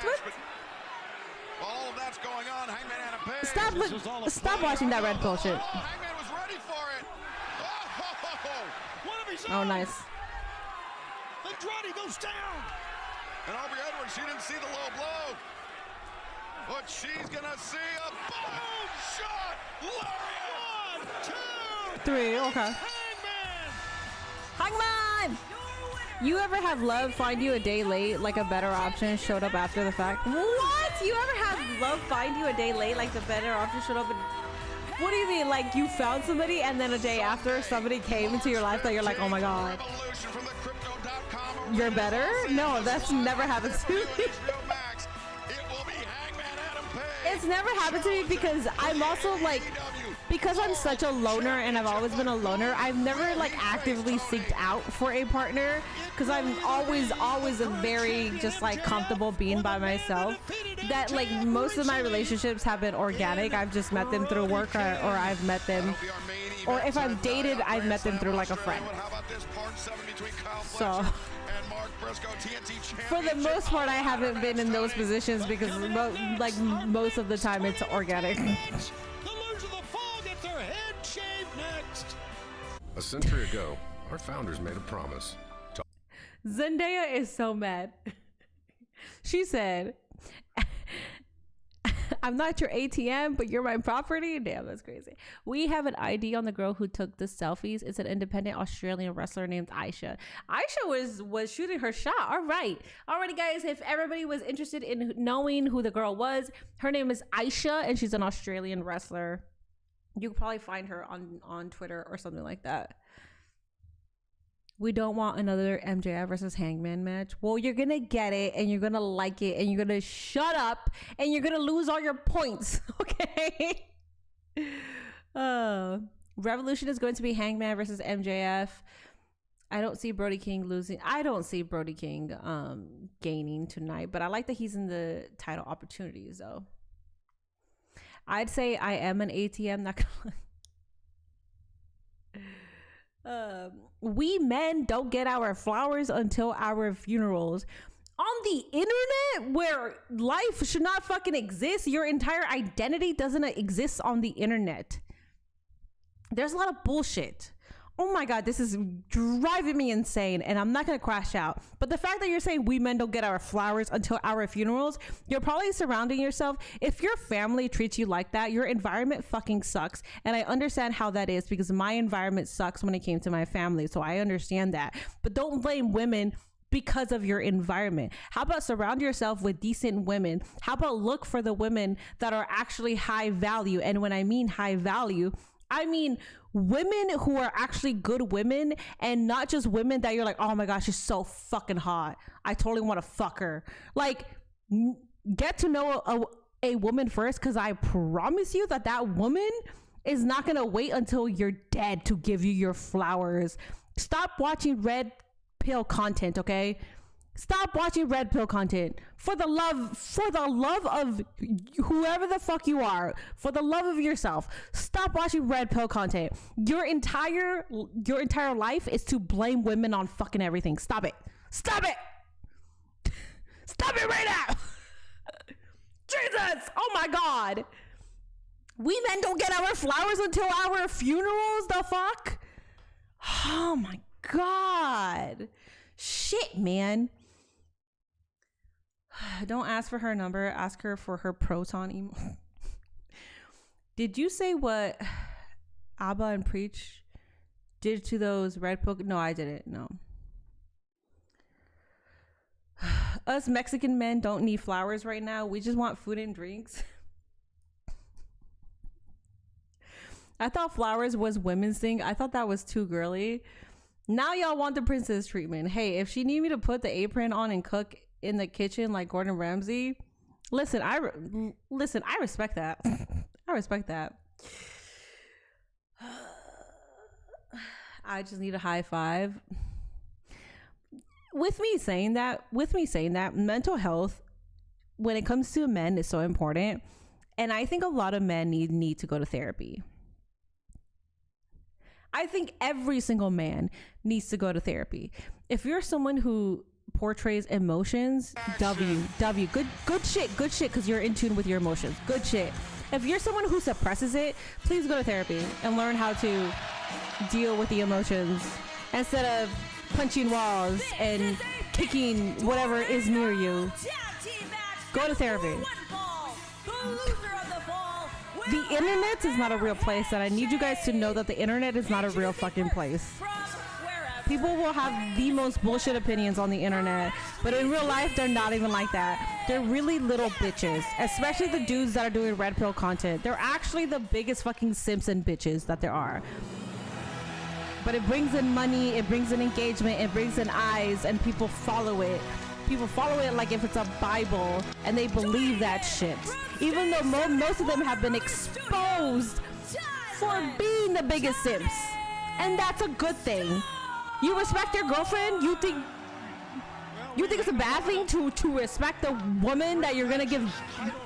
All of that's going on. Hangman Adam Page. Stop watching that red pill shit. Hangman was ready for it. One of his Oh, own. nice. Andrade goes down. And Aubrey Edwards, she didn't see the low blow. But she's gonna see a boom shot. Lariat. 1, 2, 3, okay. Hangman! You ever have love find you a day late, like a better option showed up after the fact? What? You ever have love find you a day late, like the better option showed up? What do you mean? Like you found somebody and then a day after somebody came into your life that you're like, oh my god, you're better? No, that's never happened to me. It's never happened to me because I'm also like, because I'm such a loner and I've always been a loner, I've never like actively seeked out for a partner because I'm always a very just like comfortable being by myself. That like most of my relationships have been organic. I've just met them through work or I've met them, or if I've dated, I've met them through like a friend. So for the most part, I haven't been in those positions because like most of the time it's organic. A century ago, our founders made a promise. Zendaya is so mad. She said, I'm not your ATM, but you're my property. Damn, that's crazy. We have an ID on the girl who took the selfies. It's an independent Australian wrestler named Aisha. Aisha was shooting her shot. Alrighty, guys. If everybody was interested in knowing who the girl was, her name is Aisha, and she's an Australian wrestler. You could probably find her on Twitter or something like that. We don't want another MJF versus Hangman match. Well, you're going to get it and you're going to like it and you're going to shut up and you're going to lose all your points. Okay. Revolution is going to be Hangman versus MJF. I don't see Brody King losing. I don't see Brody King gaining tonight, but I like that he's in the title opportunities though. I'd say I am an ATM, not gonna we men don't get our flowers until our funerals. On the internet, where life should not fucking exist, your entire identity doesn't exist on the internet. There's a lot of bullshit. Oh my god, this is driving me insane, and I'm not gonna crash out. But the fact that you're saying we men don't get our flowers until our funerals, you're probably surrounding yourself. If your family treats you like that, your environment fucking sucks. And I understand how that is because my environment sucks when it came to my family. So I understand that. But don't blame women because of your environment. How about surround yourself with decent women? How about look for the women that are actually high value? And when I mean high value, I mean women who are actually good women and not just women that you're like, oh my gosh, she's so fucking hot, I totally want to fuck her. Like, get to know a woman first, because I promise you that woman is not gonna wait until you're dead to give you your flowers. Stop watching red pill content, okay? Stop watching red pill content. For the love of whoever the fuck you are, for the love of yourself, stop watching red pill content. Your entire life is to blame women on fucking everything. Stop it. Stop it. Stop it right now. Jesus. Oh my god. We men don't get our flowers until our funerals. The fuck? Oh my god. Shit, man. Don't ask for her number. Ask her for her Proton email. Did you say what Abba and Preach did to those red pill? No, I didn't. No. Us Mexican men don't need flowers right now. We just want food and drinks. I thought flowers was women's thing. I thought that was too girly. Now y'all want the princess treatment. Hey, if she need me to put the apron on and cook in the kitchen like Gordon Ramsay, listen, I respect that. I respect that. I just need a high five. With me saying that, mental health when it comes to men is so important, and I think a lot of men need to go to therapy. I think every single man needs to go to therapy. If you're someone who portrays emotions, W, good shit, because you're in tune with your emotions. Good shit. If you're someone who suppresses it, please go to therapy and learn how to deal with the emotions instead of punching walls and kicking whatever is near you. Go to therapy. The internet is not a real place, and I need you guys to know that the internet is not a real fucking place. People will have the most bullshit opinions on the internet, but in real life, they're not even like that. They're really little bitches, especially the dudes that are doing red pill content. They're actually the biggest fucking simps and bitches that there are. But it brings in money, it brings in engagement, it brings in eyes, and people follow it. People follow it like if it's a Bible, and they believe that shit. Even though most of them have been exposed for being the biggest simps. And that's a good thing. You respect your girlfriend? You think it's a bad thing to respect the woman that you're gonna give,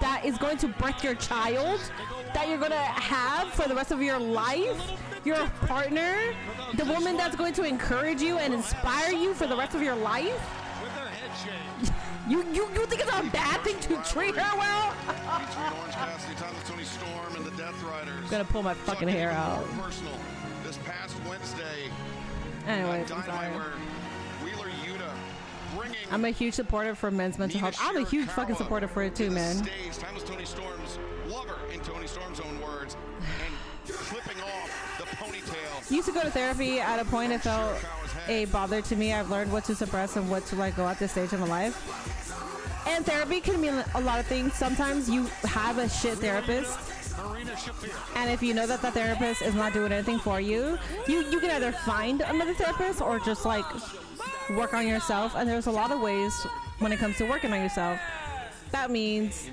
that is going to birth your child, that you're gonna have for the rest of your life? Your partner? The woman that's going to encourage you and inspire you for the rest of your life? You think it's a bad thing to treat her well? I'm gonna pull my fucking hair out. This past Wednesday. Anyways, I'm sorry. I'm a huge supporter for men's mental health. I'm a huge fucking supporter for it too, man. Time was Tony Storm's lover, in Tony Storm's own words, and clipping off the ponytail. Used to go to therapy. At a point, it felt a bother to me. I've learned what to suppress and what to let go at this stage in my life. And therapy can mean a lot of things. Sometimes you have a shit therapist, and if you know that the therapist is not doing anything for you, you can either find another therapist or just like work on yourself. And there's a lot of ways when it comes to working on yourself. That means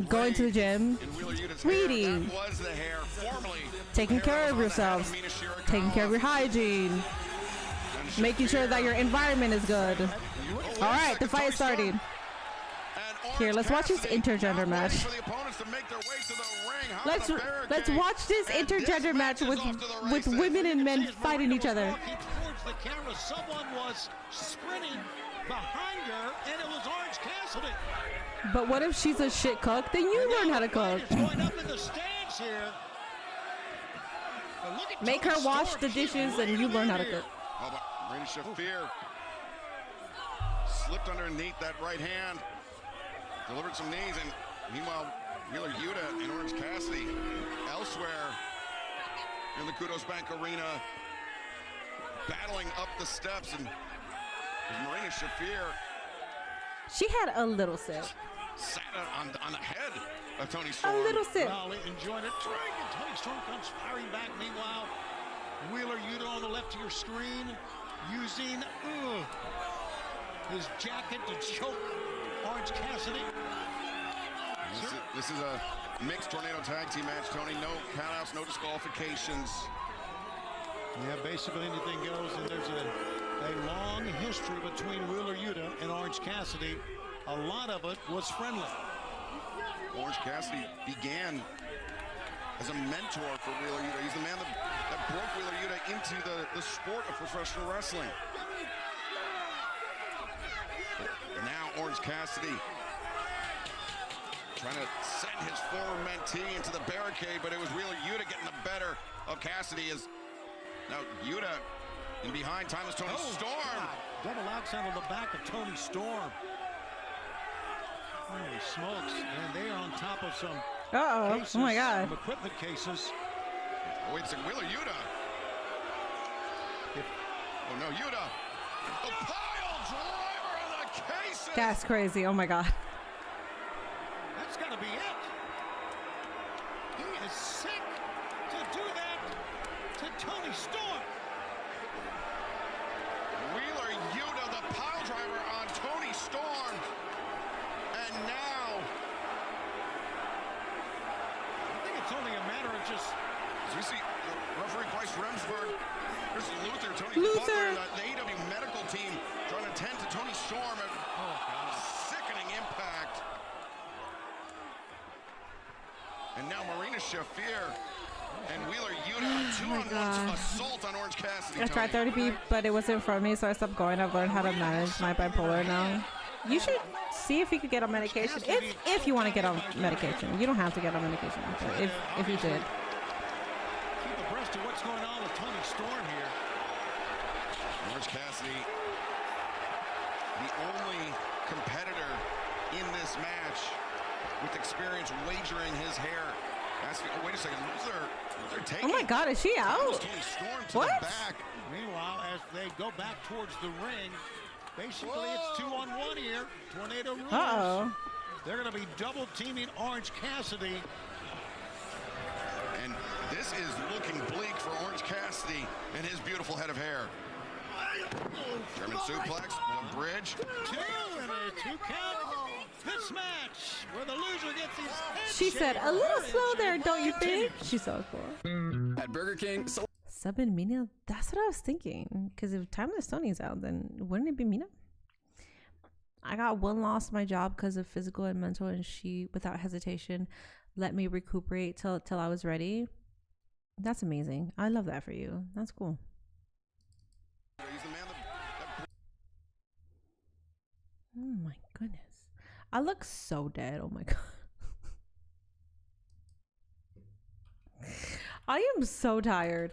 going to the gym, reading, taking care of yourself, taking care of your hygiene, making sure that your environment is good. All right, the fight is starting. Here, let's watch this intergender match. Let's watch this intergender match with women and men fighting each other. The camera, someone was sprinting behind her, and it was Orange Cassidy. But what if she's a shit cook? Then you learn how to cook. Going up in the stands here. Make her wash the dishes, and you learn how to cook. Oh, but Marina Shafir slipped underneath that right hand, delivered some knees, and meanwhile, Wheeler Yuta and Orange Cassidy elsewhere in the Kudos Bank Arena, battling up the steps, and Marina Shafir. She had a little sip. Sat on the head of Tony Storm. A little sip. Well, enjoying it. Tony Storm comes firing back. Meanwhile, Wheeler Yuta on the left of your screen, using his jacket to choke Orange Cassidy. This is a mixed tornado tag team match, Tony. No countouts, no disqualifications. Yeah, basically anything goes, and there's a long history between Wheeler Yuta and Orange Cassidy. A lot of it was friendly. Orange Cassidy began as a mentor for Wheeler Yuta. He's the man that broke Wheeler Yuta into the sport of professional wrestling. But now Orange Cassidy trying to send his former mentee into the barricade, but it was Wheeler Yuta getting the better of Cassidy. As now Yuta in behind, time is Tony Storm. God. Double axe out of the back of Tony Storm. Holy smokes, and they are on top of some cases, oh my God. some equipment cases. Wait a second, Wheeler Yuta. Oh no, Yuta. The pile driver on the cases. That's crazy. Oh my God. That's got to be it. He is sick to do that to Tony Storm. Wheeler Yuta, the pile driver on Tony Storm. And now, I think it's only a matter of just. as we see referee Bryce Remsburg, here's Luther, Tony Luther. Butler, the AEW medical team trying to tend to Tony Storm. Sickening impact. And now Marina Shafir. And Wheeler Yuta, two-on-one assault on Orange Cassidy. I tried 30p, but it wasn't for me, so I stopped going. I've learned how to manage my bipolar now. You should see if you could get on medication. If you want to get on medication. You don't have to get on medication, but if you did. Keep abreast of what's going on with Tony Storm here. Orange Cassidy, the only competitor in this match with experience wagering his hair. Oh, wait a second. They're taking. Oh my God, is she out? What? Meanwhile, as they go back towards the ring, basically it's 2-on-1 here. Tornado rules. Uh-oh. They're going to be double teaming Orange Cassidy. And this is looking bleak for Orange Cassidy and his beautiful head of hair. German suplex, one bridge. Two and a 2 count. This match where the loser gets his head She said, a little slow there, don't you think? She's so cool. At Burger King, Sub and Mina? That's what I was thinking. Because if Timeless Tony's out, then wouldn't it be Mina? I got one loss my job because of physical and mental, and she, without hesitation, let me recuperate till I was ready. That's amazing. I love that for you. That's cool. Oh my goodness. I look so dead. Oh my God. I am so tired.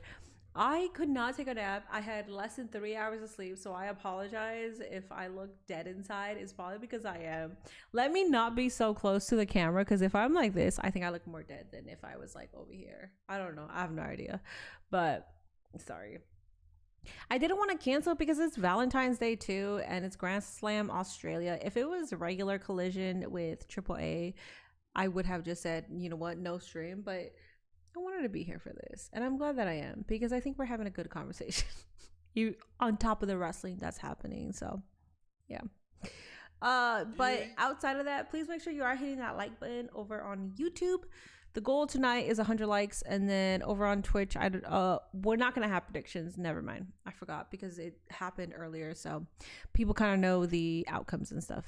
I could not take a nap. I had less than 3 hours of sleep, so I apologize if I look dead inside. It's probably because I am. Let me not be so close to the camera, because if I'm like this, I think I look more dead than if I was like over here. I don't know. I have no idea. But sorry. I didn't want to cancel because it's Valentine's Day too, and it's Grand Slam Australia. If it was regular Collision with AAA, I would have just said, you know what, no stream, but I wanted to be here for this, and I'm glad that I am, because I think we're having a good conversation. You on top of the wrestling that's happening, so yeah. But outside of that, please make sure you are hitting that like button over on YouTube. The goal tonight is 100 likes, and then over on Twitch, we're not gonna have predictions. Never mind, I forgot because it happened earlier, so people kind of know the outcomes and stuff.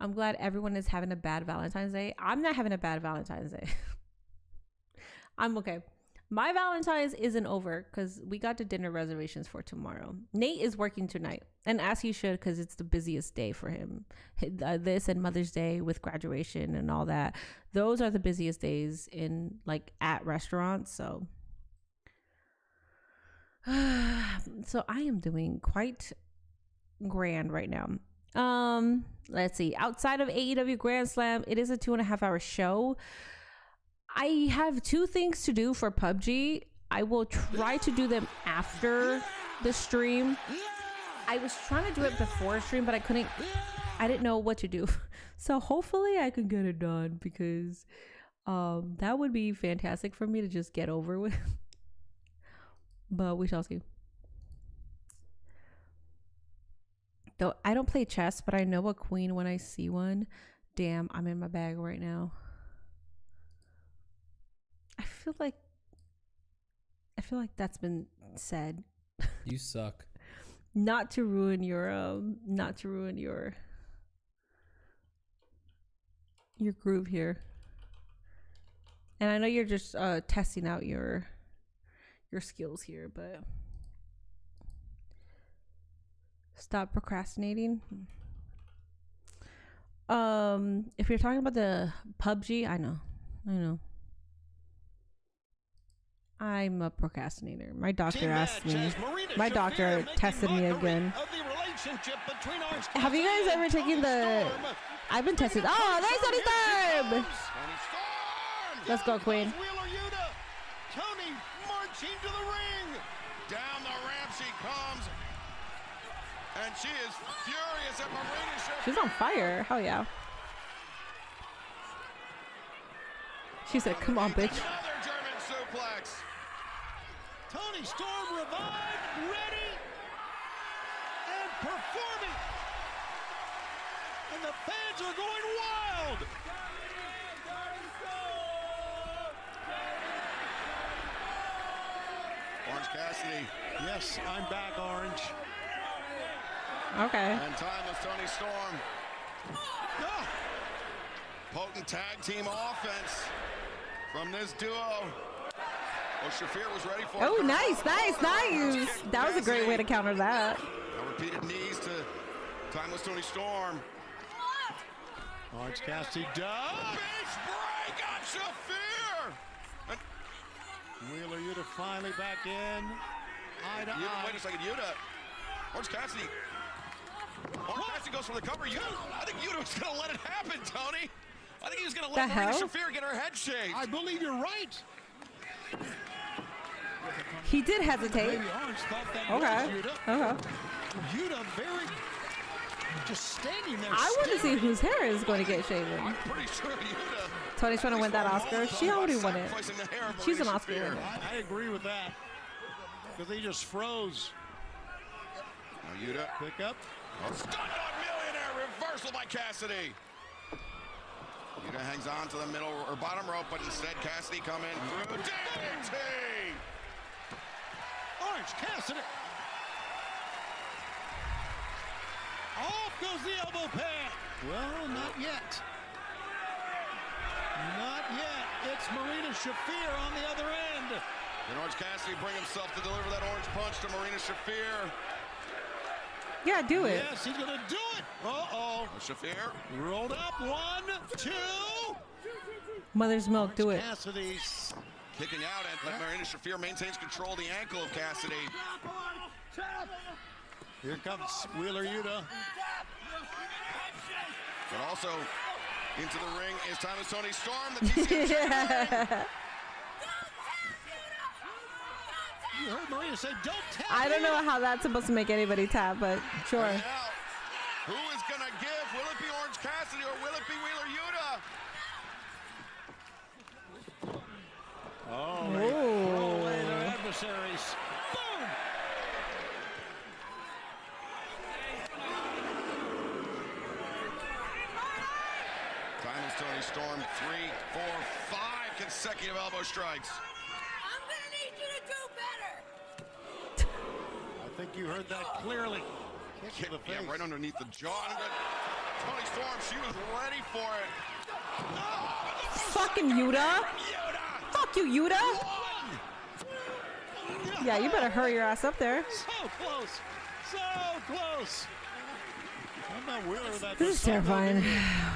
I'm glad everyone is having a bad Valentine's Day. I'm not having a bad Valentine's Day. I'm okay. My Valentine's isn't over because we got the dinner reservations for tomorrow. Nate is working tonight, and as he should, because it's the busiest day for him. This and Mother's Day with graduation and all that. Those are the busiest days in at restaurants. So I am doing quite grand right now. Let's see. Outside of AEW Grand Slam, it is a 2.5 hour show. I have 2 things to do for PUBG. I will try to do them after the stream. I was trying to do it before stream, but I didn't know what to do. So hopefully I can get it done, because that would be fantastic for me to just get over with. But we shall see. Though I don't play chess, but I know a queen when I see one. Damn, I'm in my bag right now. I feel like that's been said. You suck. Not to ruin your groove here. And I know you're just testing out your skills here, but stop procrastinating. If you're talking about the PUBG, I know. I'm a procrastinator. My doctor asked me. My doctor tested me again. Have you guys ever taken the... I've been tested. Oh, there's Tony Storm! Let's go, Queen. Tony marching to the ring. Down the ramp she comes. And she is furious at Marina. She's on fire. Hell yeah. She said, come on, bitch. Another German suplex. Tony Storm revived, ready, and performing. And the fans are going wild. Orange Cassidy. Yes, I'm back, Orange. Okay. And timeless Tony Storm. Potent tag team offense. from this duo. Oh, Shafir was ready for Oh, it. nice. That was a great way to counter that. Now repeated knees to Timeless Tony Storm. Orange Cassidy does. Beach break on Shafir. And Wheeler Yuta finally back in. Eye to eye. Wait a second, Yuta. Orange Cassidy. Orange Cassidy goes for the cover. Yuta. I think Yuta was going to let it happen, Tony. I think he was going to let Marina Shafir get her head shaved. I believe you're right. He did hesitate. Maybe Orange thought that Okay. was Yuta. Okay. Yuta very just standing there. I want to see whose hair is going to get shaven. I'm pretty sure Yuta. Tony's trying to win that Oscar. She already won it. Sacrificing the hair of She's an Marina Oscar Shafir. winner. I agree with that. Because he just froze. Now Yuta. Pick up. Stunned on Millionaire. Reversal by Cassidy. Yuta hangs on to the middle or bottom rope, but instead Cassidy come in through DDT. Orange Cassidy. Off goes the elbow pad. Well, not yet. Not yet. It's Marina Shafir on the other end. Can Orange Cassidy bring himself to deliver that orange punch to Marina Shafir? Yeah, do it. Yes, he's going to do it. Uh-oh. Shafir. Rolled up. 1, 2. Mother's milk, do it. Cassidy. Kicking out at Marina Shafir maintains control of the ankle of Cassidy. Here comes Wheeler Yuta. But also into the ring is Timeless Tony Storm, the TCM champion. You heard Marina say, don't tap. I don't know how that's supposed to make anybody tap, but sure. Right now, who is going to give? Will it be Orange Cassidy or will it be Wheeler Yuta? Oh, they throw away their adversaries. Boom! Timeless Tony Storm, 3, 4, 5 consecutive elbow strikes. I'm gonna need you to do better. I think you heard that clearly. Kick to the face. Yeah, right underneath the jaw. Tony Storm, she was ready for it. Fucking Yuta. Fuck you, Yuta. Yeah, you better hurry your ass up there. So close. So close. I'm not Wheeler with that. This is terrifying.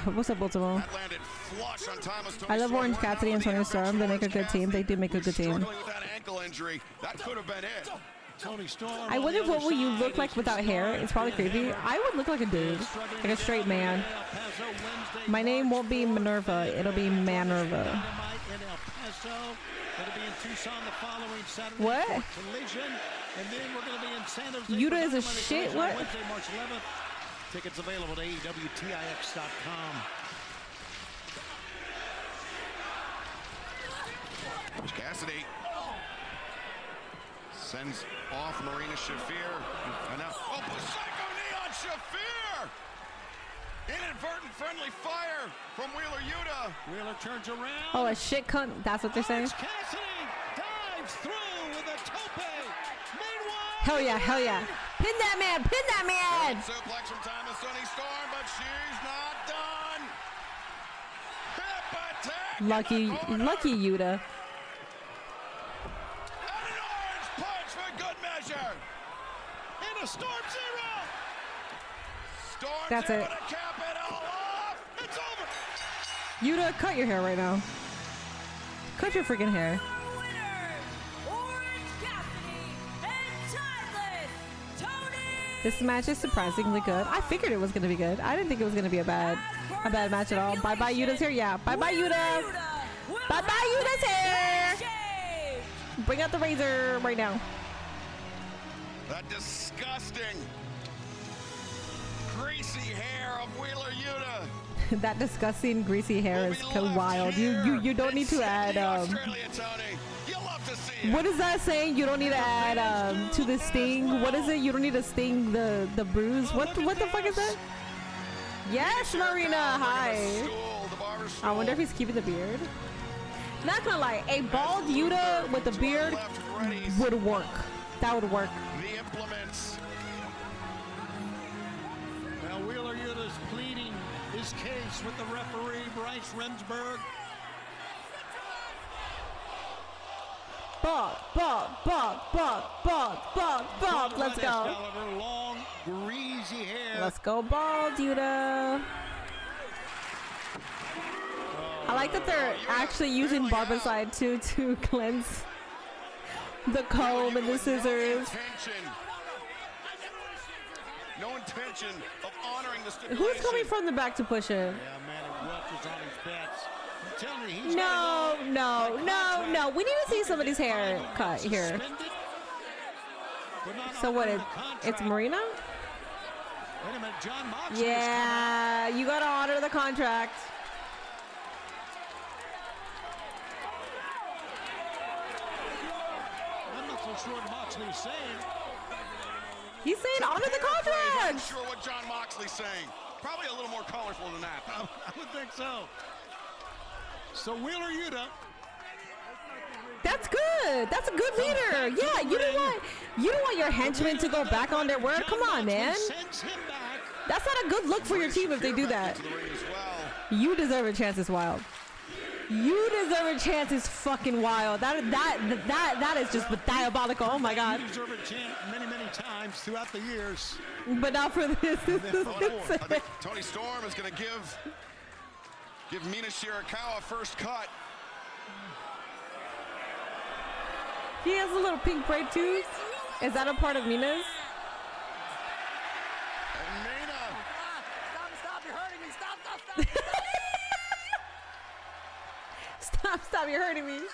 What's up, Baltimore? That landed flush on Timeless Tony I love Storm. Orange Cassidy and Tony Storm. They make a good team. They do make a good team. Struggling with that ankle injury. That could have been it. Tony Storm. I wonder what will you look like without hair. It's probably creepy. I would look like a dude, like a straight man. My name won't be Minerva. It'll be Manerva. What? Yuta is a shit. What? Wednesday, March 11th. Tickets available at AEWTIX.com. Cassidy sends off Marina Shafir. And now, oh, psycho knee on Shafir! Inadvertent friendly fire from Wheeler Yuta. Wheeler turns around. Oh, a shit cunt. That's what they're saying. Cassidy dives through with a tope. Meanwhile, Hell yeah, hell yeah. Pin that man, pin that man. Suplex from Timeless Tony Storm, but she's not done. Hip attack. Lucky Yuta. And an orange punch for good measure. and a Storm Zero. Storm's That's able it. to cap it all off. It's over. Yuta, cut your hair right now. Cut your freaking hair. This match is surprisingly good. I figured it was going to be good. I didn't think it was going to be a bad match at all. Bye-bye Yuta's hair. Yeah, bye-bye Yuta. Bye-bye Yuta's hair. Bring out the razor right now. That disgusting, greasy hair of Wheeler Yuta. That disgusting greasy hair is wild. You don't need to add Australia, Tony. You'll love to see it. what is that saying? You don't need to add to the sting. What is it? You don't need to sting the bruise. What the fuck is that? Yes, Marina. Hi. I wonder if he's keeping the beard. Not gonna lie, a bald Yuta with a beard would work. That would work. The implements. Now Wheeler Yuta's pleading his case with the referee, Bryce Remsburg. bald. Let's go. Excalibur, long, greasy hair. Let's go bald, Yuta. I like that they're actually using barbicide too to cleanse the comb and the scissors. No intention of honoring the stipulation. Who's coming from the back to push him? Yeah, man, Welch is on his bets. I'm telling you, he's No. We need to see somebody's hair cut here. So what? It's Marina? Wait a minute, John Moxley. Yeah, you gotta honor the contract. I'm not so sure what Moxley's saying. He's saying honor the contract. I'm sure what John Moxley's saying. Probably a little more colorful than that, though. I would think so. So Wheeler Yuta. That's good. That's a good leader. Yeah, you don't want your henchmen to go back on their word. Come on, man. That's not a good look for your team if they do that. You deserve a chance. It's wild. You deserve a chance. It's fucking wild. That is just diabolical. Oh my god. You deserve a chance many times throughout the years. But not for this. I think Tony Storm is going to give Mina Shirakawa first cut. He has a little pink braid too. Is that a part of Mina's? And Mina. Stop, you're hurting me. Stop, you're hurting me.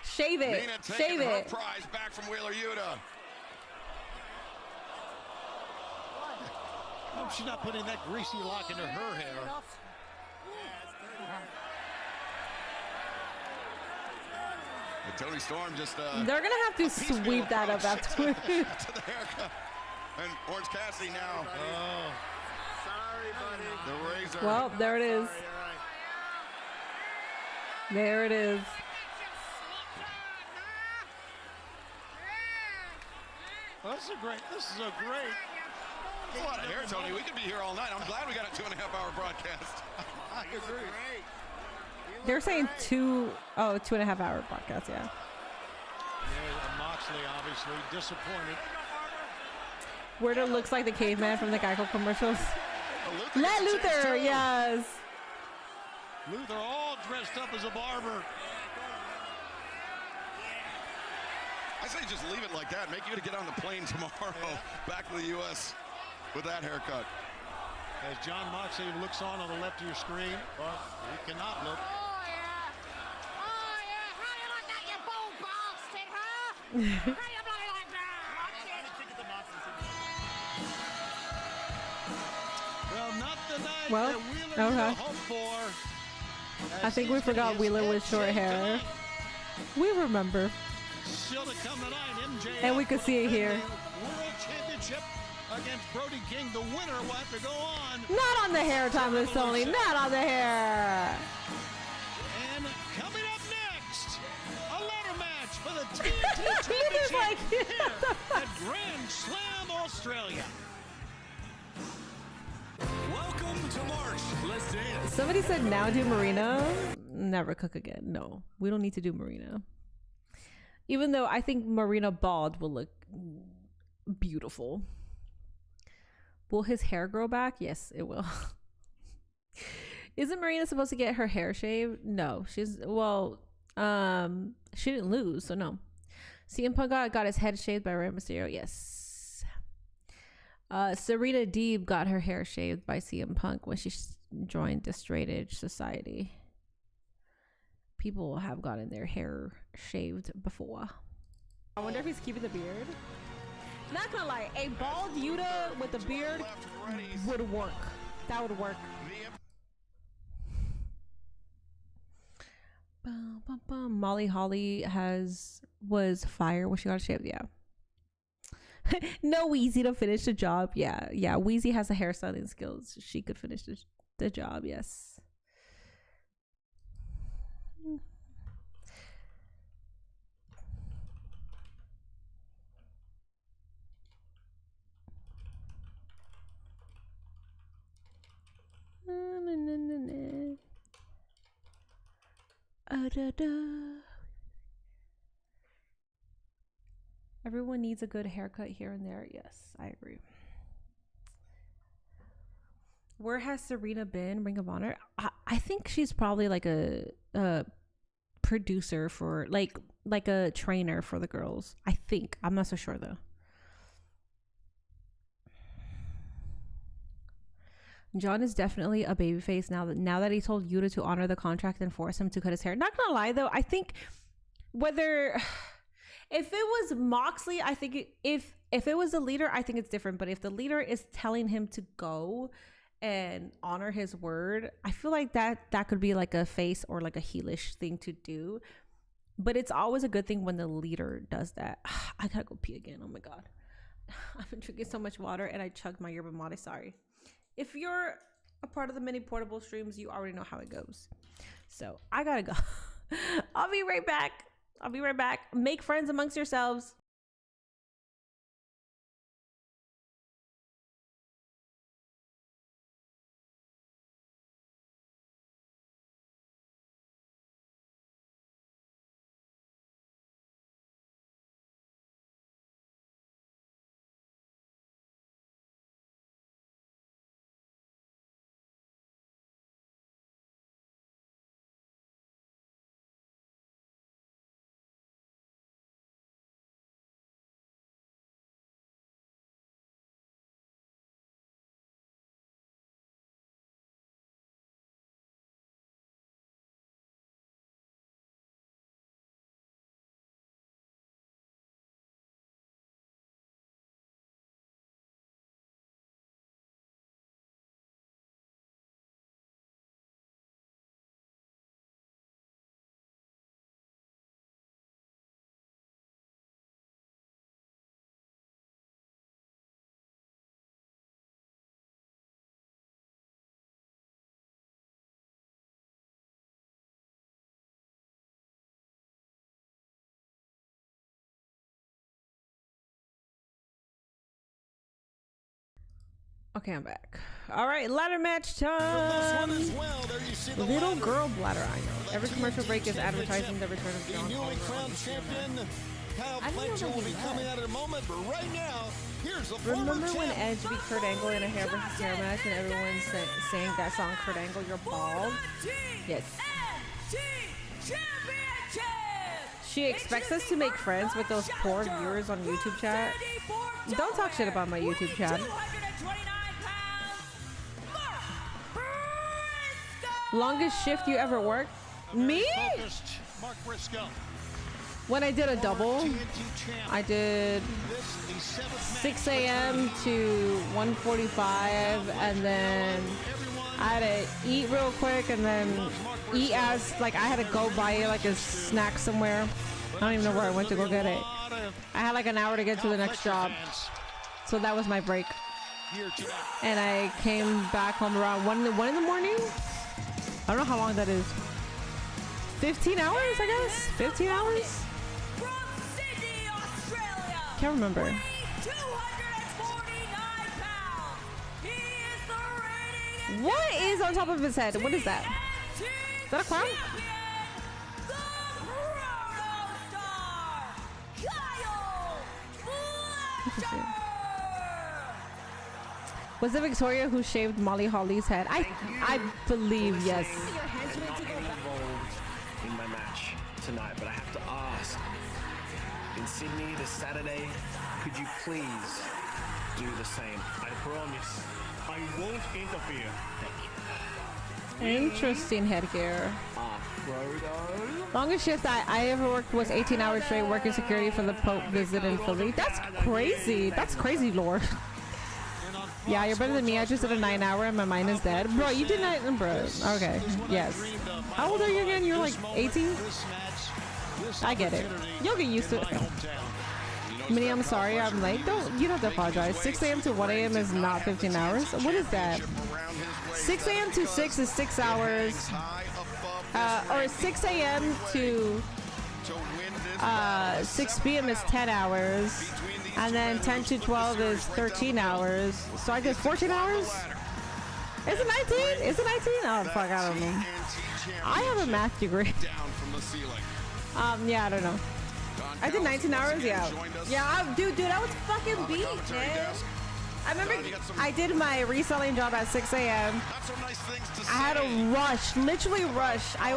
Shave it. Mina taking Shave her it. prize back from Wheeler Yuta. I hope she's not putting that greasy lock into her hair. And Tony Storm just They're gonna have to sweep that up afterwards. to the haircut. And Orange Cassidy now. Oh. Sorry, buddy. The razor. Well, there it is. There it is. Well, this is a great. That's a lot of hair, Tony. We could be here all night. I'm glad we got a 2.5-hour broadcast. I agree. They're saying 2.5 hour podcast, yeah. Yeah, Moxley obviously disappointed. Werder looks like the caveman from the Geico commercials. Luther Let Luther, yes. Luther all dressed up as a barber. I say just leave it like that. Make you to get on the plane tomorrow back to the U.S. with that haircut. As John Moxley looks on the left of your screen, well, he cannot look. Well, not the night Well, that Wheeler okay. hoped for. I think we forgot Wheeler with short hair. We remember. Still to come tonight, MJF And we could see it here. World Championship against Brody King. The winner will have to go on. Not on the hair, Timeless Tony. Not on the hair. And coming up next, a ladder match for the TNT Championship here at Grand Slam, Australia. Welcome to March. Let's dance. Somebody said now do Marina. Never cook again. No, we don't need to do Marina. Even though I think Marina bald will look beautiful. Will his hair grow back? Yes, it will. Isn't Marina supposed to get her hair shaved? No, she didn't lose, so no. CM Punk got his head shaved by Rey Mysterio. Yes. Serena Deeb got her hair shaved by CM Punk when she joined the Straight Edge Society. People have gotten their hair shaved before. I wonder if he's keeping the beard. Not gonna lie, a bald Yuta with a beard would work. That would work. Molly Holly was fire when she got shaved. Yeah. No Weezy to finish the job. Yeah. Weezy has the hairstyling skills. She could finish the job. Yes. Everyone needs a good haircut here and there. Yes, I agree. Where has Serena been? Ring of Honor? I think she's probably like a producer for like a trainer for the girls. I think. I'm not so sure though. John is definitely a babyface now that he told Yuta to honor the contract and force him to cut his hair. Not gonna lie though, I think whether if it was Moxley, I think if it was the leader, I think it's different. But if the leader is telling him to go and honor his word, I feel like that could be like a face or like a heelish thing to do. But it's always a good thing when the leader does that. I gotta go pee again. Oh my god, I've been drinking so much water and I chugged my yerba mate. Sorry. If you're a part of the mini portable streams, you already know how it goes. So I gotta go. I'll be right back. Make friends amongst yourselves. Okay, I'm back. All right, ladder match time. Little girl bladder, I know. Every commercial break is advertising the return of John. The newly crowned champion, Kyle Fletcher, will be coming out in a moment, but right now, here's the former Remember when champ. Edge beat Kurt Angle in a hair versus hair match and everyone sang that song, Kurt Angle, You're Bald? Yes. She expects us to make friends with those poor viewers on YouTube chat. Don't talk shit about my YouTube chat. Longest shift you ever worked? Me? When I did a double, I did 6 a.m. to 1:45, and then I had to eat real quick, and then eat as like I had to go buy like a snack somewhere. I don't even know where I went to go get it. I had like an hour to get to the next job, so that was my break. And I came back home around 1 in the morning. I don't know how long that is. 15 hours, I guess? 15 hours? Can't remember. What is on top of his head? What is that? Is that a crown? Interesting. Was it Victoria who shaved Molly Holly's head? I believe, yes. In my match tonight, but I have to ask. In Sydney this Saturday, could you please do the same? I promise. I won't interfere. Interesting headgear. Longest shift I ever worked was 18 hours straight working security for the Pope visit in Philly. That's crazy. That's crazy, Lord. Yeah, you're better than me. I just did a 9-hour and my mind is dead. Bro, you did not, bro. Okay, yes. How old are you again? You're like 18? I get it. You'll get used to it. Minnie, I'm sorry I'm late. You don't have to apologize. 6 a.m. to 1 a.m. is not 15 hours. What is that? 6 a.m. to 6 is 6 hours. Or 6 a.m. to 6 p.m. is 10 hours. And then 10 to 12 is 13 hours. So I did 14 hours? Is it 19? Is it 19? Oh, fuck, I don't know. I have a math degree. Yeah, I don't know. I did 19 hours, yeah. Yeah, dude, I was fucking beat, man. I remember I did my reselling job at 6 a.m. I had to rush, literally rush. I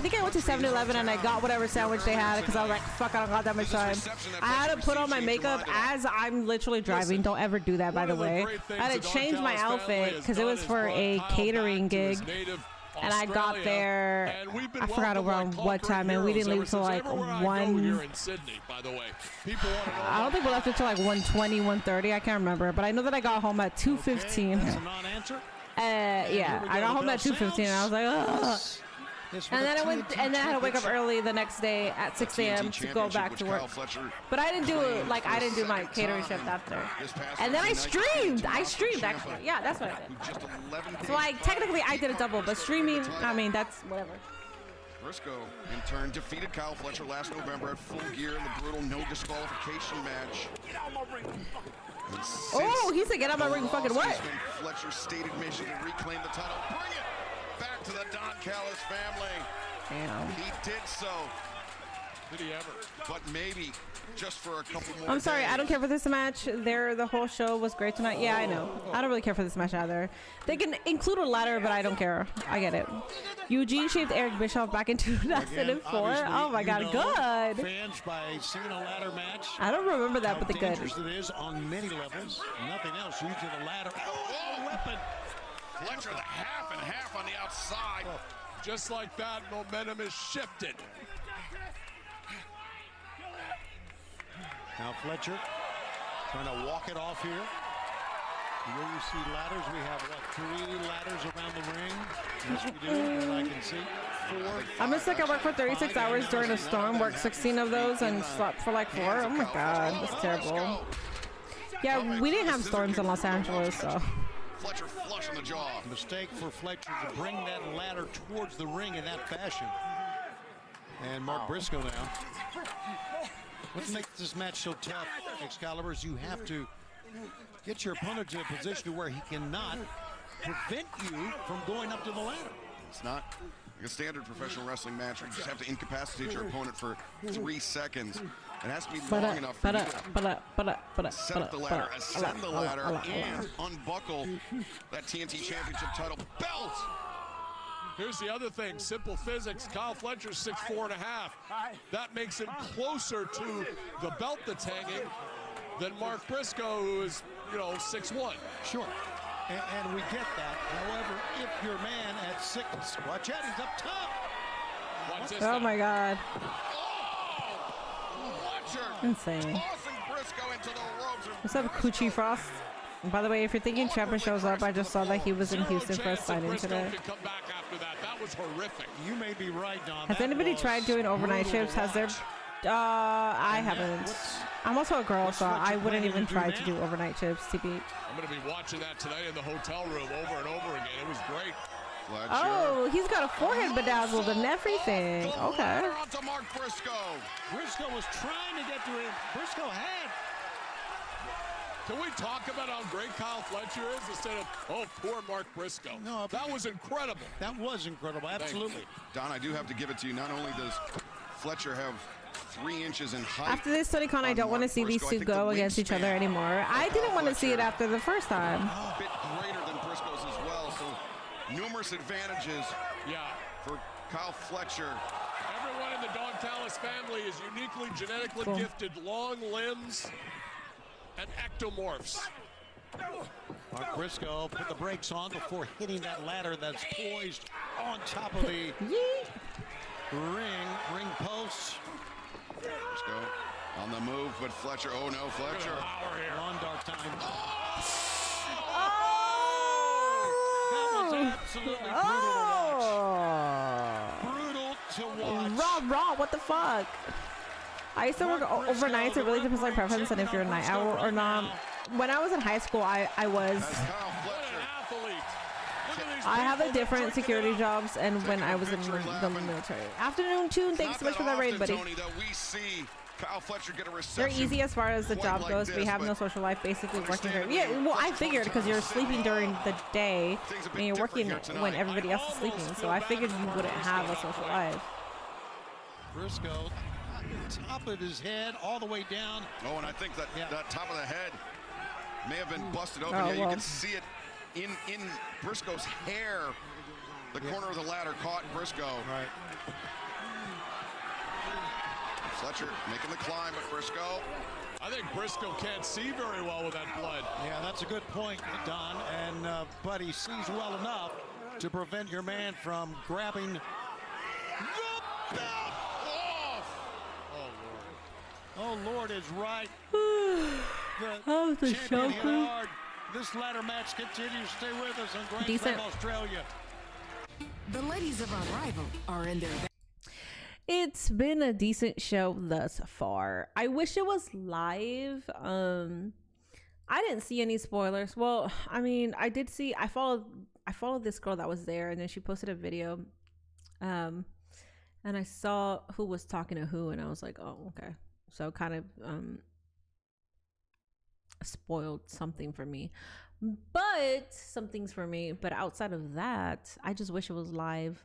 think I went to 7-Eleven and I got whatever sandwich they had because I was like, fuck, I don't got that much time. I had to put on my makeup as I'm literally driving. Don't ever do that, by the way. I had to change my outfit because it was for a catering gig. And I got there, I forgot around what time, and we didn't leave until like 1. I don't think we left until like 1:20, 1:30. I can't remember, but I know that I got home at 2:15. That's a non-answer. Yeah, I got home at 2:15, and I was like, ugh. And then I had to wake up early the next day at 6 a.m. to go back to work. But I didn't do my catering shift after. And then I streamed actually. Yeah, that's what I did. So like technically I did a double, but streaming, I mean, that's whatever. Briscoe in turn defeated Kyle Fletcher last November at Full Gear in the brutal no disqualification match. Oh, he said get out my ring, fucking what? Fletcher's stated mission to reclaim the title. Bring it back to the Don Callis family. Damn. He did so. Did he ever? But maybe just for a couple more I'm sorry, days. I don't care for this match. The whole show was great tonight. Yeah, I know. I don't really care for this match either. They can include a ladder, but I don't care. I get it. Eugene shaved Eric Bischoff back in 2004. Oh my god, good. Fans by seeing a ladder match. I don't remember that, but the good. It is on many levels. Nothing else. Using the ladder. Oh, weapon. Fletcher the half and half on the outside. Just like that, momentum is shifted. Now Fletcher trying to walk it off here. Here you see ladders. We have, what, 3 ladders around the ring? Yes, we do, that I can see. 4. I'm just like I worked for 36 hours during a storm, worked 16 of those, and slept for like 4. Oh my god, that's terrible. Yeah, we didn't have storms in Los Angeles, so. Fletcher flush on the jaw. Mistake for Fletcher to bring that ladder towards the ring in that fashion. And Mark Briscoe now. What makes this match so tough, Excalibur, is you have to get your opponent to a position where he cannot prevent you from going up to the ladder. It's not like a standard professional wrestling match where you just have to incapacitate your opponent for 3 seconds. It has to be long enough for you to set up the ladder, ascend the ladder, and unbuckle that TNT Championship title belt. Here's the other thing, simple physics. Kyle Fletcher's 6'4.5". That makes him closer to the belt that's hanging than Mark Briscoe, who is, 6'1". Sure, and we get that. However, if your man at 6, watch out, he's up top. Watch this Oh now. my god. Fletcher Insane. tossing Briscoe into the ropes. What's up, Coochie Frost? And by the way, if you're thinking Ciampa shows up, I just saw that he was in Houston for a signing today. Come back after that. That was horrific. You may be right, Don. Has anybody tried doing overnight shifts? Has there? I haven't. I'm also a girl, so I wouldn't even try to do overnight shifts, TB. I'm going to be watching that tonight in the hotel room over and over again. It was great. Fletcher. Oh, he's got a forehead bedazzled and everything. Okay. Onto Mark Briscoe. Briscoe was trying to get to him. Briscoe had. Can we talk about how great Kyle Fletcher is instead of, oh, poor Mark Briscoe? No, that was incredible. That was incredible, absolutely. Don, I do have to give it to you. Not only does Fletcher have 3 inches in height. After this TonyCon, I don't want to see these two go against each other anymore. I didn't want to see it after the first time. A bit greater than Briscoe's as well, so numerous advantages for Kyle Fletcher. Everyone in the Don Callis family is uniquely genetically gifted, long limbs and ectomorphs. Mark Briscoe put the brakes on before hitting that ladder that's poised on top of the ring post. Briscoe on the move, but Fletcher, oh no, Fletcher. On dark time. Oh! That was absolutely brutal to watch. Raw, what the fuck? I used to work overnights. It really depends on preference and if you're a night owl or not. When I was in high school, I have a different security jobs, and when I was in the military. Afternoon Tune, thanks so much for that raid, buddy. They're easy as far as the job goes. We have no social life, basically working here. Yeah, well, I figured because you're sleeping during the day and you're working when everybody else is sleeping, so I figured you wouldn't have a social life. Briscoe top of his head all the way down. Oh, and I think that that top of the head may have been busted open. Oh, You well. can see it in Briscoe's hair. The corner of the ladder caught Briscoe. Right. Fletcher making the climb, but Briscoe. I think Briscoe can't see very well with that blood. Yeah, that's a good point, Don. And but he sees well enough to prevent your man from grabbing the belt off. Oh Lord is right. The champion hit hard. This ladder match continues. Stay with us on Grand Slam Australia. The ladies of our rival are in their. It's been a decent show thus far. I wish it was live. I didn't see any spoilers. Well, I mean, I did see. I followed this girl that was there, and then she posted a video. And I saw who was talking to who, and I was like, oh, okay. So kind of spoiled something for me. But some things for me. But outside of that, I just wish it was live.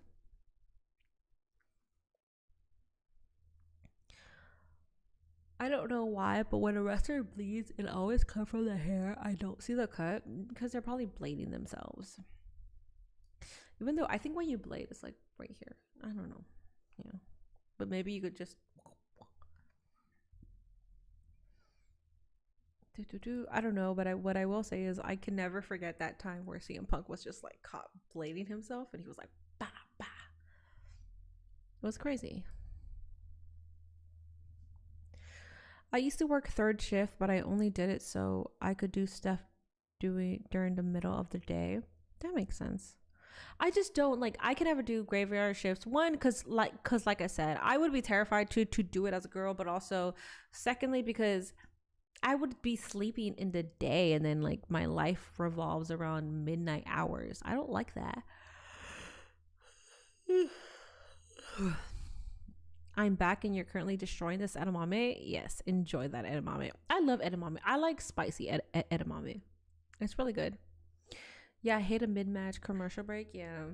I don't know why, but when a wrestler bleeds, it always comes from the hair. I don't see the cut because they're probably blading themselves. Even though I think when you blade, it's like right here. I don't know. Yeah. But maybe you could just... I don't know, but what I will say is I can never forget that time where CM Punk was just like caught blading himself and he was like, bah, bah. It was crazy. I used to work third shift, but I only did it so I could do stuff during the middle of the day. That makes sense. I just don't like. I can never do graveyard shifts. One, because like I said, I would be terrified to do it as a girl, but also, secondly, because I would be sleeping in the day and then like my life revolves around midnight hours. I don't like that. I'm back and you're currently destroying this edamame. Yes, enjoy that edamame. I love edamame. I like spicy edamame. It's really good. Yeah, I hate a mid-match commercial break. Yeah.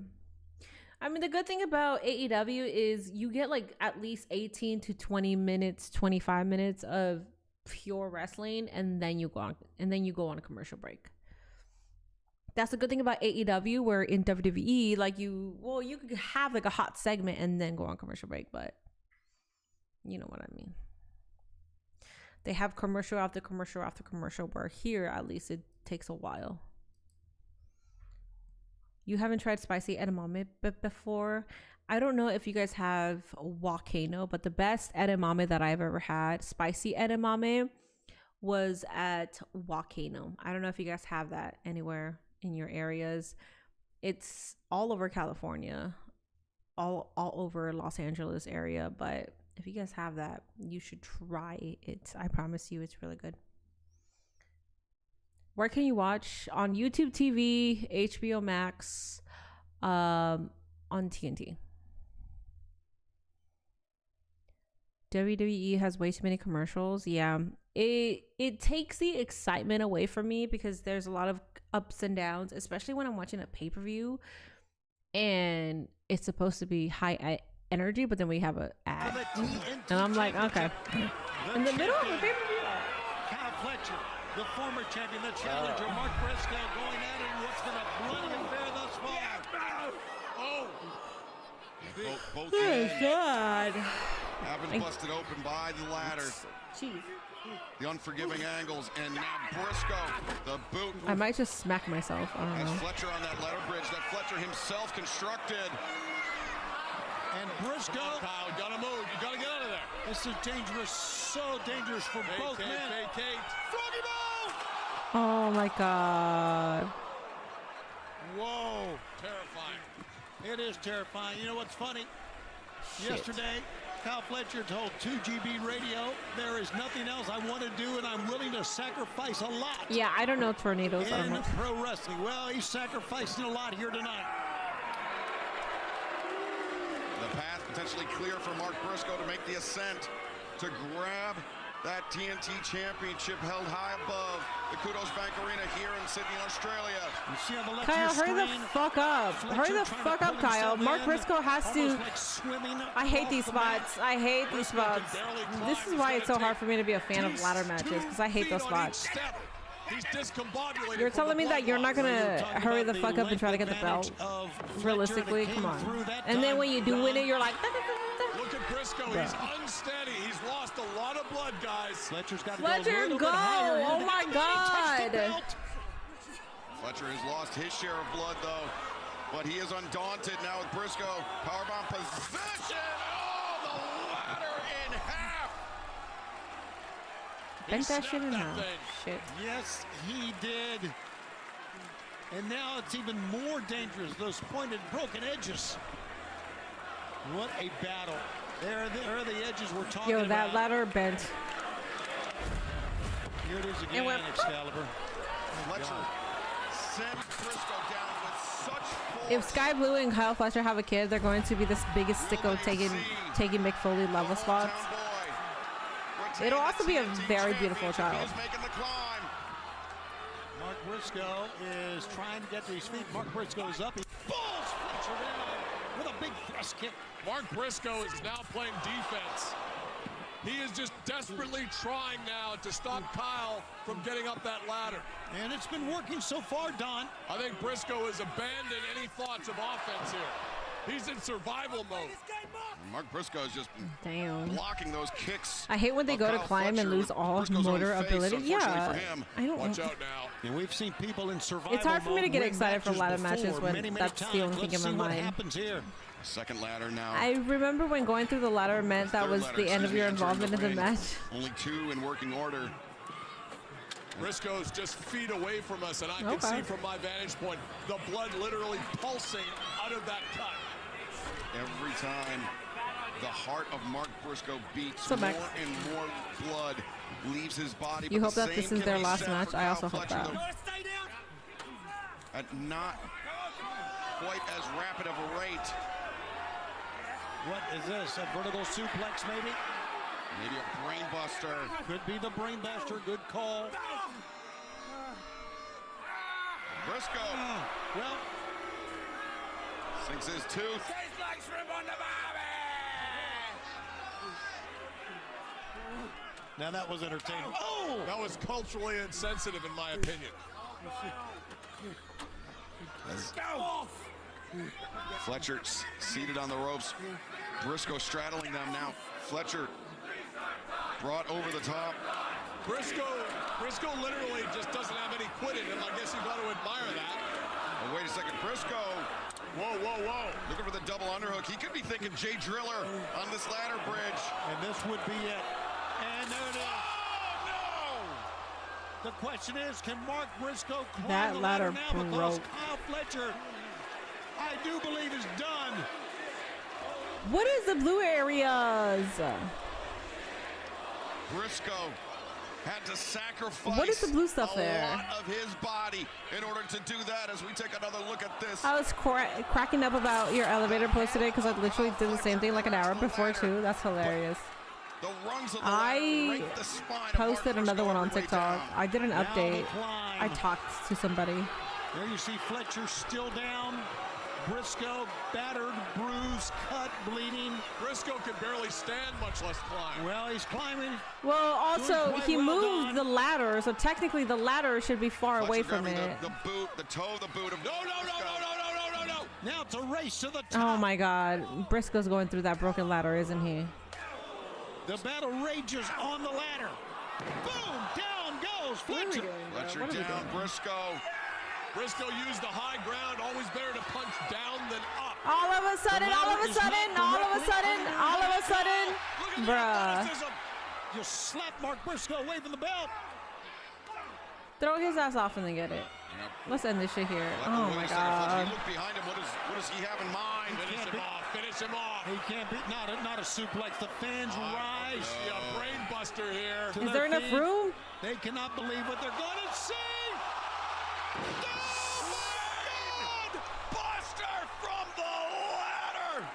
I mean, the good thing about AEW is you get like at least 18 to 20 minutes, 25 minutes of pure wrestling, and then you go on a commercial break. That's the good thing about AEW, where in WWE, like you could have like a hot segment and then go on commercial break, but you know what I mean. They have commercial after commercial after commercial, where here at least it takes a while. You haven't tried spicy edamame before? I don't know if you guys have Volcano, but the best edamame that I've ever had, spicy edamame, was at Volcano. I don't know if you guys have that anywhere in your areas. It's all over California, all over Los Angeles area, but if you guys have that, you should try it. I promise you, it's really good. Where can you watch? On YouTube TV, HBO Max, on TNT. WWE has way too many commercials. Yeah, it takes the excitement away from me because there's a lot of ups and downs, especially when I'm watching a pay-per-view and it's supposed to be high energy, but then we have an ad and I'm like, okay, in the middle of the pay-per-view. Kyle Fletcher, the former champion, the challenger, Mark Briscoe going at it in what's been a bloody affair thus far. Oh! Both Oh ends God! have been busted open by the ladder. Jeez. The unforgiving angles, and now Briscoe, the boot. I might just smack myself. I don't As know. Fletcher on that ladder bridge that Fletcher himself constructed. And Briscoe, Kyle, you gotta move. You gotta get out of there. this is dangerous, so dangerous for both men. Froggy Bow! Oh my God! Whoa, Terrifying. it is terrifying. You know what's funny? Shit. Yesterday, Kyle Fletcher told 2GB Radio, there is nothing else I want to do, and I'm willing to sacrifice a lot. Yeah, I don't know tornadoes. I don't In know. pro wrestling. Well, he's sacrificing a lot here tonight. The path potentially clear for Mark Briscoe to make the ascent, to grab that TNT championship held high above the Kudos Bank Arena here in Sydney, Australia. You see on the left Kyle, of your hurry the screen, fuck up. Hurry the Fletcher fuck trying up, to pull Kyle. himself Mark in, Briscoe has to. almost like swimming I hate off these the mat. spots. I hate these spots. This is why it's so hard for me to be a fan of ladder matches, because I hate those spots. He's discombobulated. You're telling me that you're not gonna hurry the fuck up and try to get the belt? Realistically, come on. And then when you do win it, you're like, look at Briscoe. He's unsteady. He's lost a lot of blood, guys. Fletcher's got to Fletcher, go! Oh my God! Fletcher has lost his share of blood, though, but he is undaunted now with Briscoe. Powerbomb position. Oh, the ladder in half. Bent that shit in half. Shit. Yes, he did. And now it's even more dangerous. Those pointed, broken edges. What a battle. There are the edges we're talking about. Yo, that ladder bent. Here it is again, Excalibur. Fletcher sends Briscoe down with such force. If Sky Blue and Kyle Fletcher have a kid, they're going to be this biggest sicko taking Mick Foley level spots. It'll also be a very beautiful child. Mark Briscoe is trying to get to his feet. Mark Briscoe is up. He pulls Fletcher down with a big thrust kick. Mark Briscoe is now playing defense. He is just desperately trying now to stop Kyle from getting up that ladder. And it's been working so far, Don. I think Briscoe has abandoned any thoughts of offense here. He's in survival mode. Mark Briscoe is just blocking those kicks. I hate when they go to climb and lose all motor ability. Yeah, I don't. Watch out now. And we've seen people in survival. It's hard for me to get excited for ladder matches before, when that's the only thing in my mind. Happens here. Second ladder now. I remember when going through the ladder meant that was the end of your involvement in the match. Only 2 in working order. Briscoe's just feet away from us, and I can see from my vantage point the blood literally pulsing out of that cut. Every time the heart of Mark Briscoe beats, So more Max, and more blood leaves his body. you but hope the that this same is their can be last said match? for I also Kyle hope Fletcher, that. though. At not quite as rapid of a rate. What is this? A vertical suplex, maybe? Maybe a brain buster. Could be the brain buster. Good call. Briscoe. Well, sinks his tooth. Now that was entertaining. Oh! That was culturally insensitive, in my opinion. Fletcher seated on the ropes. Briscoe straddling them now. Fletcher brought over the top. Briscoe literally just doesn't have any quit in him. I guess you got to admire that. Oh, wait a second. Briscoe. Whoa, whoa, whoa. Looking for the double underhook. He could be thinking Jay Driller on this ladder bridge. And this would be it. And there it is. Oh, no! The question is, can Mark Briscoe climb That the ladder now? Because broke. Kyle Fletcher, I do believe, is done. What is the blue areas? Briscoe had to sacrifice What is the blue stuff a there? lot of his body in order to do that. As we take another look at this. I was cracking up about your elevator post today because I literally did the same thing like an hour before too. That's hilarious. The rungs of the I the spine posted another one on way TikTok. down. I did an Now the update. climb. I talked to somebody. There you see Fletcher still down. Briscoe battered, bruised, cut, bleeding. Briscoe can barely stand, much less climb. Well, he's climbing. Well, also Doing quite he well, moved Don. the ladder, so technically the ladder should be far away Fletcher from grabbing it. The boot, the toe, the boot of No. Now it's a race to the top. Oh my God, Briscoe's going through that broken ladder, isn't he? The battle rages on the ladder. Boom! Down goes Fletcher. Fletcher down, Briscoe. Briscoe used the high ground. Always better to punch down than up. All of a sudden, bruh. Just slap Mark Briscoe away from the belt. Throw his ass off and then get it. Yep. Let's end this shit here. Wait Oh a my second, Fletcher, God. you look behind him. What does he have in mind? Finish him off. He can't beat, not a suplex. The fans rise. See a brain buster here. to Is their there enough feet. room? They cannot believe what they're going to see. Oh my God! Buster from the ladder.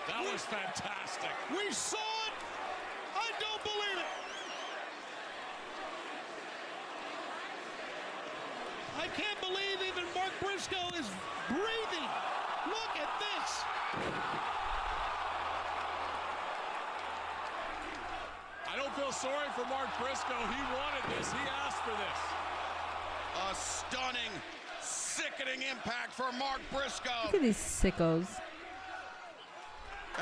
That was fantastic. We saw it. I don't believe it. I can't believe even Mark Briscoe is breathing. Look at this. I don't feel sorry for Mark Briscoe. He wanted this. He asked for this. A stunning, sickening impact for Mark Briscoe. Look at these sickos.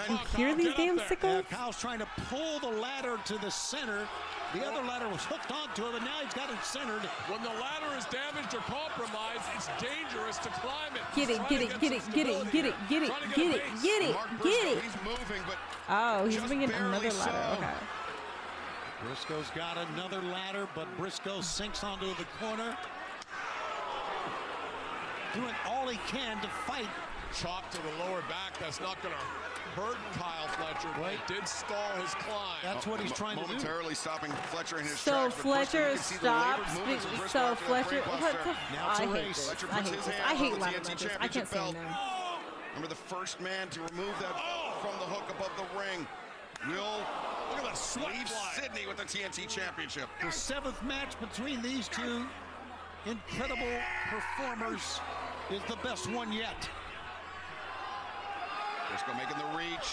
You hear these damn sickos? Kyle's trying to pull the ladder to the center. The other ladder was hooked onto him, and now he's got it centered. When the ladder is damaged or compromised, it's dangerous to climb it. Get it, get it, get it, get it, get it, get it, get it, get it, get it. He's moving, but Oh, he's bringing another ladder. Okay. Briscoe's got another ladder, but Briscoe sinks onto the corner. Doing all he can to fight. Chop to the lower back. That's not going to hurt Kyle Fletcher, but it did stall his climb. That's what he's trying to do. Momentarily stopping Fletcher in his So tracks. Fletcher stops. So Fletcher, what the? Now it's a I hate race. this. I hate this. I hate ladder matches. I can't stand them. Remember the first man to remove that from the hook above the ring. Will Look at that sweat leave fly. Sydney with the TNT Championship. The 7th match between these two incredible performers is the best one yet. Briscoe making the reach.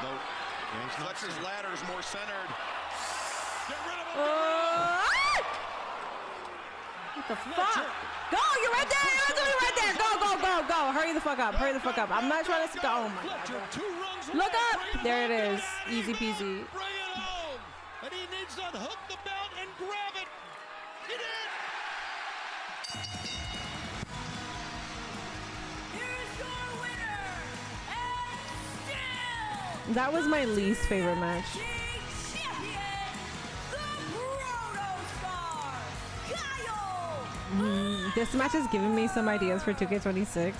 Though Fletcher's ladder is more centered. Get rid of him. What the fuck? Go! You're right there! You're gonna be right there! Go! Go! Go! Go! Hurry the fuck up! Hurry the fuck up! I'm not trying to go. Oh my god! Look up! There it is. Easy peasy. Bring it home! And he needs to hook the belt and grab it. He did! Here's your winner, and still That was my least favorite match. champion, the Protostar, Kyle. This match has given me some ideas for 2K26.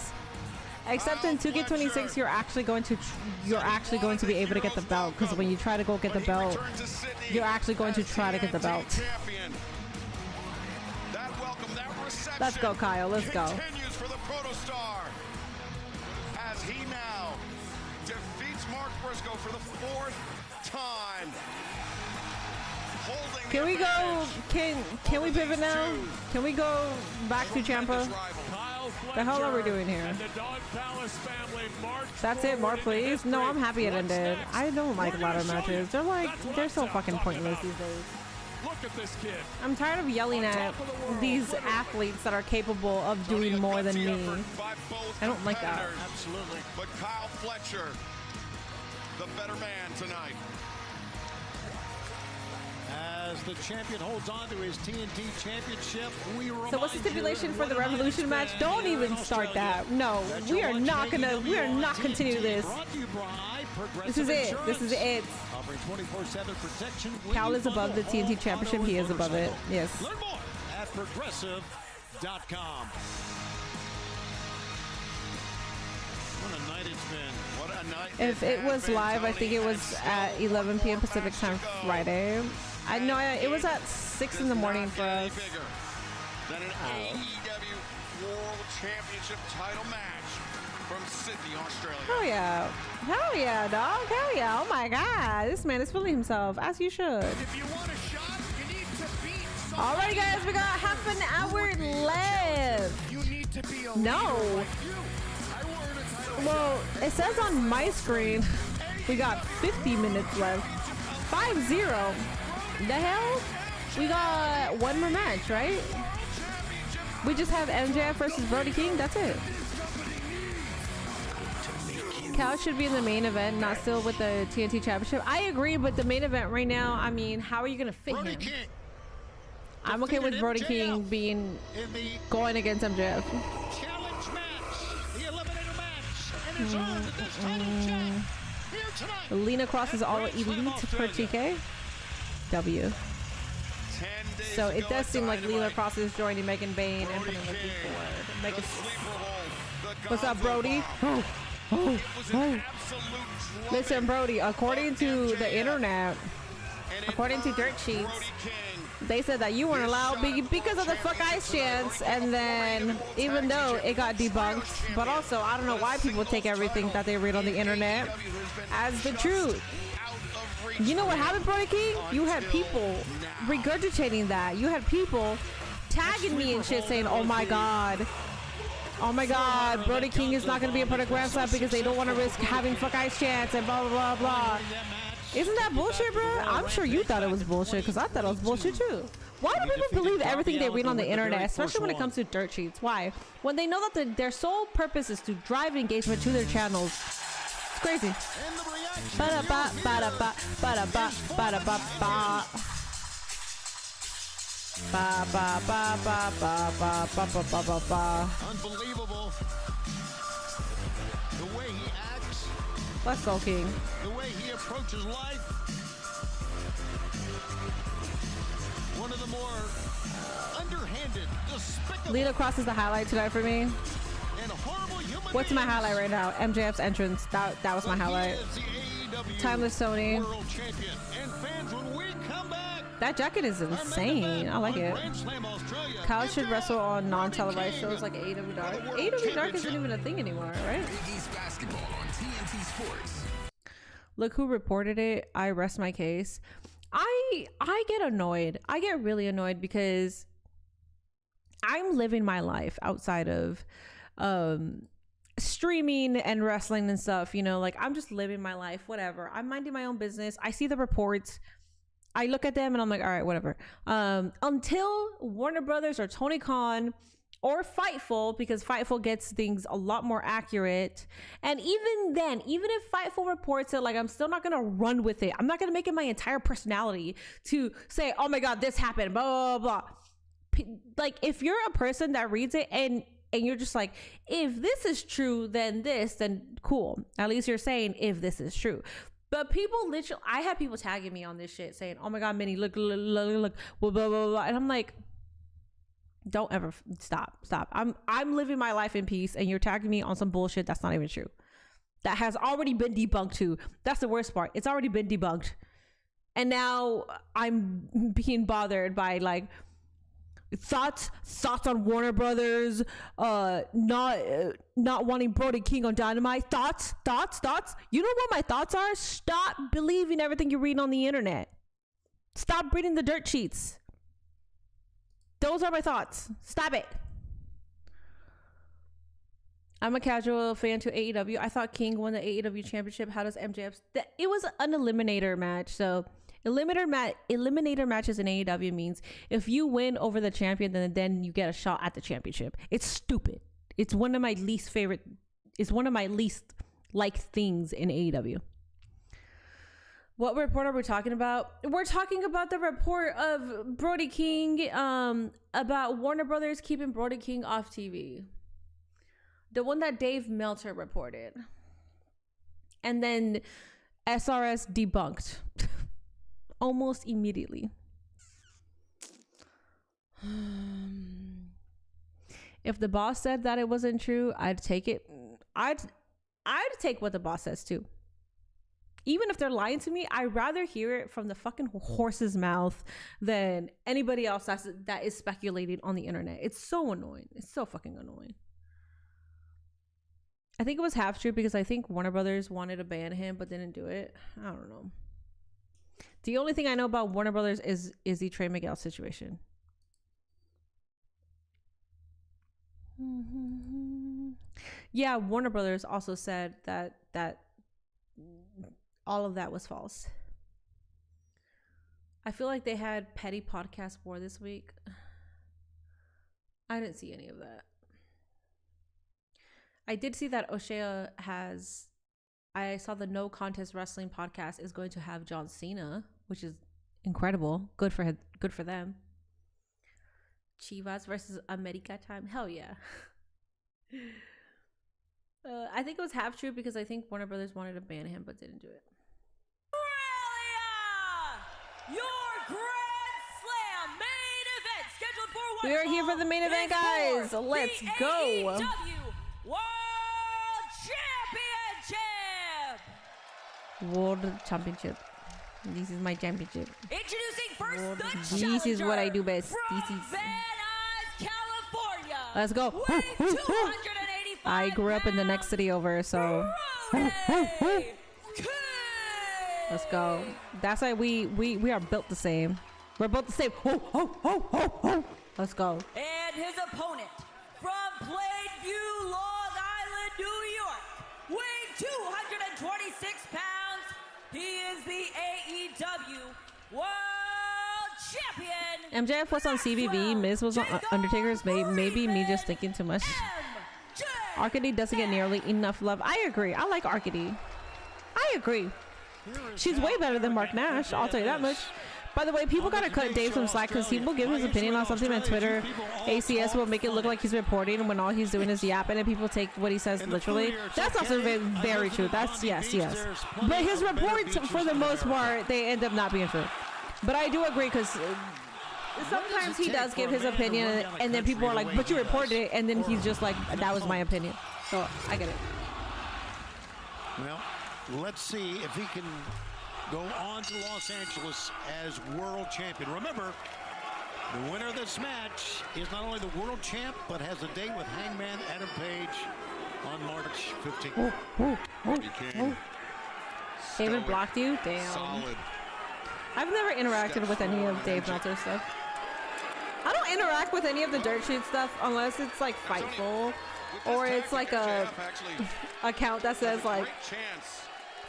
Except in 2K26, you're actually going to be able to get the belt, because when you try to go get the belt, you're actually going to try to get the belt. Let's go, Kyle. Let's go. Continues for the Protostar as he now defeats Mark Briscoe for the 4th time. Holding Can the we go? advantage. Can we pivot now? Can we go back to Ciampa? The hell are we doing here? And the Dog Palace family march That's it, more forward into please. No, I'm history. happy it What's ended. next? I don't like We're gonna ladder show matches. you. They're so That's what fucking I'm pointless talking these days. Look at this kid. I'm tired of yelling at these athletes that are capable of doing more than me. I don't like that. Absolutely. But Kyle Fletcher, the better man tonight. As the champion holds on to his TNT championship, So what's the stipulation for the Revolution match? Don't even start that. No, we are not continue this. This is it. This is it. Cal is above the TNT championship. He is above it. Yes. Learn more at progressive.com. What a night it's been. What a night. If it was live, I think it was at 11 p.m. Pacific time Friday. I know it was at 6 in the morning for us. Than an AEW World Championship title match from Sydney, Australia. Hell yeah. Hell yeah, dog. Hell yeah. Oh my god. This man is feeling himself, as you should. If you want a shot, you need to beat someone. Alright, guys, we got half an hour left. You need to be a No. leader like you. I wore a title. Well, it says on my screen we got 50 minutes left. 5-0. The hell? We got one more match, right? We just have MJF versus Brody King. That's it. Cal should be in the main event, not still with the TNT Championship. I agree, but the main event right now, I mean, how are you going to fit him? I'm okay with Brody King being going against MJF. Challenge match, the eliminator match, and it's on to this title shot here tonight. Lena Cross is all elite for TK. W. So it does seem like Lena Cross is joining Megan Bain and putting the key forward. Megan. What's up, Brody? Oh. Listen, Brody, according to the internet, according to Dirt Sheets, they said that you weren't allowed because of the fuck ice chance, and then even though it got debunked, but also I don't know why people take everything that they read on the internet as the truth. You know what happened, Brody King? You had people regurgitating that. You had people tagging me and shit saying, oh my god, Brody King is not going to be a part of Grand Slam because they don't want to risk having Fuck Ice chance and blah, blah, blah, blah. Isn't that bullshit, bro? I'm sure you thought it was bullshit because I thought it was bullshit too. Why do people believe everything they read on the internet, especially when it comes to dirt sheets? Why? When they know that their sole purpose is to drive engagement to their channels. It's crazy. Ba-da-ba, ba-da-ba, ba-da-ba, ba-da-ba, ba. Ba ba ba ba ba ba ba ba ba ba ba. Unbelievable. The way he acts. Let's go, King. The way he approaches life. One of the more underhanded, despicable. Lita Cross is the highlight tonight for me. What's my highlight right now? MJF's entrance. That was my highlight. Timeless Tony. That jacket is insane. I like it. Kyle should wrestle on non-televised shows like AEW Dark. AEW Dark isn't even a thing anymore, right? Basketball on TNT Sports. Look who reported it. I rest my case. I get annoyed. I get really annoyed because I'm living my life outside of streaming and wrestling and stuff, you know, like I'm just living my life, whatever. I'm minding my own business. I see the reports. I look at them and I'm like, all right, whatever. Until Warner Brothers or Tony Khan or Fightful, because Fightful gets things a lot more accurate. And even then, even if Fightful reports it, like I'm still not gonna run with it. I'm not gonna make it my entire personality to say, oh my God, this happened, blah, blah, blah. Like if you're a person that reads it and you're just like, if this is true, then this, then cool. At least you're saying if this is true. But people literally, I had people tagging me on this shit saying, oh my God, Minnie, look, blah, blah, blah, blah. And I'm like, don't ever stop. I'm living my life in peace and you're tagging me on some bullshit that's not even true. That has already been debunked too. That's the worst part. It's already been debunked. And now I'm being bothered by like, thoughts on Warner Brothers not wanting Brody King on Dynamite. Thoughts. You know what my thoughts are? Stop believing everything you're reading on the internet. Stop reading the dirt sheets. Those are my thoughts. Stop it. I'm a casual fan to AEW. I thought King won the AEW championship. How does MJF? It was an eliminator match, so eliminator matches in AEW means if you win over the champion, then you get a shot at the championship. It's stupid. It's one of my least liked things in AEW. What report are we talking about? We're talking about the report of Brody King, about Warner Brothers keeping Brody King off TV. The one that Dave Meltzer reported. And then SRS debunked. Almost immediately. If the boss said that it wasn't true, I'd take it. I'd take what the boss says too. Even if they're lying to me, I'd rather hear it from the fucking horse's mouth than anybody else that is speculating on the internet. It's so annoying. It's so fucking annoying. I think it was half true because I think Warner Brothers wanted to ban him but didn't do it. I don't know. The only thing I know about Warner Brothers is the Trey Miguel situation. Yeah, Warner Brothers also said that all of that was false. I feel like they had petty podcast war this week. I didn't see any of that. I did see that O'Shea I saw the No Contest Wrestling podcast is going to have John Cena, which is incredible. Good for them. Chivas versus America time. Hell yeah. I think it was half true because I think Warner Brothers wanted to ban him but didn't do it. Your Grand Slam main event scheduled for one. We are here for the main event, guys. Let's go. World Championship. This is my championship. Introducing first the This is what I do best. This is Van Nuys, California. Let's go. I grew up in the next city over, so let's go. That's why we are built the same. We're both the same. Let's go. And his opponent from Plainview, Long Island, New York, weighing 226 pounds, he is the AEW World Champion. MJF was on CVB, Miz was on Undertaker's. Maybe me just thinking too much. Arcady doesn't get nearly enough love. I agree. I like Arcady. I agree. She's way better than Mark Nash. I'll tell you that much. By the way, people gotta cut Dave some slack because he will give his opinion on something on Twitter. ACS will make it look like he's reporting when all he's doing is yapping and people take what he says literally. That's also very true. That's yes. But his reports, for the most part, they end up not being true. But I do agree because sometimes he does give his opinion and then people are like, but you reported it, and then he's just like, that was my opinion. So I get it. Well, let's see if he can go on to Los Angeles as world champion. Remember, the winner of this match is not only the world champ, but has a date with Hangman Adam Page on March 15th. David blocked you? Damn. Solid. I've never interacted with any of Dave Meltzer's stuff. I don't interact with any of the dirt sheet stuff unless it's like Fightful or it's like a account that says like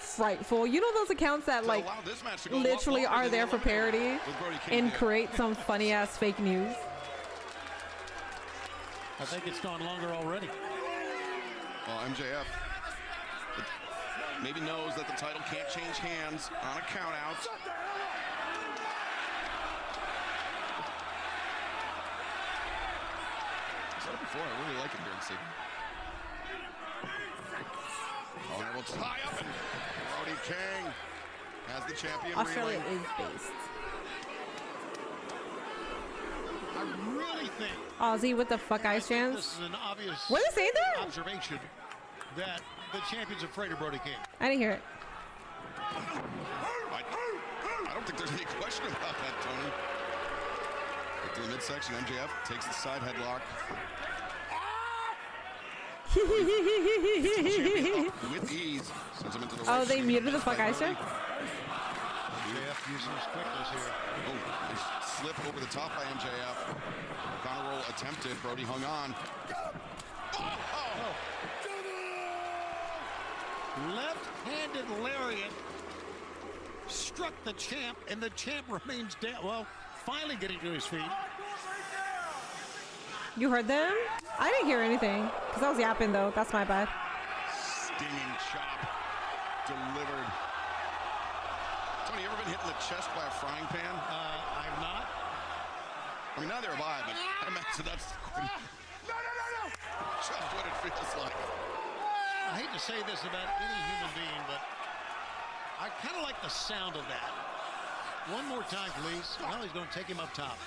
Frightful. You know those accounts that like literally are there for parody and create some funny ass fake news? I think it's gone longer already. Well, MJF maybe knows that the title can't change hands on a count out. I said it before, I really like it here in Sydney. Oh, now we'll tie up and Brody King has the champion. Australia is based. I really think Aussie with the fuck ice chance. this is an obvious What is it there? observation that the champion's afraid of Brody King. I didn't hear it. I don't think there's any question about that, Tony. Get to the midsection, MJF takes the side headlock. With ease. Sends him into the Oh, they muted the fuck ice chance? MJF using his quickness here. Oh, slip over the top by MJF. Counter roll attempted. Brody hung on. Left-handed lariat struck the champ, and the champ remains down. Well, finally getting to his feet. You heard them? I didn't hear anything because I was yapping though. That's my bad. Stinging chop delivered. Tony, you ever been hit in the chest by a frying pan? I've not. I mean, neither have I, but I imagine that's just what it feels like. I hate to say this about any human being, but I kind of like the sound of that. One more time, please. Well, he's going to take him up top.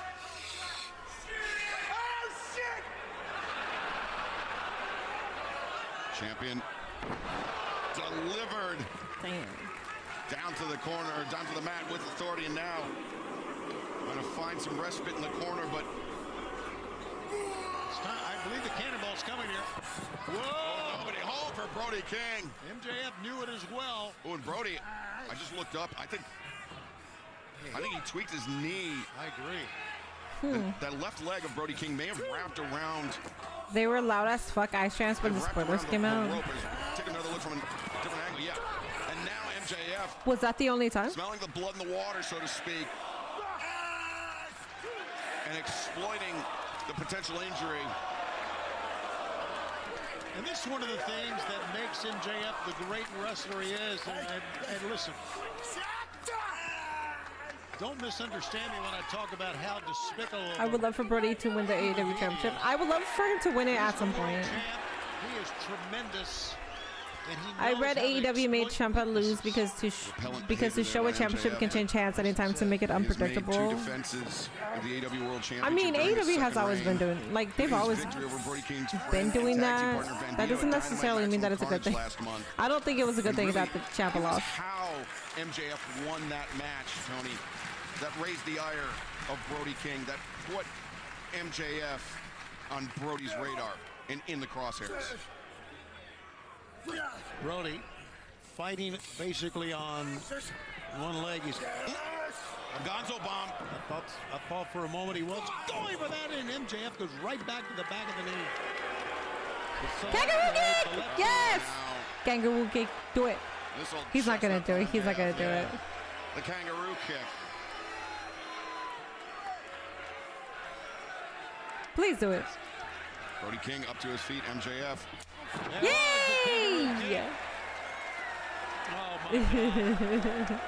Champion delivered. Damn. Down to the corner, down to the mat with authority, and now going to find some respite in the corner, but I believe the cannonball's coming here. whoa! Nobody home for Brody King. MJF knew it as well. Oh, and Brody, I just looked up. I think he tweaked his knee. I agree. That left leg of Brody King may have wrapped around. They were loud as fuck ice chants when the spoilers came out. Take another look from a different angle, yeah. And now MJF. Was that the only time? Smelling the blood in the water, so to speak. And exploiting the potential injury. And this is one of the things that makes MJF the great wrestler he is. And listen, don't misunderstand me when I talk about how despicable. I would love for Brody to win the AEW championship. I would love for him to win it at some point. He is tremendous. I read AEW made Ciampa lose because to show a championship can change hands anytime to make it unpredictable. I mean, AEW has always been doing, like, they've always been doing that. That doesn't necessarily mean that it's a good thing. I don't think it was a good thing that the Ciampa lost. How MJF won that match, Tony, that raised the ire of Brody King, that put MJF on Brody's radar and in the crosshairs. Brody fighting basically on one leg. He's A Gonzo bomb. I thought for a moment he was going for that, and MJF goes right back to the back of the knee. Kangaroo kick! Yes! Kangaroo kick. Do it. He's not going to do it. He's not going to do it. The kangaroo kick. Please do it. Brody King up to his feet. MJF. Yay! Oh my God.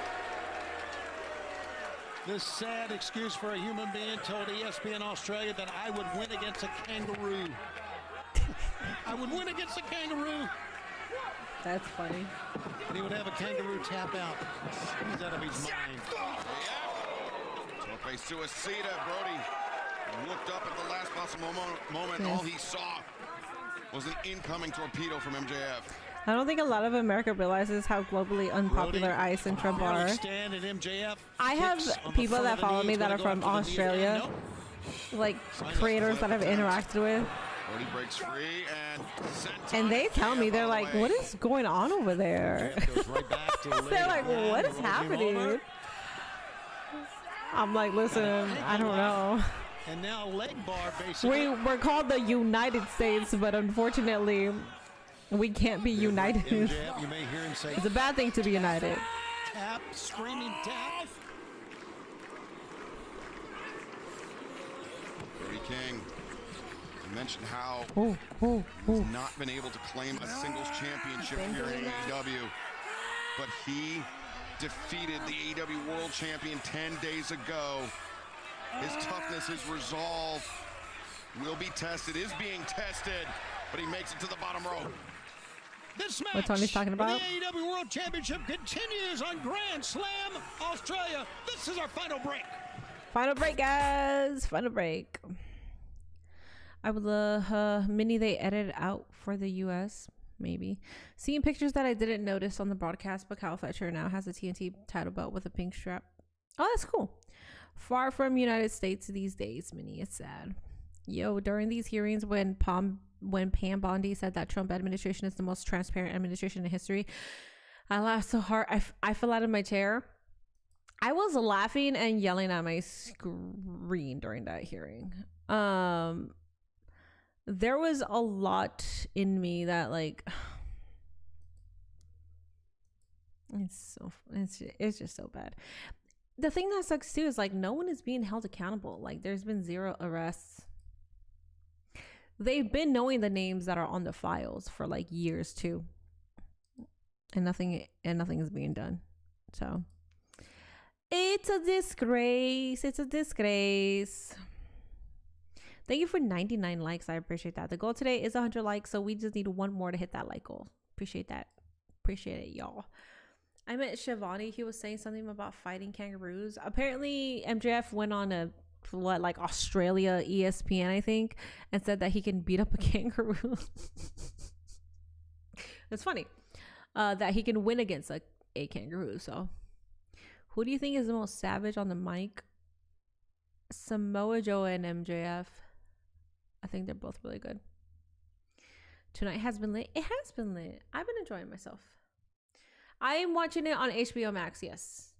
This sad excuse for a human being told ESPN Australia that I would win against a kangaroo. I would win against a kangaroo. That's funny. And he would have a kangaroo tap out. He's out of his mind. Tope suicida. Brody looked up at the last possible moment. All he saw was an incoming torpedo from MJF. I don't think a lot of America realizes how globally unpopular Ice and Trump are. I have people that follow me that are from Australia, like creators that I've interacted with. Brody breaks free and they tell me, they're like, what is going on over there? They're like, what is happening? I'm like, listen, I don't know. And now leg bar basically. We're called the United States, but unfortunately, we can't be united. MJF, you may hear him say, it's a bad thing to be united. Tap, screaming tap. Brody King. You mentioned how he's not been able to claim a singles championship here in AEW, but he defeated the AEW World Champion 10 days ago. His toughness, his resolve will be tested, is being tested, but he makes it to the bottom row. This match what Tony's talking about? The AEW World Championship continues on Grand Slam, Australia. This is our final break. Final break, guys. Final break. I would love mini they edited out for the US. Maybe. Seeing pictures that I didn't notice on the broadcast, but Kyle Fletcher now has a TNT title belt with a pink strap. Oh, that's cool. Far from United States these days, Minnie. It's sad. Yo, during these hearings when Pam Bondi said that Trump administration is the most transparent administration in history, I laughed so hard I fell out of my chair. I was laughing and yelling at my screen during that hearing. There was a lot in me that, like, it's just so bad. The thing that sucks too is, like, no one is being held accountable. Like, there's been 0 arrests. They've been knowing the names that are on the files for like years too, and nothing is being done. So it's a disgrace. It's a disgrace. Thank you for 99 likes. I appreciate that. The goal today is 100 likes, so we just need one more to hit that like goal. Appreciate that. Appreciate it, y'all. I met Shivani. He was saying something about fighting kangaroos. Apparently MJF went on a Australia ESPN, I think, and said that he can beat up a kangaroo. It's funny that he can win against a kangaroo. So who do you think is the most savage on the mic? Samoa Joe and MJF. I think they're both really good. Tonight has been lit. It has been lit. I've been enjoying myself. I am watching it on HBO Max. Yes,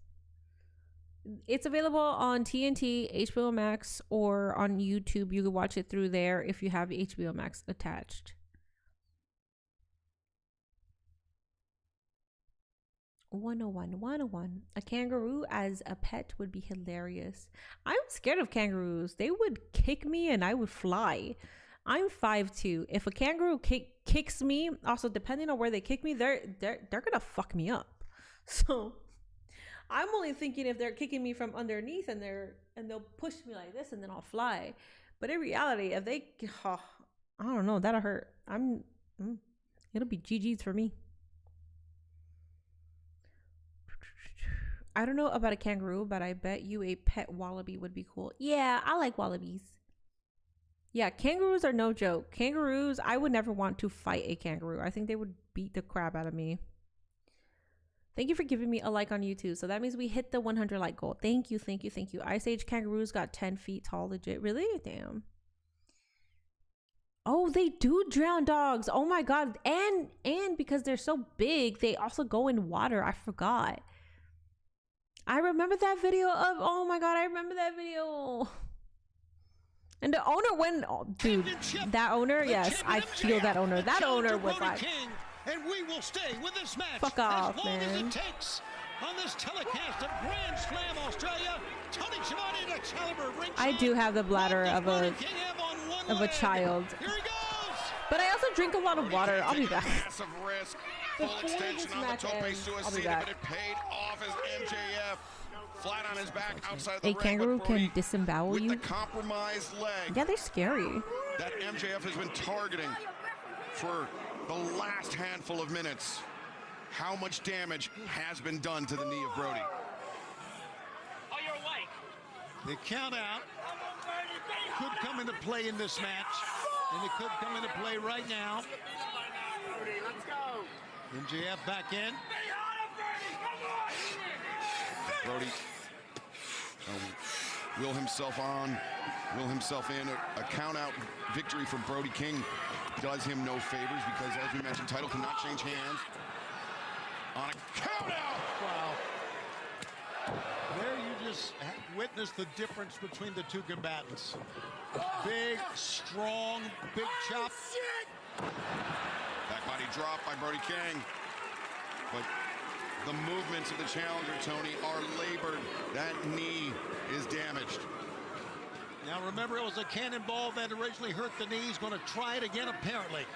it's available on TNT, HBO Max, or on YouTube. You can watch it through there if you have HBO Max attached. 101. A kangaroo as a pet would be hilarious. I'm scared of kangaroos. They would kick me and I would fly. I'm 5'2". If a kangaroo kicks me, also depending on where they kick me, they're gonna fuck me up. So I'm only thinking if they're kicking me from underneath and they'll push me like this and then I'll fly. But in reality, if they, I don't know, that'll hurt. It'll be GG's for me. I don't know about a kangaroo, but I bet you a pet wallaby would be cool. Yeah, I like wallabies. Yeah, kangaroos are no joke. Kangaroos, I would never want to fight a kangaroo. I think they would beat the crap out of me. Thank you for giving me a like on YouTube. So that means we hit the 100 like goal. Thank you. Ice Age kangaroos got 10 feet tall, legit. Really? Damn. Oh, they do drown dogs. Oh my God. And because they're so big, they also go in water. I forgot. I remember that video of, oh my God, I remember that video. And the owner went, oh, dude, that owner, yes, I feel that owner. That owner was like, King, and we will stay with this match fuck off, as long as man. it takes. On this telecast of Grand Slam Australia, Tony Schiavone, the caliber ring. I do have the bladder of a child. Here he goes. But I also drink a lot of water. I'll be back. Massive risk. Full extension on the tope suicida, but it paid off as MJF flat on his back outside the A ring. kangaroo can disembowel with you. the compromised leg. Yeah, they're scary. That MJF has been targeting for the last handful of minutes. How much damage has been done to the knee of Brody? The count out could come into play in this match, and it could come into play right now. MJF back in. Brody will himself on, will himself in. A count out victory for Brody King does him no favors because, as we mentioned, title cannot change hands. On a count out! Wow. There you just witness the difference between the two combatants. Big, strong, big chop. Back body drop by Brody King. But the movements of the challenger, Tony, are labored. That knee is damaged. Now remember, it was a cannonball that originally hurt the knee. He's going to try it again, apparently.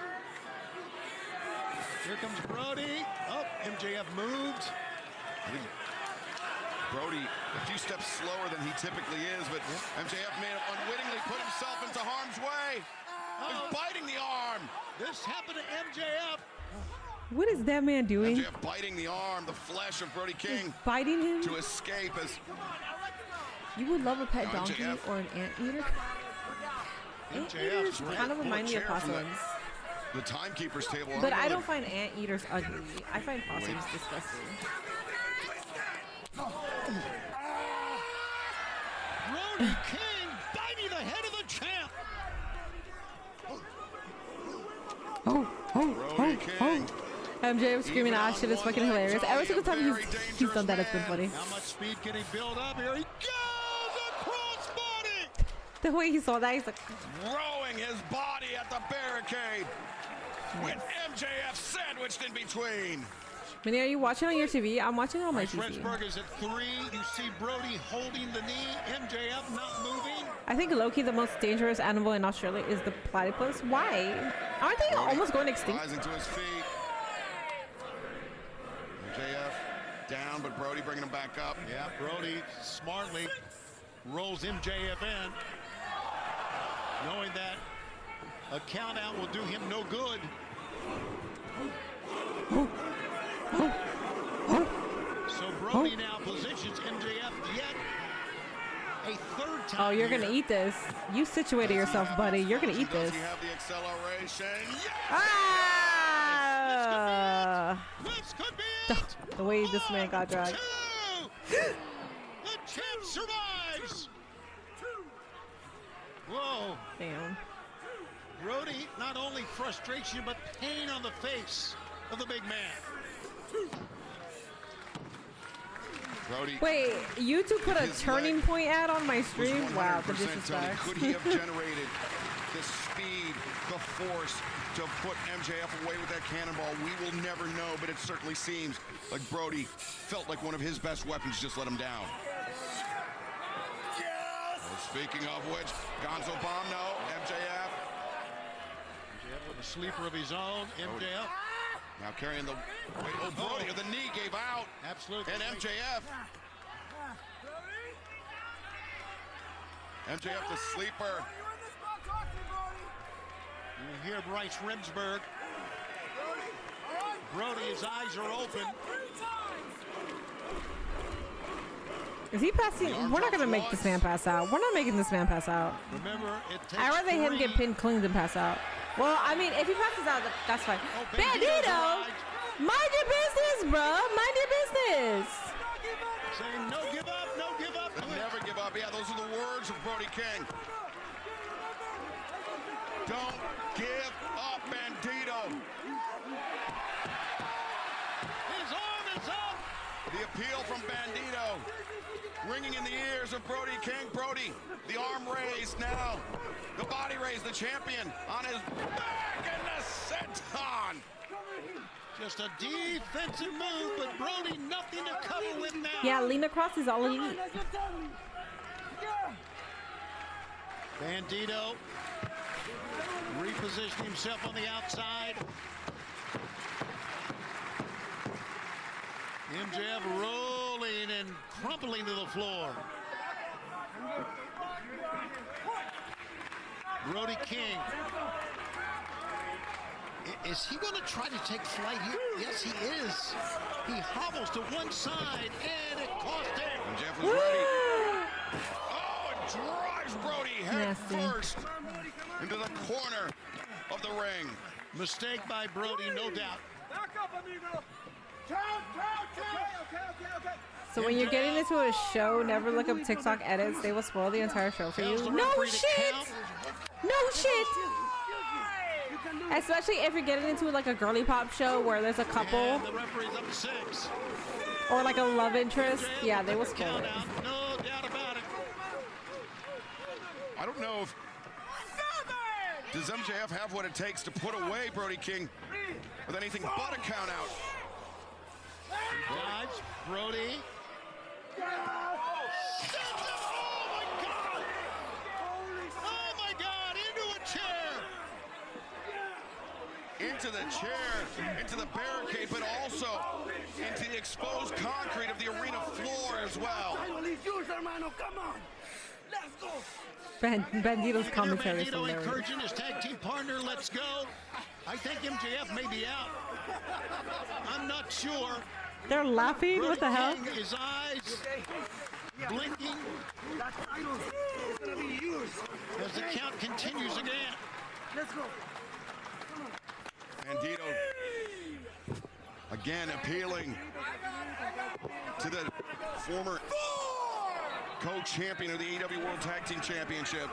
Here comes Brody. Oh, MJF moved. Brody a few steps slower than he typically is, but MJF may have unwittingly put himself into harm's way. He's biting the arm. This happened to MJF. What is that man doing? MJF biting the arm, the flesh of Brody King. He's biting him? To escape as... You would love a pet donkey or an anteater? Anteaters kind of remind me of possums. The timekeeper's table. But I don't find anteaters ugly. I find possums disgusting. Brody King biting the head of the champ. MJ screaming, ah, shit is fucking hilarious. Every single time he's done that, it's been funny. How much speed can he build up? Here he goes, a crossbody. The way he saw that, he's like... Throwing his body at the barricade. With MJF sandwiched in between. Minnie, are you watching on your TV? I'm watching on my TV. Frenchburg is at 3. You see Brody holding the knee. MJF not moving. I think Loki, the most dangerous animal in Australia, is the platypus. Why? Aren't they almost going extinct? Rising to his feet. MJF down, but Brody bringing him back up. Yeah, Brody smartly rolls MJF in, knowing that a count out will do him no good. So Brody now positions MJF yet a third time. Oh, you're going to eat this. You situated yourself, buddy. You're going to eat this. Does he have the acceleration? Yes! Ah! This could be it. The way this man got dragged. The champ survives. Whoa. Damn. Brody, not only frustration, but pain on the face of the big man. Brody. Wait, YouTube put a turning point ad on my stream? Wow, the disrespect. Could he have generated the speed, the force to put MJF away with that cannonball? We will never know, but it certainly seems like Brody felt like one of his best weapons just let him down. Well, speaking of which, Gonzo Bomb, no, MJF. MJF with a sleeper of his own. MJF. Now carrying the weight. Oh, Brody, the knee gave out. Absolutely. And MJF. MJF the sleeper. You hear Bryce Remsburg. Brody, his eyes are open. Is he passing? We're not going to make this man pass out. We're not making this man pass out. Remember, it takes I'd rather him get pinned clean than pass out. Well, I mean, if he passes out, that's fine. Bandito! Mind your business, bro. Mind your business. Saying no give up, no give up. Never give up. Yeah, those are the words of Brody King. Don't give up, Bandito. His arm is up. The appeal from Bandito, ringing in the ears of Brody King. Brody, the arm raised now, the body raised, the champion on his back, and the senton. Just a defensive move, but Brody nothing to cover with now. Yeah, lean across is all elite. Bandito repositioning himself on the outside. MJF rolling and crumpling to the floor. Brody King. Is he going to try to take flight here? Yes, he is. He hobbles to one side, and it cost him. MJF was ready. Oh, it drives Brody head first into the corner of the ring. Mistake by Brody, no doubt. Back up, amigo. Okay. So when you're getting into a show, never look up TikTok edits. They will spoil the entire show for you. No shit! No shit! Especially if you're getting into like a girly pop show where there's a couple. And the referee's up to 6. Or like a love interest. Yeah, they will spoil it. No doubt about it. I don't know if... Does MJF have what it takes to put away Brody King with anything but a count out? Dodge, Brody. Oh my God, into a chair. Into the chair, into the barricade, but also into the exposed concrete of the arena floor as well. Bandito's commentary is Bandito hilarious. encouraging his tag team partner, let's go. I think MJF may be out. I'm not sure. They're laughing? Brody What the hell? King, his eyes blinking as the count continues again. Let's go. Bandito again appealing to the former co-champion of the AEW World Tag Team Championship.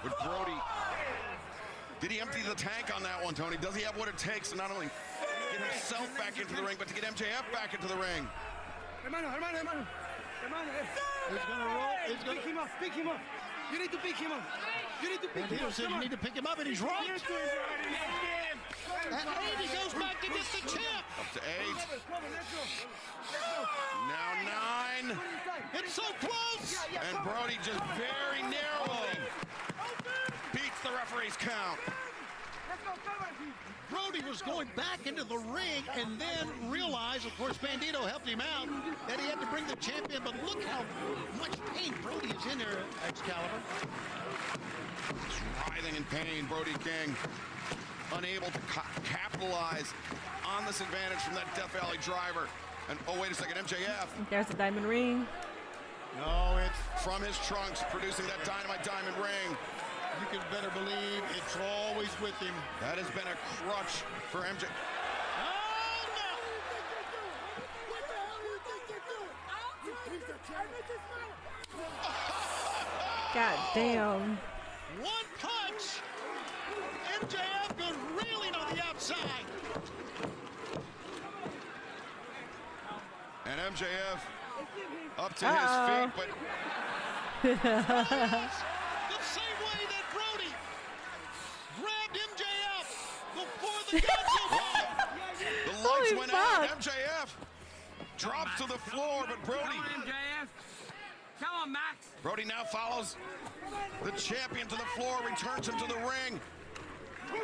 But Brody, did he empty the tank on that one, Tony? Does he have what it takes to not only get himself back into the ring, but to get MJF back into the ring? Hermano. He's gonna roll. He's gonna Pick him up. You need to pick him up. Bandito said you need to pick him up, and he's right. At 8, he goes back to get the champ. Up to 8. Now 9. It's so close. And Brody just very narrowly beats the referee's count. Brody was going back into the ring and then realized, of course, Bandito helped him out, that he had to bring the champion. But look how much pain Brody is in there, Excalibur. Writhing in pain, Brody King unable to capitalize on this advantage from that Death Valley driver. And oh, wait a second, MJF. There's a diamond ring. No, it's from his trunks, producing that dynamite diamond ring. You can better believe it's always with him. That has been a crutch for MJ. God damn. One punch. MJF goes reeling on the outside. And MJF up to his feet, but the same way that Brody grabbed MJF before the Godzilla bomb. The lights went out. MJF drops to the floor, but Brody. Come on, MJF. Come on, Max. Brody now follows the champion to the floor, returns him to the ring.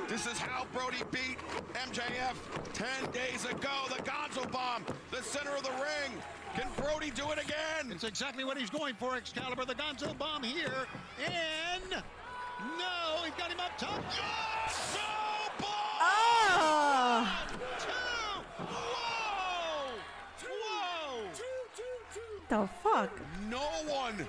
This is how Brody beat MJF 10 days ago. The Gonzo Bomb, the center of the ring. Can Brody do it again? It's exactly what he's going for, Excalibur. The Gonzo Bomb here. And no, he's got him up top. Gonzo Bomb! Oh! 1, 2. Whoa! The fuck? No one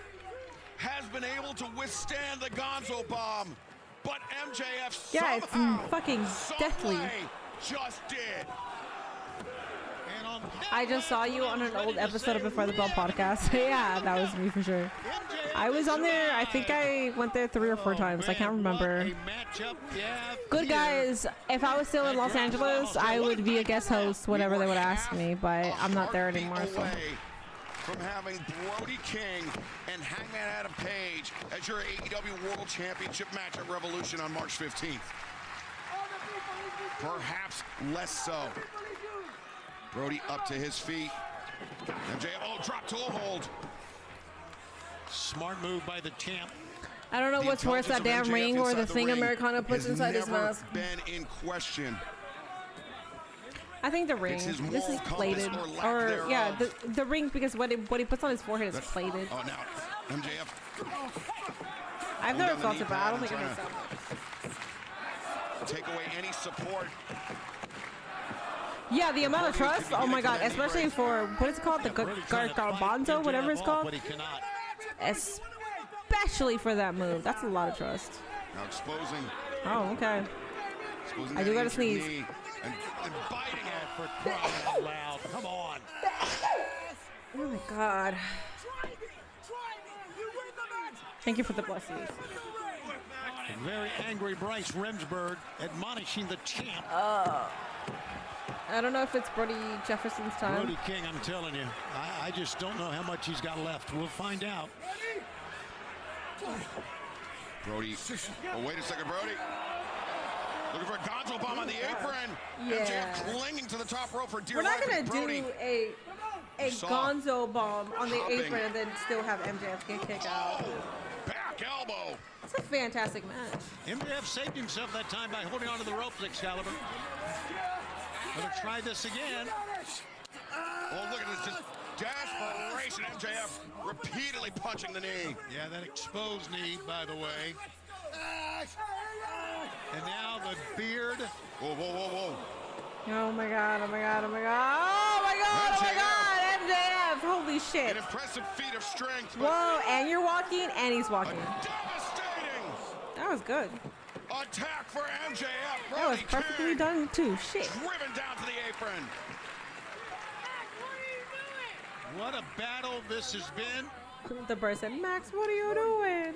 has been able to withstand the Gonzo Bomb, but MJF it's fucking deathly. just did. And on I just saw you on an old episode of Before the Bell podcast. Yeah, that was me for sure. I was on there. I think I went there 3 or 4 times. I can't remember. Good guys. If I was still in Los Angeles, I would be a guest host whenever they would ask me, but I'm not there anymore. So. From having Brody King and Hangman Adam Page as your AEW World Championship match at Revolution on March 15th. Perhaps less so. Brody up to his feet. MJF, drop to a hold. Smart move by the champ. I don't know what's worse, that damn ring or the thing Americana puts inside his mouth. Been in question. I think the ring. This is plated, or yeah, the ring, because what he puts on his forehead is plated. Oh, now MJF. I've never felt it, but I don't think it makes sense. Take away any support. Yeah, the amount of trust. Oh my God, especially for what is it called, the garbanzo, whatever it's called. Especially for that move, that's a lot of trust. Now exposing. Oh, okay. I do gotta sneeze. And biting it for crying out loud. Come on. Oh my God. Thank you for the blessings. A very angry Bryce Remsburg admonishing the champ. I don't know if it's Brody Jefferson's time. Brody King, I'm telling you. I just don't know how much he's got left. We'll find out. Brody. Oh, wait a second, Brody. Looking for a gonzo bomb on the apron. Yeah. MJF clinging to the top rope for dear We're not life. gonna do a gonzo bomb on the apron and then still have MJF get kicked out. Back elbow. It's a fantastic match. MJF saved himself that time by holding onto the ropes, Excalibur. Gonna try this again. Oh, look at this, just desperation. MJF repeatedly punching the knee. Yeah, that exposed knee, by the way. And now the beard. Whoa, whoa, whoa, whoa. Oh my God, oh my God, oh my God. Oh my God, oh my God, MJF. Holy shit. An impressive feat of strength. Whoa, and you're walking, and he's walking. Devastating. That was good. Attack for MJF. That was perfectly done too. Shit. Driven down to the apron. What a battle this has been. The bird said, Max, what are you doing?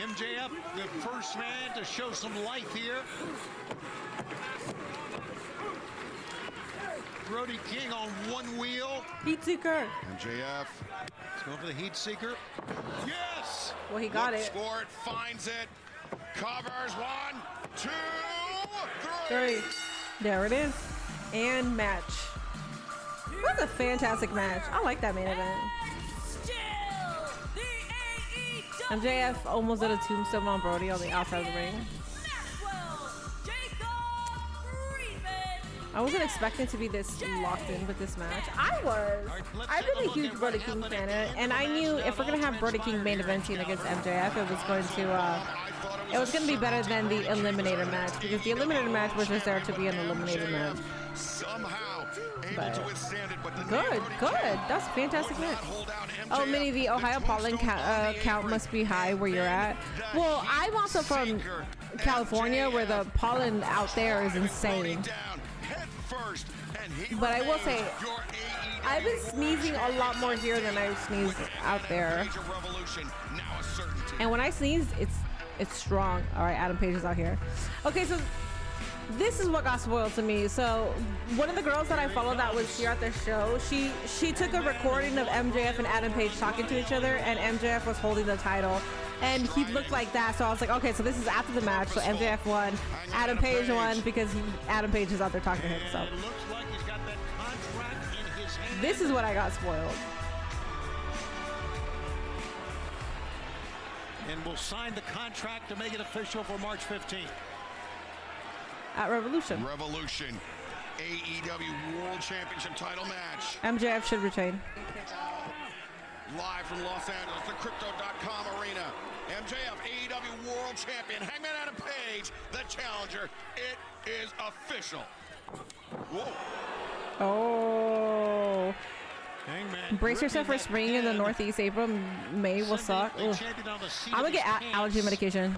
MJF, the first man to show some life here. Brody King on one wheel. Heat seeker. MJF. Let's go for the heat seeker. Yes! Well, he got Looks it. for it, finds it. Covers 1, 2, 3. There it is. And match. That's a fantastic match. I like that main event. MJF almost did a tombstone on Brody on the outside of the ring. I wasn't expecting to be this locked in with this match. I was. I've been a huge Brody King fan, and I knew if we're gonna have Brody King main eventing against MJF, it was going to be better than the Eliminator match, because the Eliminator match was just there to be an Eliminator match. Somehow able to withstand it, but the good. That's a fantastic match. Oh, Minnie, the Ohio pollen count must be high where you're at. Well, I'm also from California, where the pollen out there is insane. But I will say, I've been sneezing a lot more here than I've sneezed out there. And when I sneeze, it's strong. All right, Adam Page is out here. Okay, so this is what got spoiled to me. So one of the girls that I followed that was here at the show, she took a recording of MJF and Adam Page talking to each other, and MJF was holding the title, and he looked like that. So I was like, okay, so this is after the match. So MJF won, Adam Page won, because Adam Page is out there talking to him. So this is what I got spoiled. And we'll sign the contract to make it official for March 15th. At Revolution. Revolution. AEW World Championship title match. MJF should retain. Live from Los Angeles, the Crypto.com arena. MJF, AEW World Champion. Hangman Adam Page, the challenger. It is official. Whoa. Oh. Hangman, brace yourself for spring in the Northeast. April, May will suck. I'm gonna get allergy medication.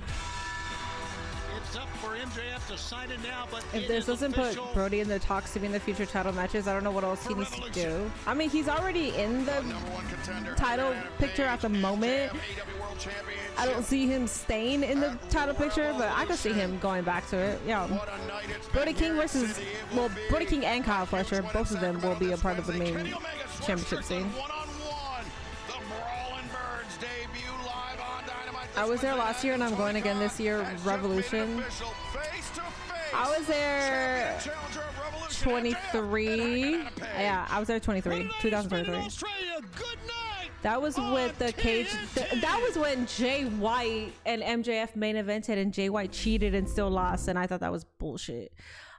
It's It's up for MJF to sign it now, but if this doesn't put Brody in the talks to be in the future title matches, I don't know what else he needs to do. I mean, he's already in the title picture at the moment. I don't see him staying in the title picture, but I could see him going back to it. Yeah. Brody King versus, well, Brody King and Kyle Fletcher, both of them will be a part of the main championship scene. I was there last year and I'm going again this year, Revolution. I was there 23. Yeah, I was there 2023. That was with the cage. That was when Jay White and MJF main evented and Jay White cheated and still lost, and I thought that was bullshit.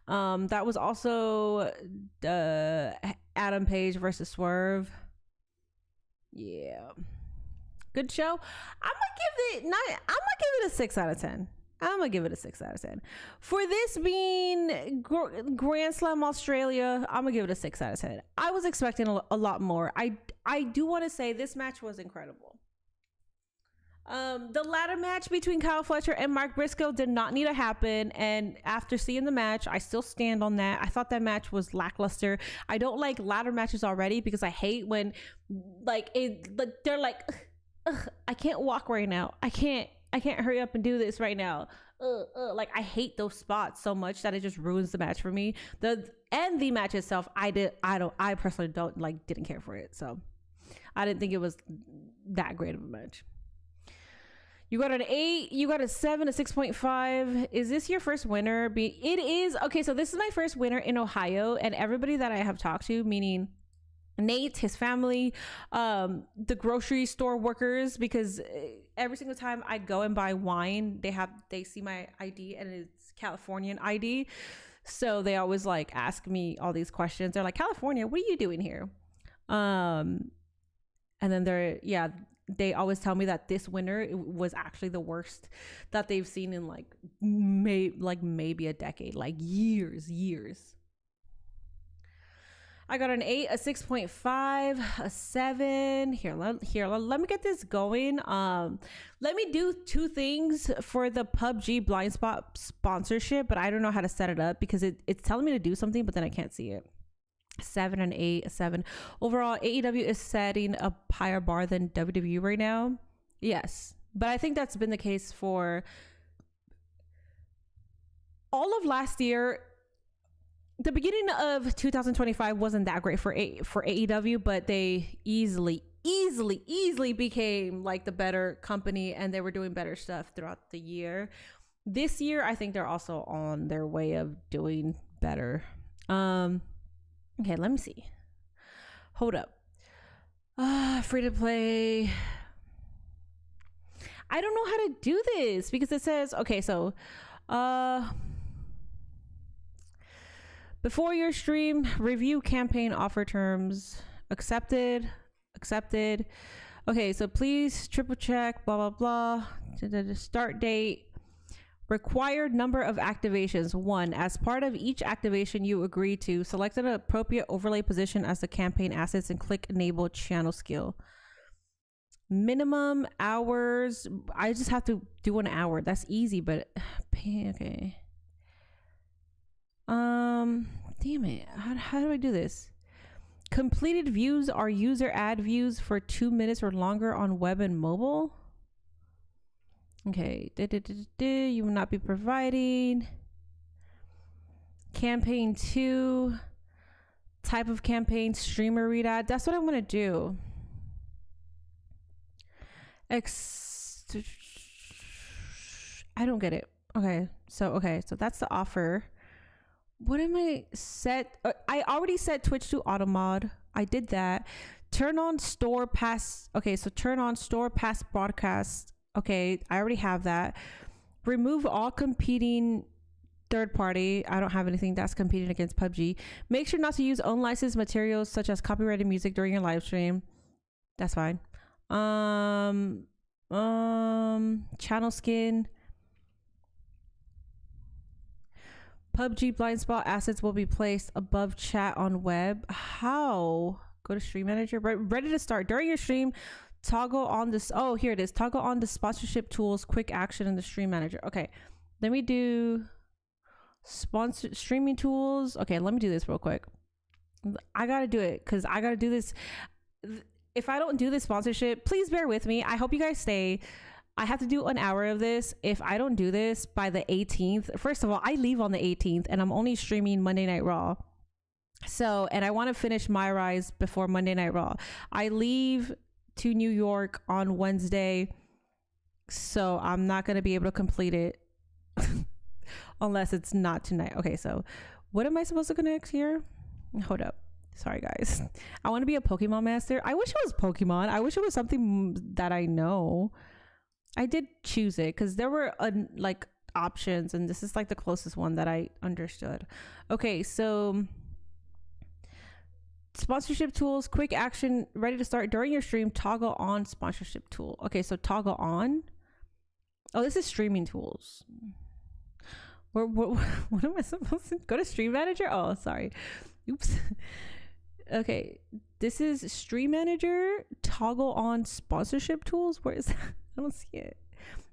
That was also Adam Page versus Swerve. Yeah. Good show. I'm gonna give it a 6 out of 10. I'm gonna give it a 6 out of 10. For this being Grand Slam Australia, I'm gonna give it a 6 out of 10. I was expecting a lot more. I do want to say this match was incredible. The ladder match between Kyle Fletcher and Mark Briscoe did not need to happen, and after seeing the match, I still stand on that. I thought that match was lackluster. I don't like ladder matches already because I hate when they're like, ugh, I can't walk right now. I can't hurry up and do this right now. Like, I hate those spots so much that it just ruins the match for me. The match itself, I personally didn't care for it. So I didn't think it was that great of a match. You got an 8, you got a 7, a 6.5. Is this your first winner? It is. Okay, so this is my first winner in Ohio, and everybody that I have talked to, meaning Nate, his family, the grocery store workers, because every single time I go and buy wine, they see my ID and it's Californian ID, so they always like ask me all these questions. They're like, California, what are you doing here? And then they always tell me that this winter was actually the worst that they've seen in maybe a decade, like years. I got an 8, a 6.5, a 7. Here, let me get this going. Let me do 2 things for the PUBG Blind Spot sponsorship, but I don't know how to set it up because it's telling me to do something, but then I can't see it. 7 and 8, a 7. Overall, AEW is setting a higher bar than WWE right now. Yes, but I think that's been the case for all of last year. The beginning of 2025 wasn't that great for AEW, but they easily became like the better company, and they were doing better stuff throughout the year. This year, I think they're also on their way of doing better. Okay, let me see. Hold up. Free to play. I don't know how to do this because it says, okay, so before your stream, review campaign offer terms. Accepted. Okay, so please triple check, blah, blah, blah. Start date. Required number of activations. 1. As part of each activation you agree to, select an appropriate overlay position as the campaign assets and click enable channel skill. Minimum hours. I just have to do an hour. That's easy, but okay. Damn it. How do I do this? Completed views are user ad views for 2 minutes or longer on web and mobile. Okay. You will not be providing. Campaign 2. Type of campaign, streamer read ad. That's what I want to do. I don't get it. Okay, so that's the offer. What am I set? I already set Twitch to auto mod. I did that. Turn on store pass. Okay, so turn on store pass broadcast. Okay, I already have that. Remove all competing third party. I don't have anything that's competing against PUBG. Make sure not to use unlicensed materials such as copyrighted music during your live stream. That's fine. Channel skin. PUBG blind spot assets will be placed above chat on web. How? Go to stream manager. Ready to start. During your stream, toggle on this. Oh, here it is. Toggle on the sponsorship tools, quick action in the stream manager. Okay. Let me do sponsor streaming tools. Okay, let me do this real quick. I gotta do it because I gotta do this. If I don't do this sponsorship, please bear with me. I hope you guys stay. I have to do an hour of this. If I don't do this by the 18th, first of all, I leave on the 18th and I'm only streaming Monday Night Raw. So, and I want to finish My Rise before Monday Night Raw. I leave to New York on Wednesday, so I'm not going to be able to complete it unless it's not tonight. Okay, so what am I supposed to connect here? Hold up. Sorry, guys. I want to be a Pokemon master. I wish it was Pokemon. I wish it was something that I know. I did choose it because there were like options, and this is like the closest one that I understood. Okay, so sponsorship tools, quick action, ready to start during your stream. Toggle on sponsorship tool. Okay, so toggle on. Oh, this is streaming tools. What am I supposed to go to stream manager? Oh, sorry. Oops. Okay, this is stream manager. Toggle on sponsorship tools. Where is that? I don't see it.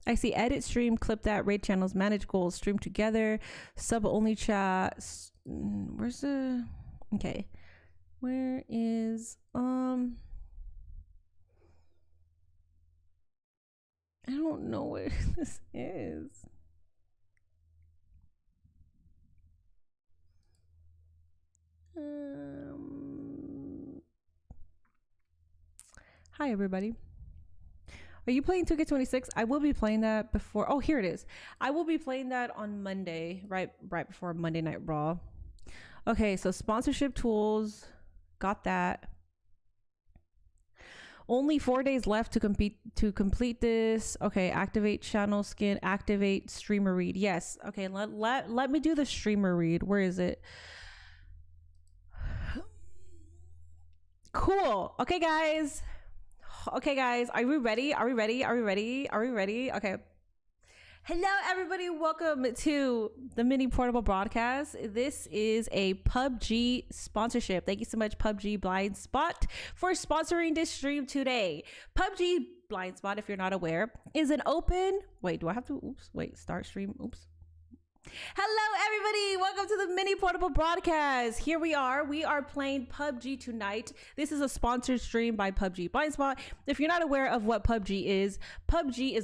I see edit stream, clip that, raid channels, manage goals, stream together, sub only chat. Where's the? Okay, where is I don't know where this is. Hi everybody. Are you playing 2K26? I will be playing that before. Oh, here it is. I will be playing that on Monday, right before Monday Night Raw. Okay, so sponsorship tools, got that. Only 4 days left to complete this. Okay, activate channel skin, activate streamer read. Yes. Okay, let me do the streamer read. Where is it? Cool. Okay, guys. Are we ready? Okay. Hello everybody, welcome to the mini portable broadcast. This is a PUBG sponsorship. Thank you so much, PUBG Blind Spot, for sponsoring this stream today. PUBG Blind Spot, if you're not aware, is an open start stream. Hello everybody, welcome to the mini portable broadcast. Here we are playing PUBG tonight. This is a sponsored stream by PUBG Blind Spot. If you're not aware of what PUBG is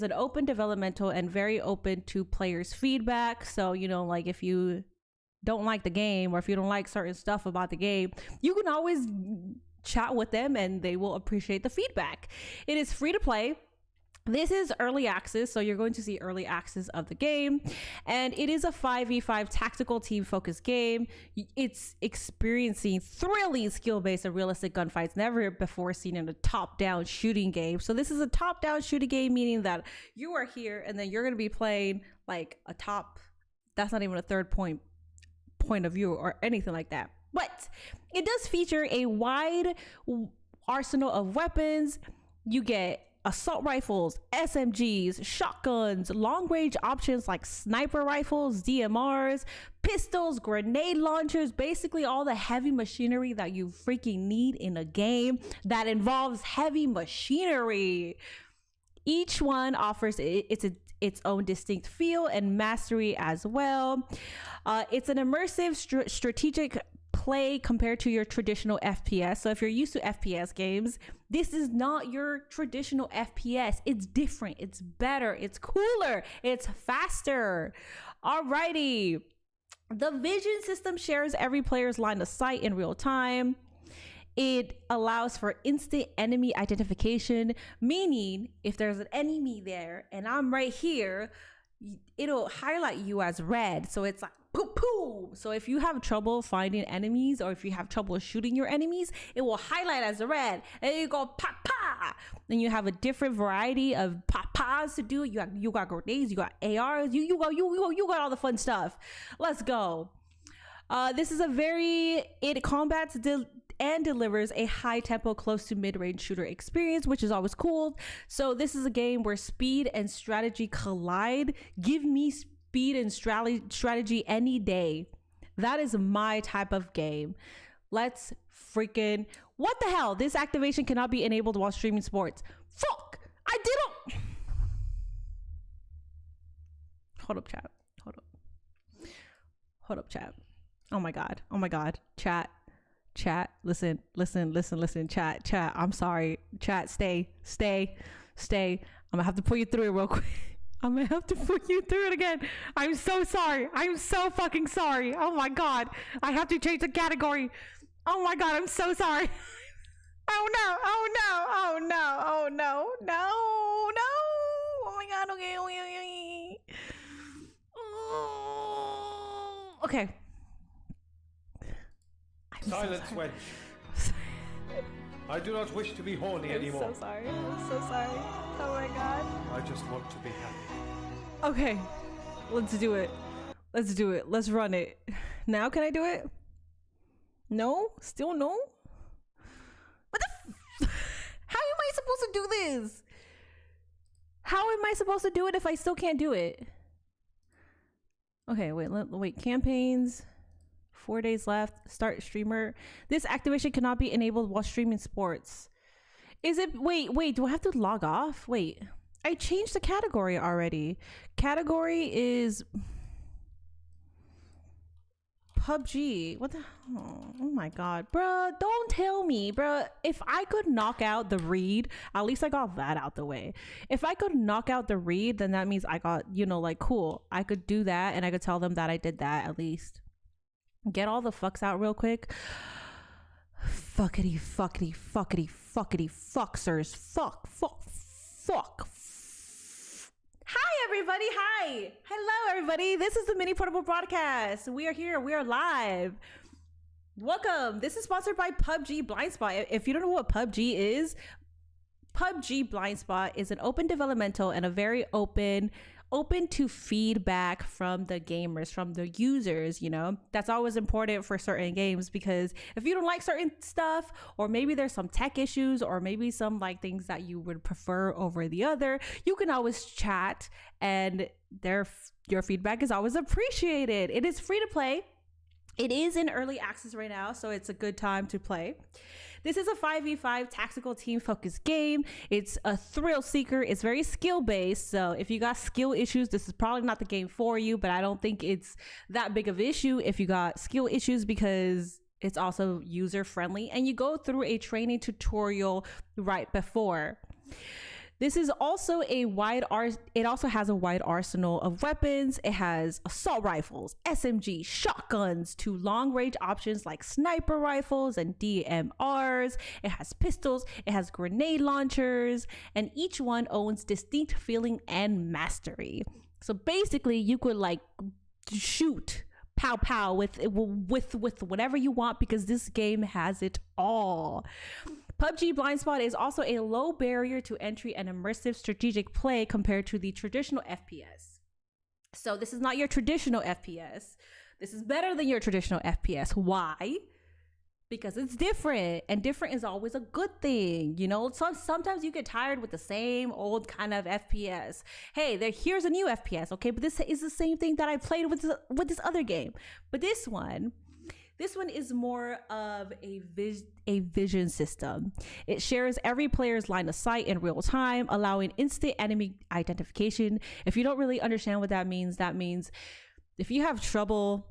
an open developmental and very open to players' feedback. So, you know, like if you don't like the game or if you don't like certain stuff about the game, you can always chat with them and they will appreciate the feedback. It is free to play. This is early access, so you're going to see early access of the game, and it is a 5v5 tactical team focused game. It's experiencing thrilling skill-based and realistic gunfights never before seen in a top-down shooting game. So this is a top-down shooting game, meaning that you are here and then you're going to be playing like a top, that's not even a third point of view or anything like that. But it does feature a wide arsenal of weapons. You get assault rifles, SMGs, shotguns, long-range options like sniper rifles, DMRs, pistols, grenade launchers, basically all the heavy machinery that you freaking need in a game that involves heavy machinery. Each one offers its own distinct feel and mastery as well. It's an immersive strategic play compared to your traditional FPS. So if you're used to FPS games, this is not your traditional FPS. It's different, it's better, it's cooler, it's faster. Alrighty. The vision system shares every player's line of sight in real time. It allows for instant enemy identification, meaning if there's an enemy there and I'm right here, it'll highlight you as red. So it's like poo poo. So if you have trouble finding enemies or if you have trouble shooting your enemies, it will highlight as a red. And you go pa pa. Then you have a different variety of pa pas to do. You got grenades, you got ARs, you got all the fun stuff. Let's go. This is it combats and delivers a high tempo, close to mid-range shooter experience, which is always cool. So this is a game where speed and strategy collide. Give me speed and strategy any day. That is my type of game. Let's freaking, what the hell? This activation cannot be enabled while streaming sports. Fuck, I didn't. Hold up, chat. Hold up, chat. Oh my god. Chat. Listen. Chat. I'm sorry. Chat, stay. I'm gonna have to put you through it real quick. I'm gonna have to put you through it again. I'm so sorry. I'm so fucking sorry. Oh my god. I have to change the category. Oh my god, I'm so sorry. Oh no. Oh my god. Okay. Silence, wench. I do not wish to be horny anymore. I'm so sorry. Oh my god. I just want to be happy. Okay. Let's do it. Let's run it. Now can I do it? No? Still no? What the how am I supposed to do this? How am I supposed to do it if I still can't do it? Okay, wait. Campaigns. 4 days left. Start streamer. This activation cannot be enabled while streaming sports. Is it? Wait. Do I have to log off? Wait. I changed the category already. Category is PUBG. What the? Oh my god, bruh. Don't tell me, bruh. If I could knock out the read, at least I got that out the way. If I could knock out the read, then that means I got, like, cool. I could do that and I could tell them that I did that at least. Get all the fucks out real quick. Fuckity fucksers. Fuck. Hi everybody. Hi. Hello everybody. This is the mini portable broadcast. We are here. We are live. Welcome. This is sponsored by PUBG Blind Spot. If you don't know what PUBG is, PUBG Blind Spot is an open developmental and a very open to feedback from the gamers, from the users. That's always important for certain games, because if you don't like certain stuff, or maybe there's some tech issues, or maybe some like things that you would prefer over the other, you can always chat, and your feedback is always appreciated. It is free to play. It is in early access right now, so it's a good time to play. This is a 5v5 tactical team focused game. It's a thrill seeker. It's very skill based. So if you got skill issues, this is probably not the game for you, but I don't think it's that big of an issue if you got skill issues, because it's also user friendly and you go through a training tutorial right before. This is also it also has a wide arsenal of weapons. It has assault rifles, SMG, shotguns, to long range options like sniper rifles and DMRs. It has pistols, it has grenade launchers, and each one owns distinct feeling and mastery. So basically you could like shoot pow with whatever you want, because this game has it all. PUBG Blind Spot is also a low barrier to entry and immersive strategic play compared to the traditional FPS. So this is not your traditional FPS. This is better than your traditional FPS. Why? Because it's different, and different is always a good thing. Sometimes you get tired with the same old kind of FPS. Hey, here's a new FPS, okay? But this is the same thing that I played with this other game. But this one is more of a vision system. It shares every player's line of sight in real time, allowing instant enemy identification. If you don't really understand what that means if you have trouble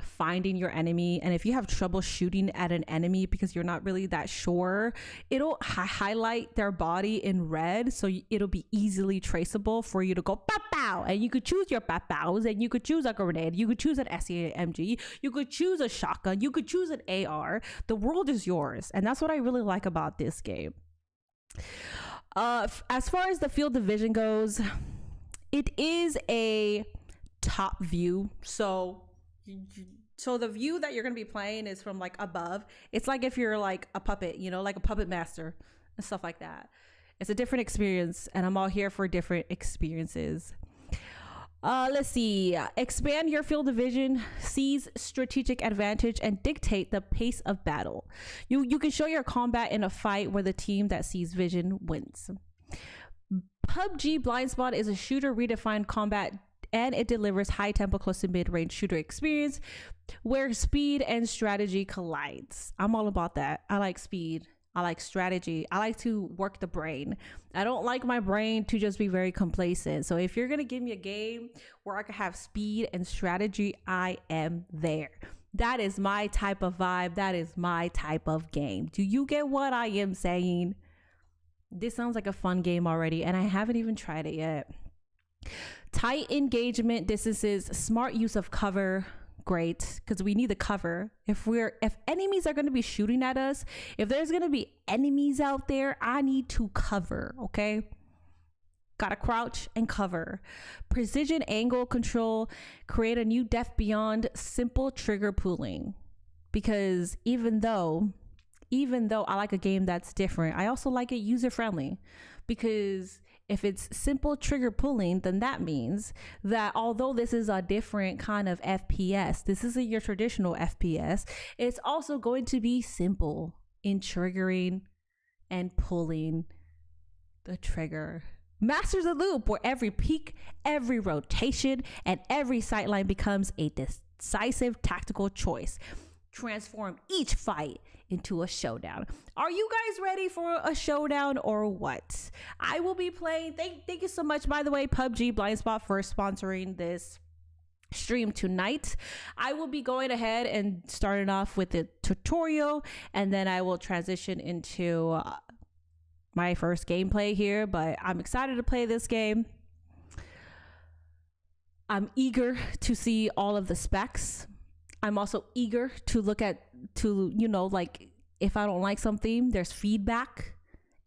finding your enemy, and if you have trouble shooting at an enemy because you're not really that sure, it'll highlight their body in red, so it'll be easily traceable for you to go pow pow, and you could choose your pow pows, and you could choose a grenade, you could choose an SMG, you could choose a shotgun, you could choose an AR. The world is yours, and that's what I really like about this game. As far as the field of vision goes, it is a top view. So the view that you're going to be playing is from like above. It's like if you're like a puppet, like a puppet master and stuff like that. It's a different experience, and I'm all here for different experiences. Let's see. Expand your field of vision, seize strategic advantage, and dictate the pace of battle. You can show your combat in a fight where the team that sees vision wins. PUBG Blind Spot is a shooter redefined combat, and it delivers high tempo, close to mid-range shooter experience where speed and strategy collides. I'm all about that. I like speed. I like strategy. I like to work the brain. I don't like my brain to just be very complacent. So if you're going to give me a game where I can have speed and strategy, I am there. That is my type of vibe. That is my type of game. Do you get what I am saying? This sounds like a fun game already, and I haven't even tried it yet. Tight engagement distances, smart use of cover. Great, because we need the cover. If enemies are going to be shooting at us, if there's going to be enemies out there, I need to cover. Okay, gotta crouch and cover. Precision angle control, create a new depth beyond simple trigger pulling. Because even though I like a game that's different, I also like it user friendly. Because if it's simple trigger pulling, then that means that although this is a different kind of FPS, this isn't your traditional FPS, it's also going to be simple in triggering and pulling the trigger. Masters the loop, where every peak, every rotation, and every sightline becomes a decisive tactical choice. Transform each fight into a showdown. Are you guys ready for a showdown or what? I will be playing. Thank you so much, by the way, PUBG Blind Spot, for sponsoring this stream tonight. I will be going ahead and starting off with the tutorial, and then I will transition into my first gameplay here. But I'm excited to play this game. I'm eager to see all of the specs. I'm also eager to look at, like, if I don't like something, there's feedback,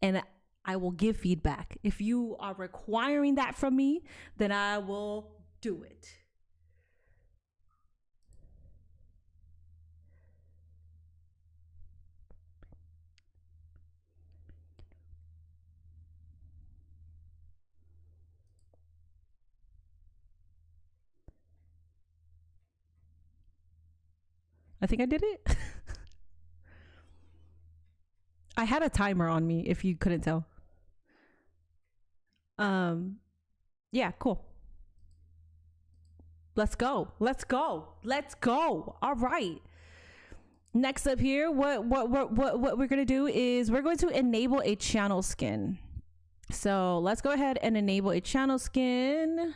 and I will give feedback. If you are requiring that from me, then I will do it. I think I did it. I had a timer on me, if you couldn't tell. Yeah, cool. Let's go. All right. Next up here, what we're gonna do is we're going to enable a channel skin. So let's go ahead and enable a channel skin.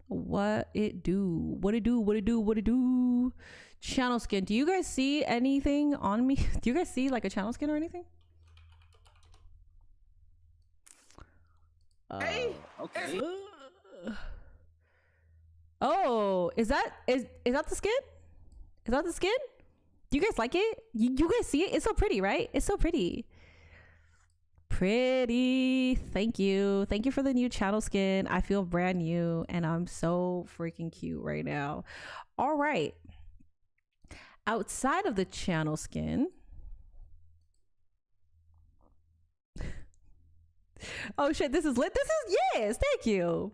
What it do? Channel skin. Do you guys see anything on me? Do you guys see like a channel skin or anything? Okay. Oh, is that the skin? Is that the skin? Do you guys like it? You guys see it? It's so pretty, right? It's so pretty. Thank you for the new channel skin. I feel brand new and I'm so freaking cute right now. All right, outside of the channel skin, oh shit, this is lit. Yes, thank you.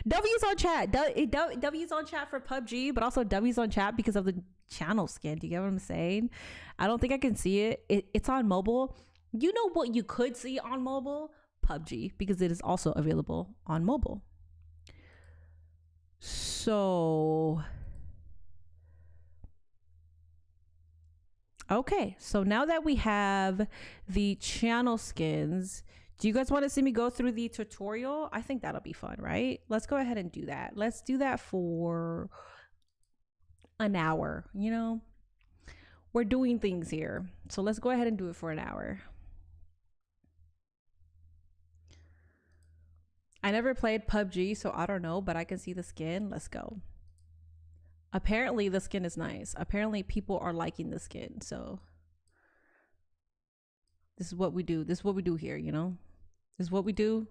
W's on chat. W's on chat for PUBG, but also W's on chat because of the channel skin. Do you get what I'm saying? I don't think I can see it. It's on mobile. You know what you could see on mobile? PUBG, because it is also available on mobile. So, okay. So now that we have the channel skins, do you guys want to see me go through the tutorial? I think that'll be fun, right? Let's go ahead and do that. Let's do that for an hour, you know? We're doing things here. So let's go ahead and do it for an hour. I never played PUBG, so I don't know, but I can see the skin. Let's go. Apparently the skin is nice. Apparently people are liking the skin, so this is what we do. This is what we do here, you know? This is what we do.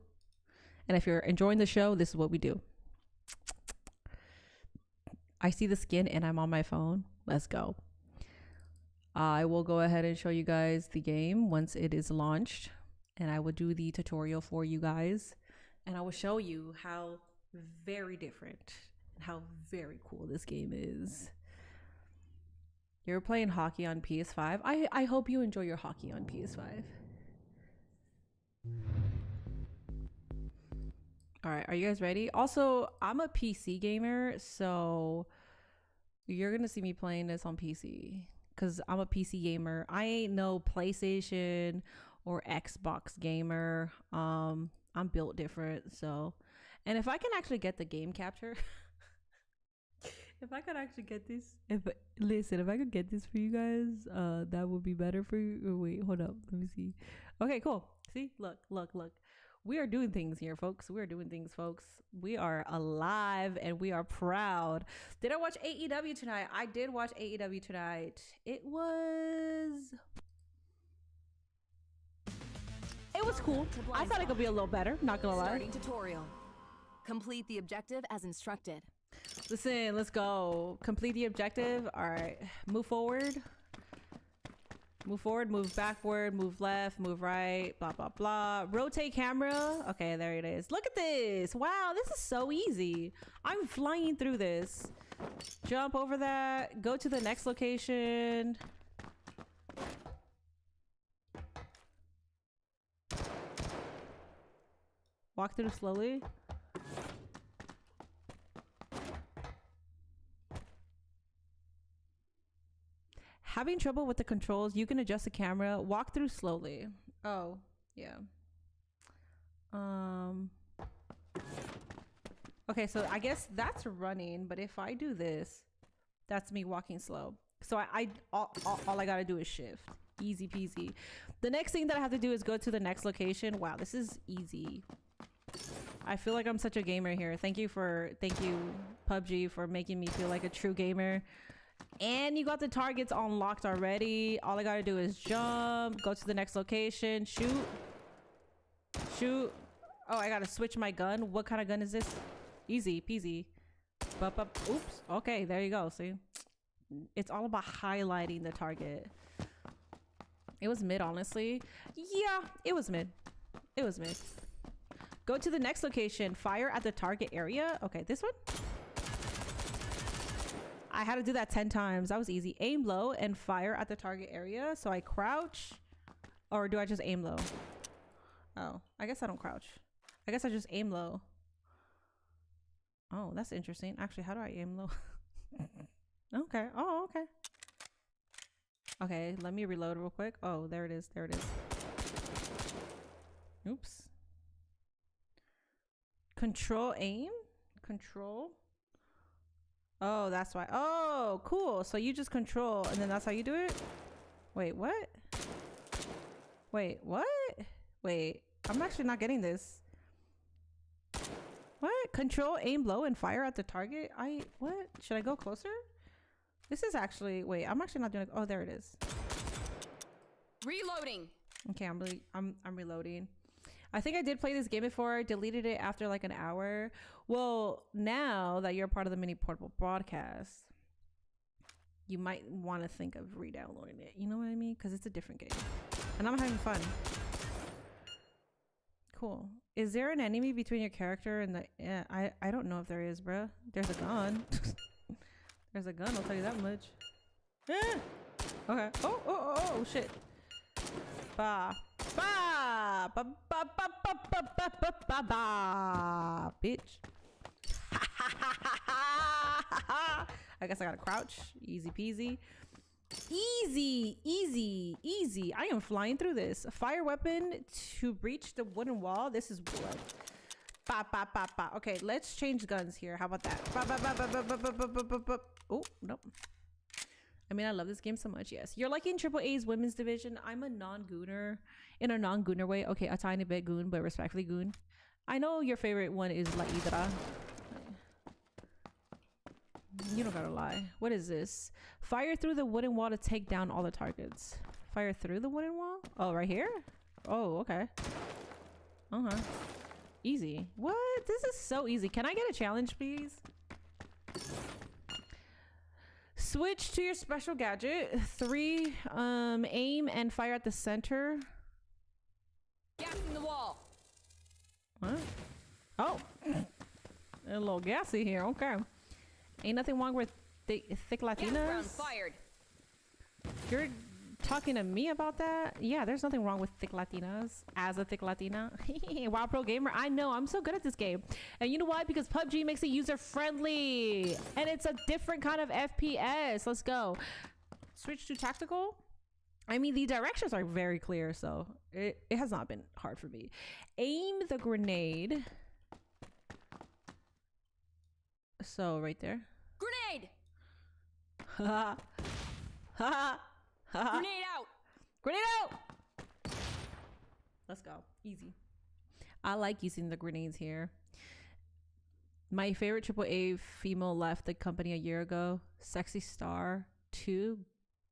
And if you're enjoying the show, this is what we do. I see the skin and I'm on my phone. Let's go. I will go ahead and show you guys the game once it is launched, and I will do the tutorial for you guys, and I will show you how very different and how very cool this game is. You're playing hockey on PS5. I hope you enjoy your hockey on PS5. All right, are you guys ready? Also, I'm a PC gamer, so you're gonna see me playing this on PC because I'm a PC gamer. I ain't no PlayStation or Xbox gamer. I'm built different. So, and if I can actually get the game capture, if I could actually get this, if I could get this for you guys, that would be better for you. Oh, wait, hold up, let me see. Okay, cool. See, look. We are doing things here, folks. We are doing things, folks. We are alive and we are proud. Did I watch AEW tonight? I did watch AEW tonight. It was cool. I thought it could be a little better, not gonna lie. Starting tutorial. Complete the objective as instructed. Listen, let's go. Complete the objective. All right, move forward. Move forward, move backward, move left, move right, blah, blah, blah. Rotate camera. Okay, there it is. Look at this. Wow, this is so easy. I'm flying through this. Jump over that. Go to the next location. Walk through slowly. Having trouble with the controls, you can adjust the camera. Walk through slowly. Oh, yeah. Okay, so I guess that's running, but if I do this, that's me walking slow. So all I gotta do is shift. Easy peasy. The next thing that I have to do is go to the next location. Wow, this is easy. I feel like I'm such a gamer here. Thank you PUBG for making me feel like a true gamer. And you got the targets unlocked already. All I gotta do is jump, go to the next location, shoot. Oh, I gotta switch my gun. What kind of gun is this? Easy peasy. Oops. Okay, there you go. See, it's all about highlighting the target. It was mid, honestly. Yeah, it was mid. Go to the next location. Fire at the target area. Okay, this one. I had to do that 10 times. That was easy. Aim low and fire at the target area. So I crouch, or do I just aim low? Oh, I guess I don't crouch. I guess I just aim low. Oh, that's interesting. Actually, how do I aim low? Okay. Oh, okay. Okay, let me reload real quick. Oh, there it is. Oops. Control aim? Control? Oh, that's why. Oh, cool. So you just control and then that's how you do it? Wait, what? Wait, I'm actually not getting this. What? Control, aim low, and fire at the target? What? Should I go closer? This is actually, wait, I'm actually not doing it. Oh, there it is. Reloading. Okay, I'm reloading. I think I did play this game before. Deleted it after like an hour. Well, now that you're part of the mini portable broadcast, you might want to think of re-downloading it. You know what I mean? Because it's a different game. And I'm having fun. Cool. Is there an enemy between your character and the... Yeah, I don't know if there is, bruh. There's a gun. There's a gun, I'll tell you that much. Yeah. Okay. Oh, shit. Bah. Bah. Ba ba ba ba ba ba ba ba ba. Bitch. I guess I gotta crouch. Easy peasy. Easy. I am flying through this. Fire weapon to breach the wooden wall. This is blood. Ba ba ba ba. Okay, let's change guns here. How about that? Ba ba ba ba ba ba ba ba ba ba. Oh, nope. I mean, I love this game so much. Yes, you're liking AAA's women's division. I'm a non-gooner in a non-gooner way. Okay, a tiny bit goon, but respectfully goon. I know your favorite one is La Hydra. You don't gotta lie. What is this? Fire through the wooden wall to take down all the targets. Fire through the wooden wall? Oh, right here? Oh, okay. Easy. What? This is so easy. Can I get a challenge, please? Switch to your special gadget. 3, aim and fire at the center. Gassing the wall. What? Oh. A little gassy here. Okay. Ain't nothing wrong with thick Latinas. Round fired. You're talking to me about that? Yeah, there's nothing wrong with thick Latinas. As a thick Latina. Wow, pro gamer. I know. I'm so good at this game. And you know why? Because PUBG makes it user friendly. And it's a different kind of FPS. Let's go. switch to tactical. I mean, the directions are very clear, so it has not been hard for me. Aim the grenade. So right there. Grenade! Ha ha ha. Grenade out! Grenade out! Let's go. Easy. I like using the grenades here. My favorite AAA female left the company a year ago. Sexy Star 2.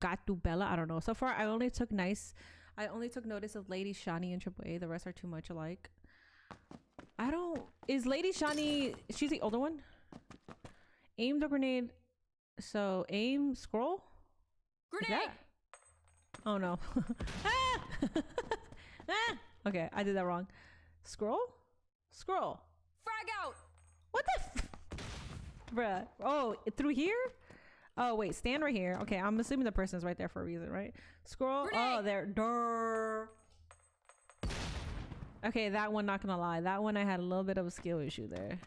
Gatu Bella. I don't know. So far, I only took notice of Lady Shani and AAA. The rest are too much alike. Is Lady Shani, she's the older one? Aim the grenade. So aim, scroll? Grenade! Oh no. Ah! Ah! Okay, I did that wrong. Scroll? Scroll. Frag out! What the bruh. Oh, through here? Oh wait, stand right here. Okay, I'm assuming the person's right there for a reason, right? Scroll. Grenade! Oh, there. Durr. Okay, that one, not gonna lie. That one I had a little bit of a skill issue there.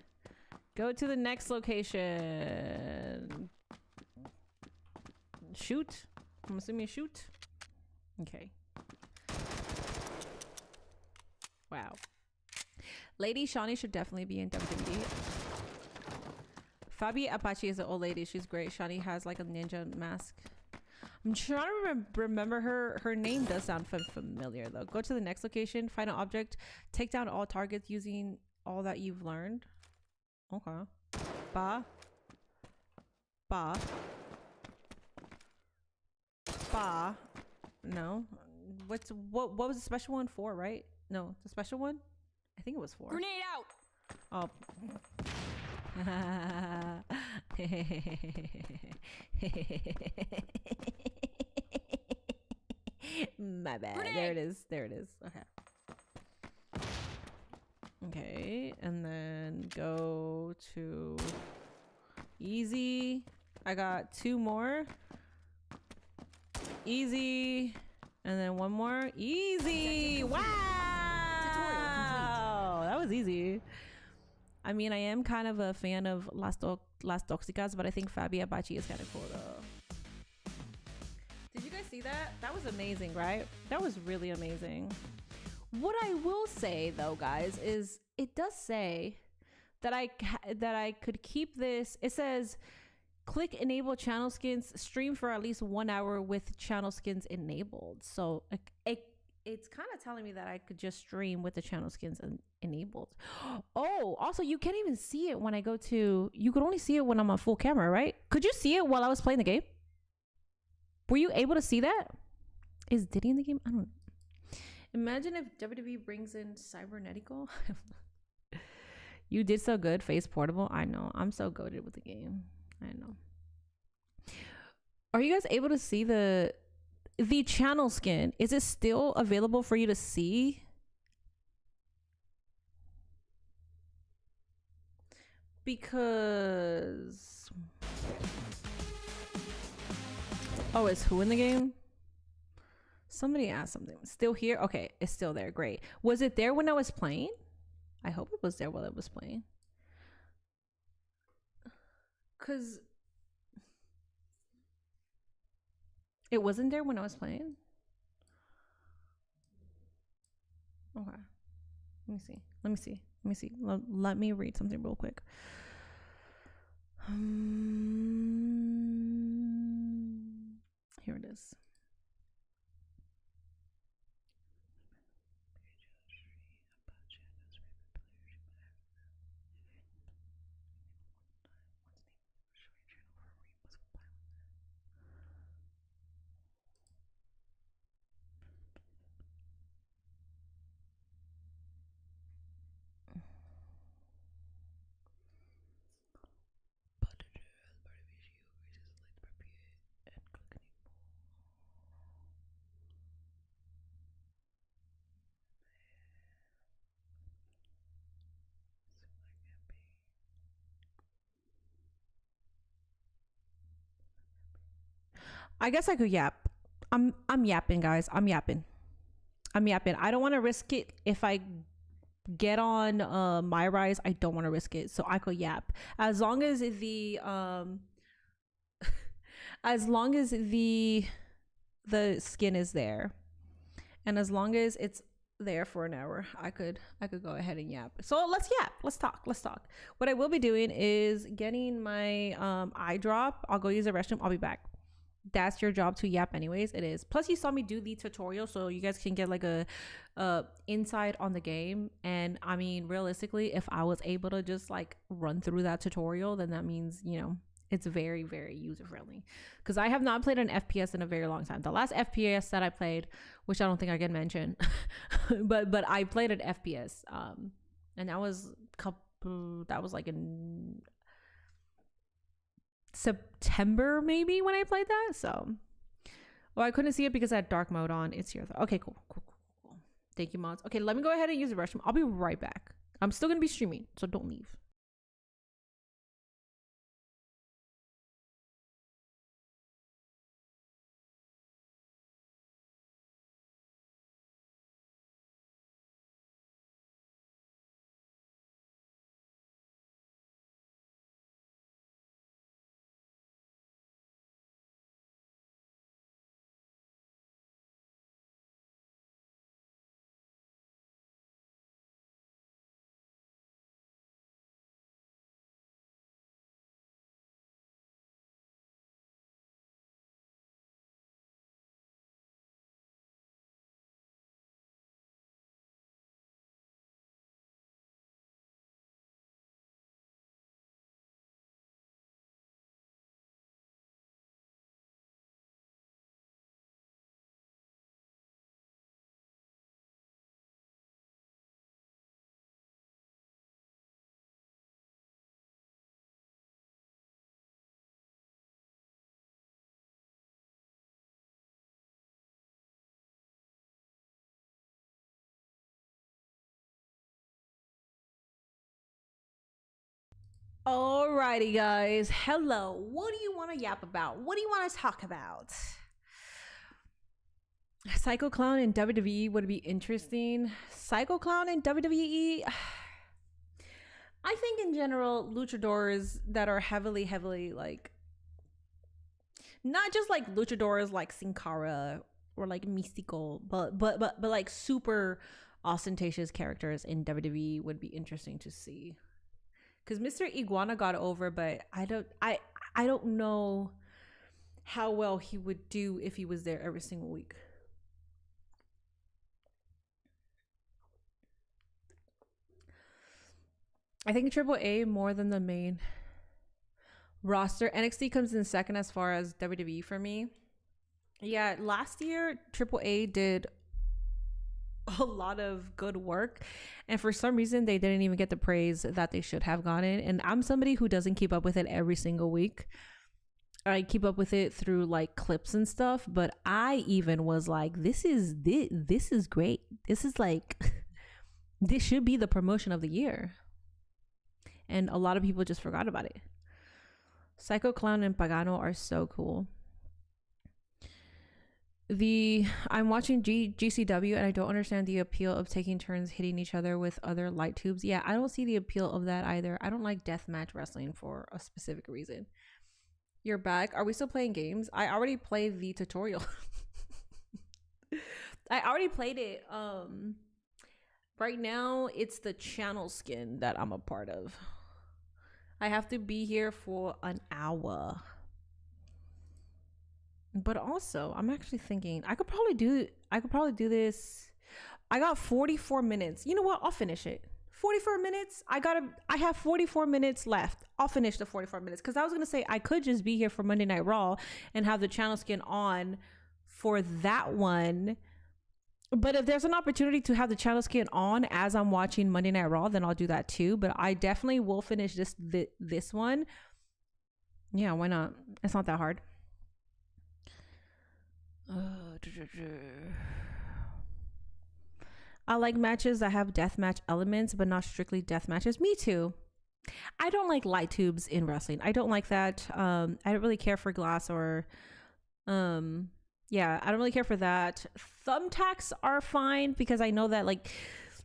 Go to the next location. Shoot. I'm assuming shoot. Okay. Wow. Lady Shawnee should definitely be in WWE. Fabi Apache is an old lady. She's great. Shawnee has like a ninja mask. I'm trying to remember her. Her name does sound familiar though. Go to the next location. Find an object. Take down all targets using all that you've learned. Okay. Ba. Ba. Ba. No. What was the special one for, right? No, the special one? I think it was 4. Grenade out! Oh. My bad. Grenade! There it is. There it is. Okay. Okay, and then go to easy. I got 2 more. Easy. And then 1 more. Easy. Wow. That was easy. I mean, I am kind of a fan of Las Toxicas, but I think Fabi Apache is kind of cool though. Did you guys see that? That was amazing, right? That was really amazing. What I will say though, guys, is it does say that I could keep this. It says click enable channel skins, stream for at least 1 hour with channel skins enabled. So it's kind of telling me that I could just stream with the channel skins enabled. Oh, also you can't even see it when I go to, you could only see it when I'm on full camera, right? Could you see it while I was playing the game? Were you able to see that? Is Diddy in the game? I don't know. Imagine if WWE brings in Cybernetical. You did so good, Face Portable. I know. I'm so goated with the game. I know. Are you guys able to see the channel skin? Is it still available for you to see? Because oh, is who in the game? Somebody asked something. Still here? Okay, it's still there. Great. Was it there when I was playing? I hope it was there while I was playing. Cause it wasn't there when I was playing. Okay. Let me see. Let me see. Let me see. Let me read something real quick. Here it is. I guess I could yap. I'm yapping, guys. I'm yapping. I don't want to risk it. If I get on my rise, I don't want to risk it. So I could yap. As long as the as long as the skin is there, and as long as it's there for an hour, I could go ahead and yap. So let's yap. Let's talk. What I will be doing is getting my eye drop. I'll go use the restroom. I'll be back. That's your job to yap anyways. It is. Plus you saw me do the tutorial, so you guys can get like a insight on the game. And I mean, realistically, if I was able to just like run through that tutorial, then that means, you know, it's very, very user friendly, because I have not played an FPS in a very long time. The last FPS that I played, which I don't think I can mention, but I played an FPS, and that was like in September maybe when I played that. So, well, I couldn't see it because I had dark mode on. It's here though. Okay, cool. Thank you, mods. Okay, let me go ahead and use the restroom. I'll be right back. I'm still gonna be streaming, so don't leave. Alrighty, guys. Hello. What do you want to yap about? What do you want to talk about? Psycho Clown in WWE would be interesting. Psycho Clown in WWE, I think in general, luchadors that are heavily like, not just like luchadors like Sin Cara or like Mystical, but like super ostentatious characters in WWE would be interesting to see. Because Mr. Iguana got over, but I don't know how well he would do if he was there every single week. I think AAA more than the main roster. NXT comes in second as far as WWE for me. Yeah, last year AAA did a lot of good work, and for some reason they didn't even get the praise that they should have gotten. And I'm somebody who doesn't keep up with it every single week. I keep up with it through like clips and stuff, but I even was like, this is great. This is like this should be the promotion of the year. And a lot of people just forgot about it. Psycho Clown and Pagano are so cool. I'm watching GCW and I don't understand the appeal of taking turns hitting each other with other light tubes. Yeah, I don't see the appeal of that either. I don't like deathmatch wrestling for a specific reason. You're back. Are we still playing games? I already played the tutorial. I already played it. Right now it's the channel skin that I'm a part of. I have to be here for an hour. But also, I'm actually thinking I could probably do this. I got 44 minutes. You know what? I'll finish it. 44 minutes. I have 44 minutes left. I'll finish the 44 minutes because I was going to say I could just be here for Monday Night Raw and have the channel skin on for that one. But if there's an opportunity to have the channel skin on as I'm watching Monday Night Raw, then I'll do that too. But I definitely will finish this one. Yeah, why not? It's not that hard. I like matches that have deathmatch elements, but not strictly death matches. Me too. I don't like light tubes in wrestling. I don't like that. I don't really care for glass or yeah, I don't really care for that. Thumbtacks are fine because I know that like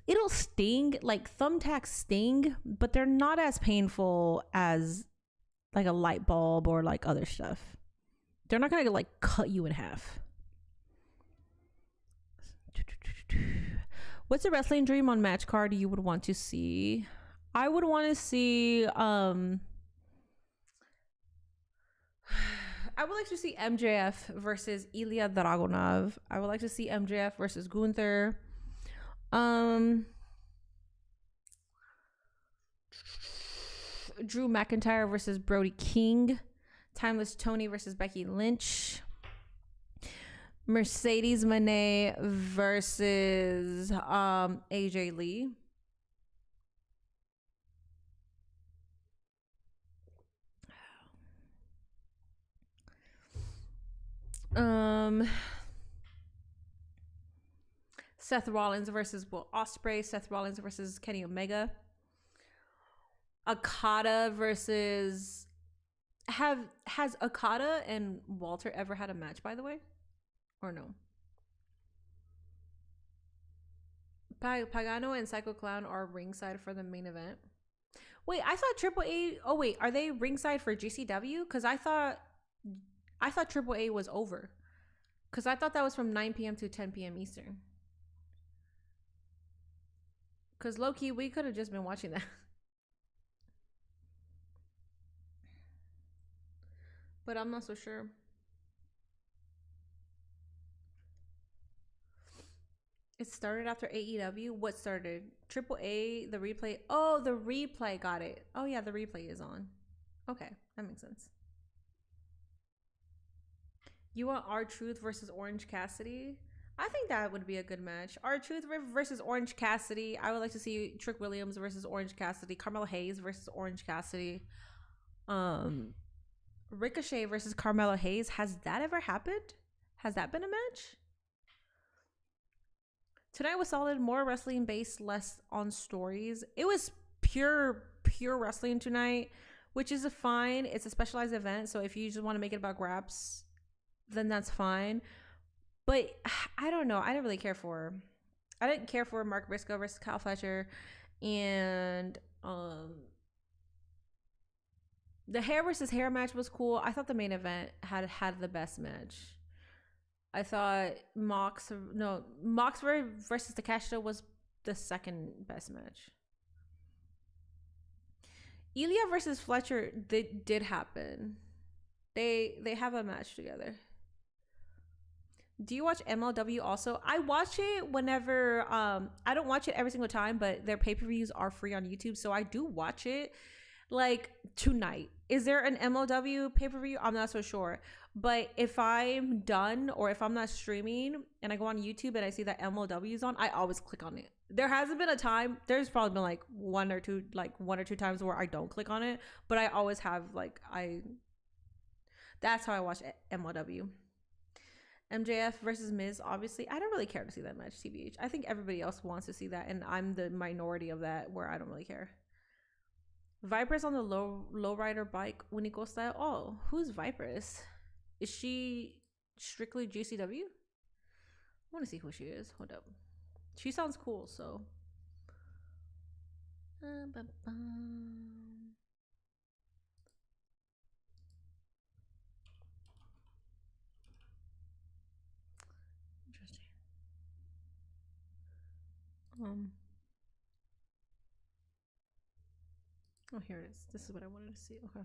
it'll sting. Like thumbtacks sting, but they're not as painful as like a light bulb or like other stuff. They're not gonna like cut you in half. What's a wrestling dream on match card you would want to see? I would want to see I would like to see MJF versus Ilya Dragunov. I would like to see MJF versus Gunther. Drew McIntyre versus Brody King. Timeless Tony versus Becky Lynch. Mercedes Moné versus AJ Lee. Seth Rollins versus Will Ospreay. Seth Rollins versus Kenny Omega. Okada versus has Okada and Walter ever had a match, by the way, or no? Pagano and Psycho Clown are ringside for the main event. Wait, I thought Triple A. Oh wait, are they ringside for GCW? Because I thought Triple A was over. Because I thought that was from 9 p.m. to 10 p.m. Eastern. Because low key, we could have just been watching that. But I'm not so sure. It started after AEW. What started? Triple A, the replay. Oh, the replay. Got it. Oh yeah, the replay is on. Okay, that makes sense. You want R-Truth versus Orange Cassidy? I think that would be a good match. R-Truth versus Orange Cassidy. I would like to see Trick Williams versus Orange Cassidy. Carmelo Hayes versus Orange Cassidy. Ricochet versus Carmelo Hayes. Has that ever happened? Has that been a match? Tonight was solid. More wrestling based, less on stories. It was pure wrestling tonight, which is fine. It's a specialized event, so if you just want to make it about grabs, then that's fine. But I don't know. I didn't care for Mark Briscoe versus Kyle Fletcher, and the hair versus hair match was cool. I thought the main event had the best match. I thought Mox versus Takeshita was the second best match. Ilya versus Fletcher did happen. They have a match together. Do you watch MLW also? I watch it whenever I don't watch it every single time, but their pay-per-views are free on YouTube, so I do watch it. Like tonight, is there an MLW pay-per-view? I'm not so sure, but if I'm done or if I'm not streaming and I go on YouTube and I see that MLW is on, I always click on it. There hasn't been a time, there's probably been like one or two times where I don't click on it, but I always have that's how I watch MLW. MJF versus Miz, obviously I don't really care to see that match, TBH. I think everybody else wants to see that, and I'm the minority of that where I don't really care. Viper's on the lowrider bike, Unico style. Oh, who's Viper's? Is she strictly GCW? I want to see who she is. Hold up. She sounds cool, so. Interesting. Oh, here it is. This is what I wanted to see. Okay.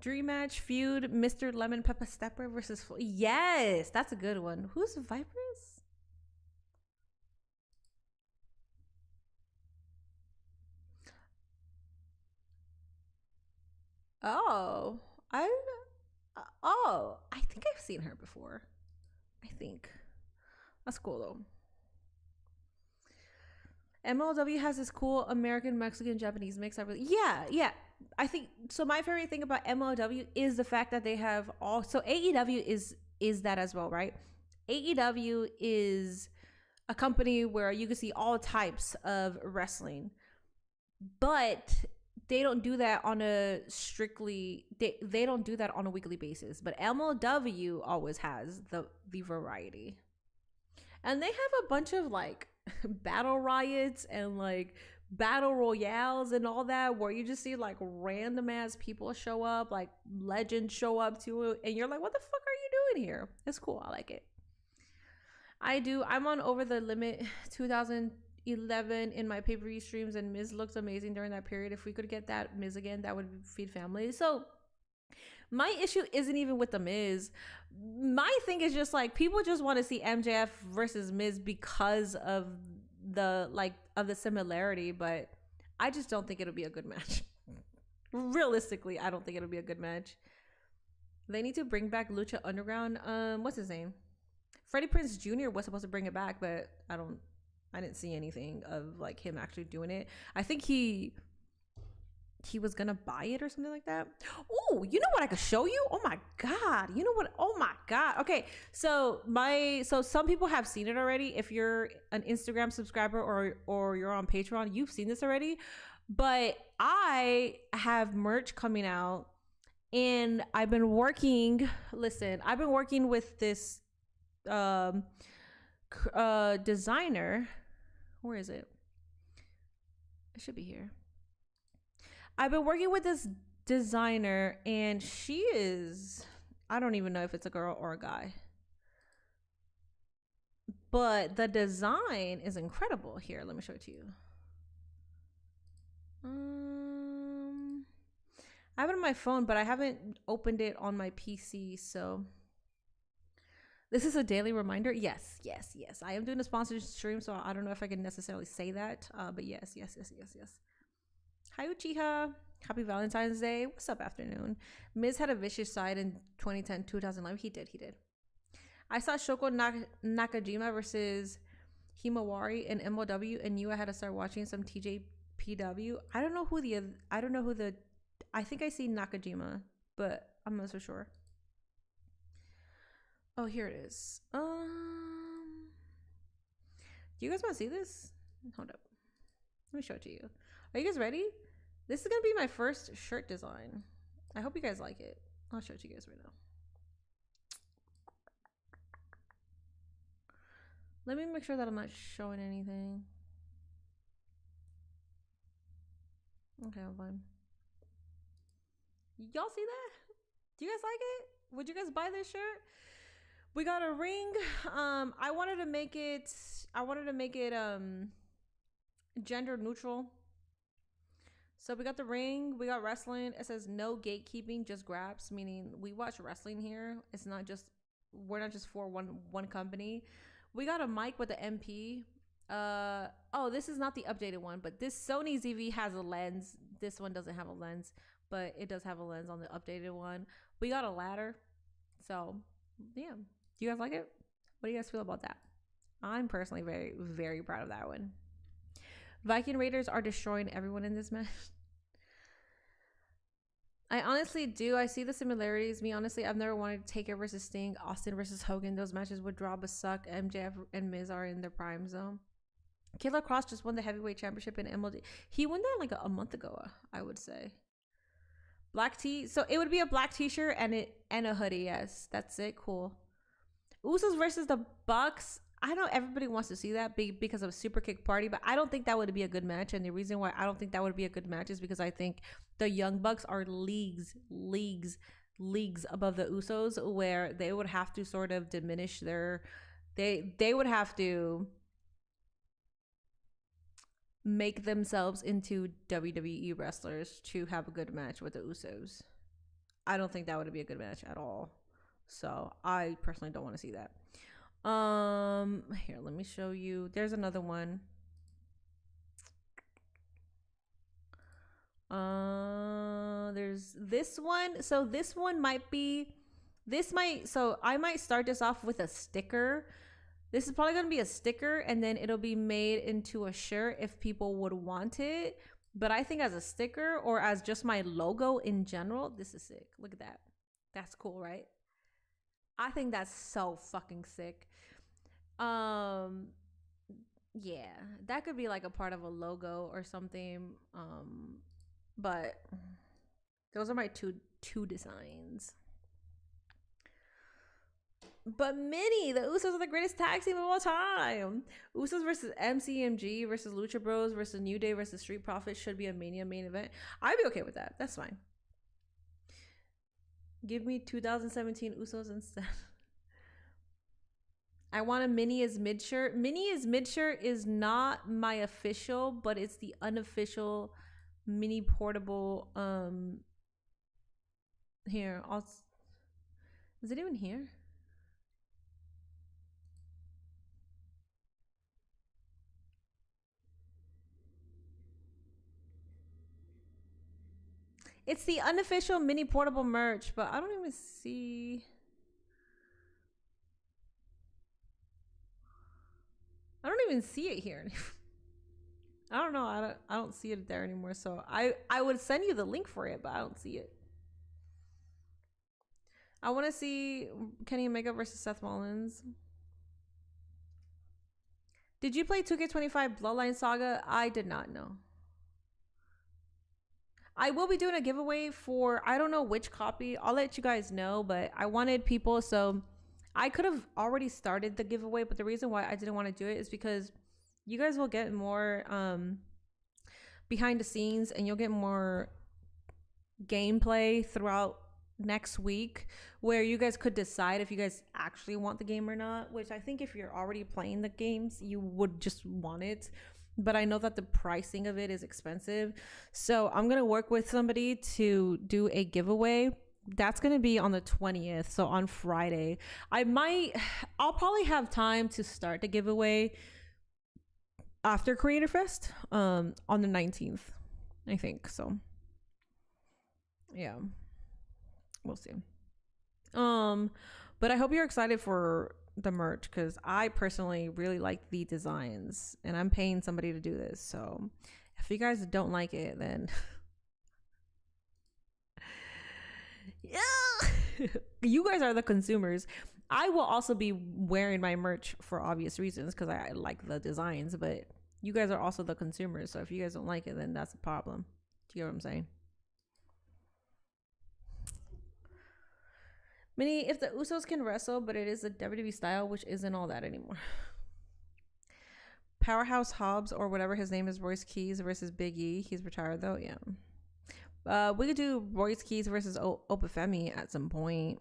Dream match feud, Mr. Lemon Pepper Stepper versus yes, that's a good one. Who's Vipers? Oh, I think I've seen her before. I think that's cool though. MLW has this cool American, Mexican, Japanese mix. Yeah. I think so. My favorite thing about MLW is the fact that they have so AEW is that as well, right? AEW is a company where you can see all types of wrestling, but they don't do that on a they don't do that on a weekly basis. But MLW always has the variety, and they have a bunch of battle riots and battle royales and all that, where you just see like random ass people show up, like legends show up to it, and you're like, what the fuck are you doing here? It's cool. I like it. I'm on Over the Limit 2011 in my pay-per-view streams, and Miz looked amazing during that period. If we could get that Miz again, that would feed families. So my issue isn't even with the Miz. My thing is just like, people just want to see MJF versus Miz because of the similarity, but I just don't think it'll be a good match. Realistically, I don't think it'll be a good match. They need to bring back Lucha Underground. What's his name? Freddie Prinze Jr. was supposed to bring it back, but I didn't see anything of like him actually doing it. I think he was gonna buy it or something like that. Oh, you know what I could show you? Oh my god. You know what? Oh my god. Okay. So some people have seen it already. If you're an Instagram subscriber or you're on Patreon, you've seen this already. But I have merch coming out, and I've been working with this designer. Where is it? It should be here. I've been working with this designer, and she is, I don't even know if it's a girl or a guy, but the design is incredible. Here, let me show it to you. I have it on my phone, but I haven't opened it on my PC, so this is a daily reminder. Yes. I am doing a sponsored stream, so I don't know if I can necessarily say that, but yes. Hi Uchiha, happy Valentine's Day. What's up, afternoon? Miz had a vicious side in 2010, 2011. He did. I saw Shoko Nakajima versus Himawari in MOW, and knew I had to start watching some TJPW. I think I see Nakajima, but I'm not so sure. Oh, here it is. Do you guys want to see this? Hold up. Let me show it to you. Are you guys ready? This is gonna be my first shirt design. I hope you guys like it. I'll show it to you guys right now. Let me make sure that I'm not showing anything. Okay, I'm fine. Y'all see that? Do you guys like it? Would you guys buy this shirt? We got a ring. I wanted to make it gender neutral. So we got the ring, we got wrestling. It says no gatekeeping, just grabs, meaning we watch wrestling here. We're not just for one company. We got a mic with the MP. Oh, this is not the updated one, but this Sony ZV has a lens. This one doesn't have a lens, but it does have a lens on the updated one. We got a ladder. So yeah. Do you guys like it? What do you guys feel about that? I'm personally very, very proud of that one. Viking Raiders are destroying everyone in this match. I honestly do. I see the similarities. Me, honestly, I've never wanted Taker versus Sting, Austin versus Hogan. Those matches would draw but suck. MJF and Miz are in their prime zone. Killer Cross just won the heavyweight championship in MLD. He won that like a month ago, I would say. Black tee. So it would be a black t-shirt and a hoodie. Yes, that's it. Cool. Usos versus the Bucks. I know everybody wants to see that because of Super Kick Party, but I don't think that would be a good match. And the reason why I don't think that would be a good match is because I think the Young Bucks are leagues above the Usos, where they would have to sort of diminish they would have to make themselves into WWE wrestlers to have a good match with the Usos. I don't think that would be a good match at all. So I personally don't want to see that. Here, let me show you. There's another one. There's this one. So this one so I might start this off with a sticker. This is probably gonna be a sticker, and then it'll be made into a shirt if people would want it. But I think as a sticker or as just my logo in general, this is sick. Look at that. That's cool, right? I think that's so fucking sick. Yeah, that could be like a part of a logo or something. But those are my two designs. But Mini, the Usos are the greatest tag team of all time. Usos versus MCMG versus Lucha Bros versus New Day versus Street Profits should be a Mania main event. I'd be okay with that. That's fine. Give me 2017 Usos instead. I want a Mini as mid shirt. Mini as mid shirt is not my official, but it's the unofficial mini portable. Here, is it even here? It's the unofficial mini portable merch, but I don't even see. I don't even see it here. I don't know. I don't see it there anymore. So I would send you the link for it, but I don't see it. I want to see Kenny Omega versus Seth Rollins. Did you play 2K25 Bloodline Saga? I did not know. I will be doing a giveaway for, I don't know which copy. I'll let you guys know, but I wanted people, so I could have already started the giveaway, but the reason why I didn't want to do it is because you guys will get more behind the scenes, and you'll get more gameplay throughout next week where you guys could decide if you guys actually want the game or not, which I think if you're already playing the games, you would just want it. But I know that the pricing of it is expensive. So I'm going to work with somebody to do a giveaway. That's going to be on the 20th. So on Friday, I'll probably have time to start the giveaway after Creator Fest, on the 19th, I think. So yeah, we'll see. But I hope you're excited for the merch, because I personally really like the designs, and I'm paying somebody to do this. So if you guys don't like it, then yeah, you guys are the consumers. I will also be wearing my merch for obvious reasons, because I like the designs, but you guys are also the consumers. So if you guys don't like it, then that's a problem. Do you get what I'm saying? Mini, if the Usos can wrestle, but it is a WWE style, which isn't all that anymore. Powerhouse Hobbs, or whatever his name is, Royce Keys versus Big E. He's retired though, yeah. We could do Royce Keys versus Opafemi at some point.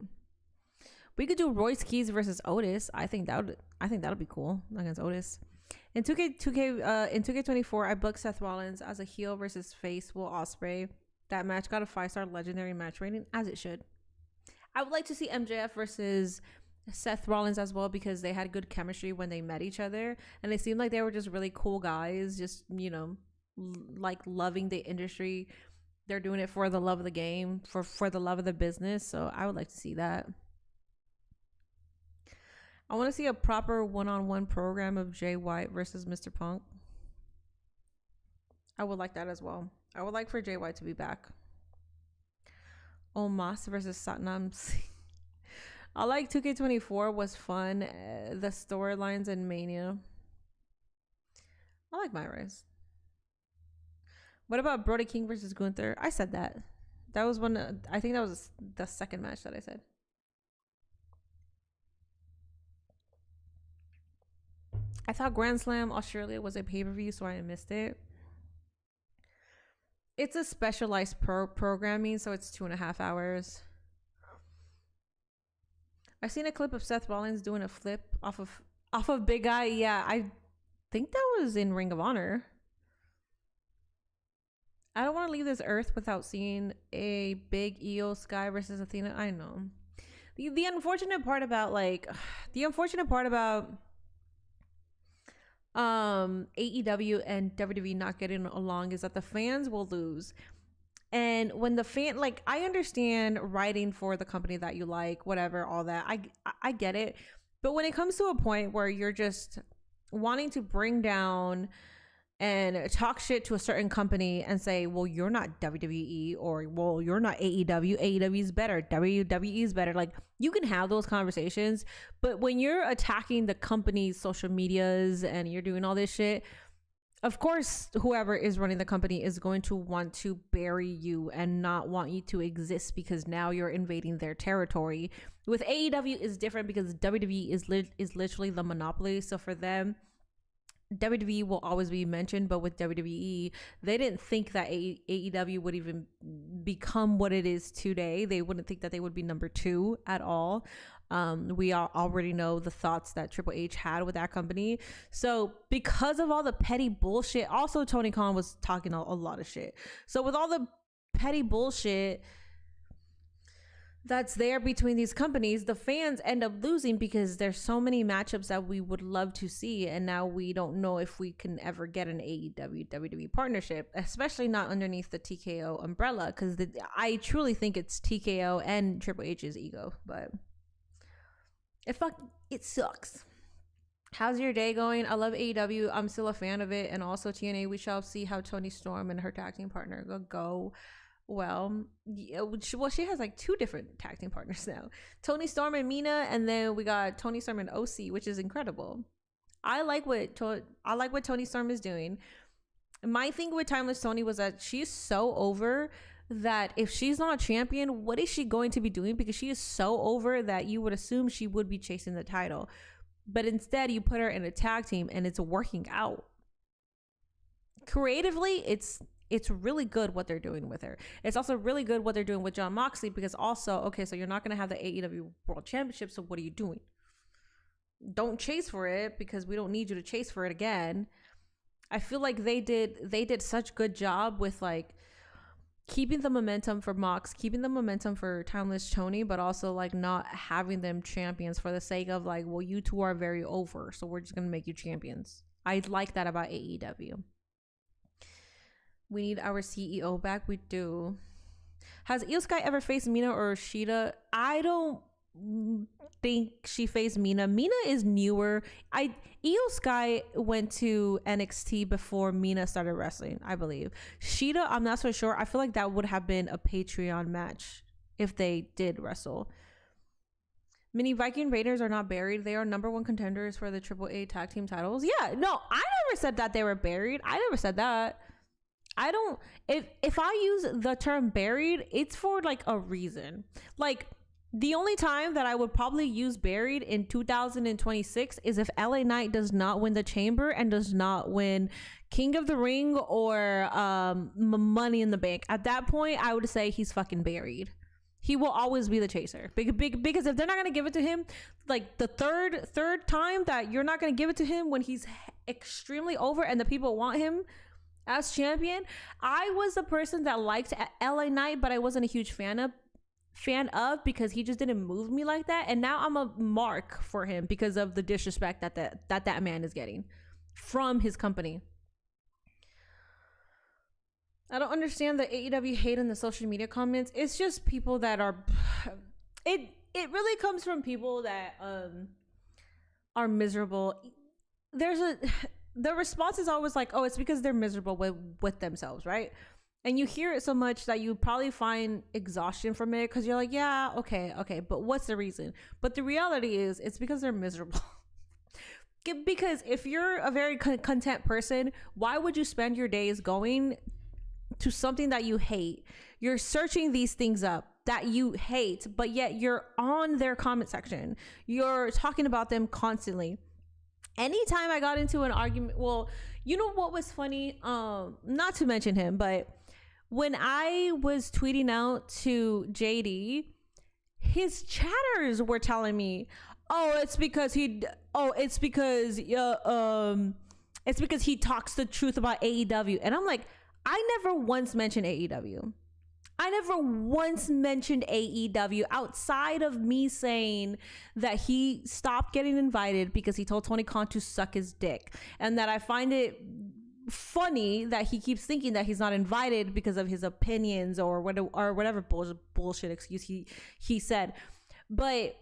We could do Royce Keys versus Otis. I think that'll be cool against Otis. In 2K24, I booked Seth Rollins as a heel versus face Will Ospreay. That match got a 5-star legendary match rating, as it should. I would like to see MJF versus Seth Rollins as well, because they had good chemistry when they met each other, and it seemed like they were just really cool guys, just, you know, like loving the industry. They're doing it for the love of the game, for the love of the business. So I would like to see that. I want to see a proper one-on-one program of Jay White versus Mr. Punk. I would like that as well. I would like for Jay White to be back. Omos versus Satnam Singh. I like 2K24 was fun. The storylines in Mania. I like Myra's. What about Brody King versus Gunther? I said that. That was one. I think that was the second match that I said. I thought Grand Slam Australia was a pay-per-view, so I missed it. It's a specialized programming, so it's 2.5 hours. I seen a clip of Seth Rollins doing a flip off of Big Guy. Yeah, I think that was in Ring of Honor. I don't want to leave this earth without seeing a big Io Sky versus Athena. I know. The unfortunate part about AEW and WWE not getting along is that the fans will lose. And when the fan, like, I understand writing for the company that you like, whatever, all that, I get it. But when it comes to a point where you're just wanting to bring down and talk shit to a certain company and say, well, you're not WWE, or, well, you're not AEW, AEW is better, WWE is better. Like, you can have those conversations, but when you're attacking the company's social medias and you're doing all this shit, of course, whoever is running the company is going to want to bury you and not want you to exist because now you're invading their territory. With AEW is different because WWE is literally the monopoly. So for them, WWE will always be mentioned, but with WWE, they didn't think that AEW would even become what it is today. They wouldn't think that they would be number 2 at all. We already know the thoughts that Triple H had with that company. So because of all the petty bullshit, also Tony Khan was talking a lot of shit. So with all the petty bullshit that's there between these companies, the fans end up losing because there's so many matchups that we would love to see, and now we don't know if we can ever get an AEW WWE partnership, especially not underneath the TKO umbrella, because I truly think it's TKO and Triple H's ego, but it sucks. How's your day going? I love AEW. I'm still a fan of it, and also TNA. We shall see how Toni Storm and her tag team partner go. Well, she has like 2 different tag team partners now. Toni Storm and Mina, and then we got Toni Storm and OC, which is incredible. I like what Toni Storm is doing. My thing with Timeless Toni was that she's so over that if she's not champion, what is she going to be doing? Because she is so over that you would assume she would be chasing the title. But instead, you put her in a tag team and it's working out. Creatively, it's really good what they're doing with her. It's also really good what they're doing with Jon Moxley, because also, okay, so you're not going to have the AEW World Championship, so what are you doing? Don't chase for it, because we don't need you to chase for it again. I feel like they did such good job with like keeping the momentum for Mox, keeping the momentum for Timeless Toni, but also like not having them champions for the sake of like, well, you two are very over, so we're just going to make you champions. I like that about AEW. We need our CEO back. We do. Has Io Sky ever faced Mina or Shida? I don't think she faced Mina. Mina is newer. Io Sky went to NXT before Mina started wrestling, I believe. Shida, I'm not so sure. I feel like that would have been a Patreon match if they did wrestle. Mini Viking Raiders are not buried. They are #1 contenders for the AAA tag team titles. Yeah, no, I never said that they were buried. I never said that. I don't, if I use the term buried, it's for like a reason. Like the only time that I would probably use buried in 2026 is if LA Knight does not win the Chamber and does not win King of the Ring or Money in the Bank. At that point, I would say he's fucking buried. He will always be the chaser. Because if they're not going to give it to him, like the third time that you're not going to give it to him when he's extremely over and the people want him as champion. I was the person that liked LA Knight, but I wasn't a huge fan of because he just didn't move me like that. And now I'm a mark for him because of the disrespect that man is getting from his company. I don't understand the AEW hate in the social media comments. It's just people that are it really comes from people that are miserable. The response is always like, oh, it's because they're miserable with themselves, right? And you hear it so much that you probably find exhaustion from it because you're like, yeah, okay, but what's the reason? But the reality is it's because they're miserable. Because if you're a very content person, why would you spend your days going to something that you hate? You're searching these things up that you hate, but yet you're on their comment section. You're talking about them constantly. Anytime I got into an argument, well, you know what was funny? Not to mention him, but when I was tweeting out to JD, his chatters were telling me, it's because he talks the truth about AEW. And I'm like, I never once mentioned AEW. I never once mentioned AEW outside of me saying that he stopped getting invited because he told Tony Khan to suck his dick, and that I find it funny that he keeps thinking that he's not invited because of his opinions or whatever bullshit excuse he said. But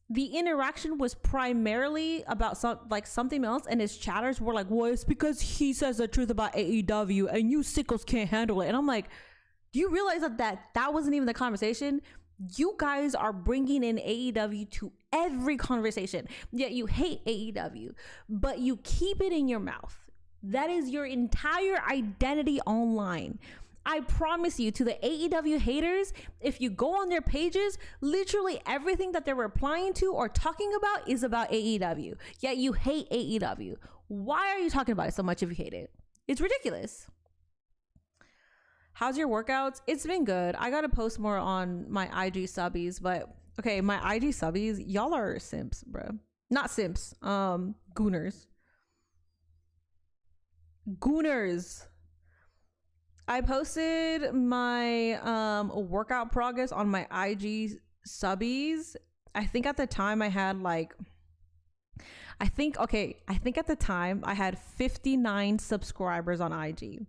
the interaction was primarily about something else, and his chatters were like, well, it's because he says the truth about AEW and you sickos can't handle it. And I'm like, do you realize that wasn't even the conversation? You guys are bringing in AEW to every conversation, yet you hate AEW, but you keep it in your mouth. That is your entire identity online. I promise you, to the AEW haters, if you go on their pages, literally everything that they're replying to or talking about is about AEW. Yet you hate AEW. Why are you talking about it so much if you hate it? It's ridiculous. How's your workouts? It's been good. I gotta post more on my IG subbies, but okay, my IG subbies, y'all are simps, bro. Not simps, gooners. Gooners. I posted my workout progress on my IG subbies. I think at the time I had like, I think at the time I had 59 subscribers on IG.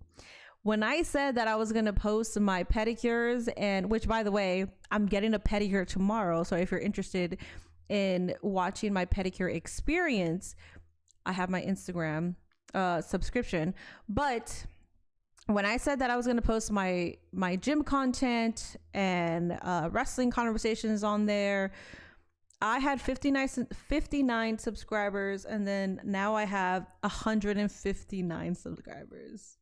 When I said that I was going to post my pedicures, and which, by the way, I'm getting a pedicure tomorrow. So if you're interested in watching my pedicure experience, I have my Instagram subscription. But when I said that I was going to post my gym content and wrestling conversations on there, I had 59 subscribers, and then now I have 159 subscribers.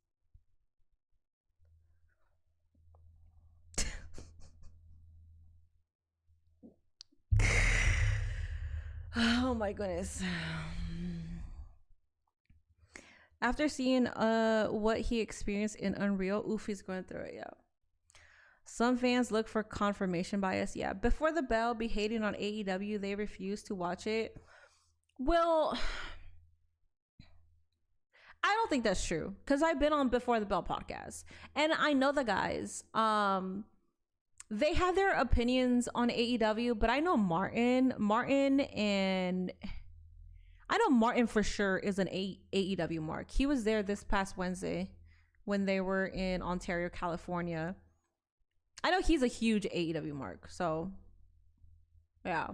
Oh my goodness. After seeing what he experienced in Unreal, oof, he's going through it. Yeah. Some fans look for confirmation bias. Yeah. Before the Bell be hating on AEW, they refuse to watch it. Well, I don't think that's true, because I've been on Before the Bell podcast and I know the guys. They have their opinions on AEW, but I know Martin, and I know Martin for sure is an AEW mark. He was there this past Wednesday when they were in Ontario, California. I know he's a huge AEW mark. So yeah,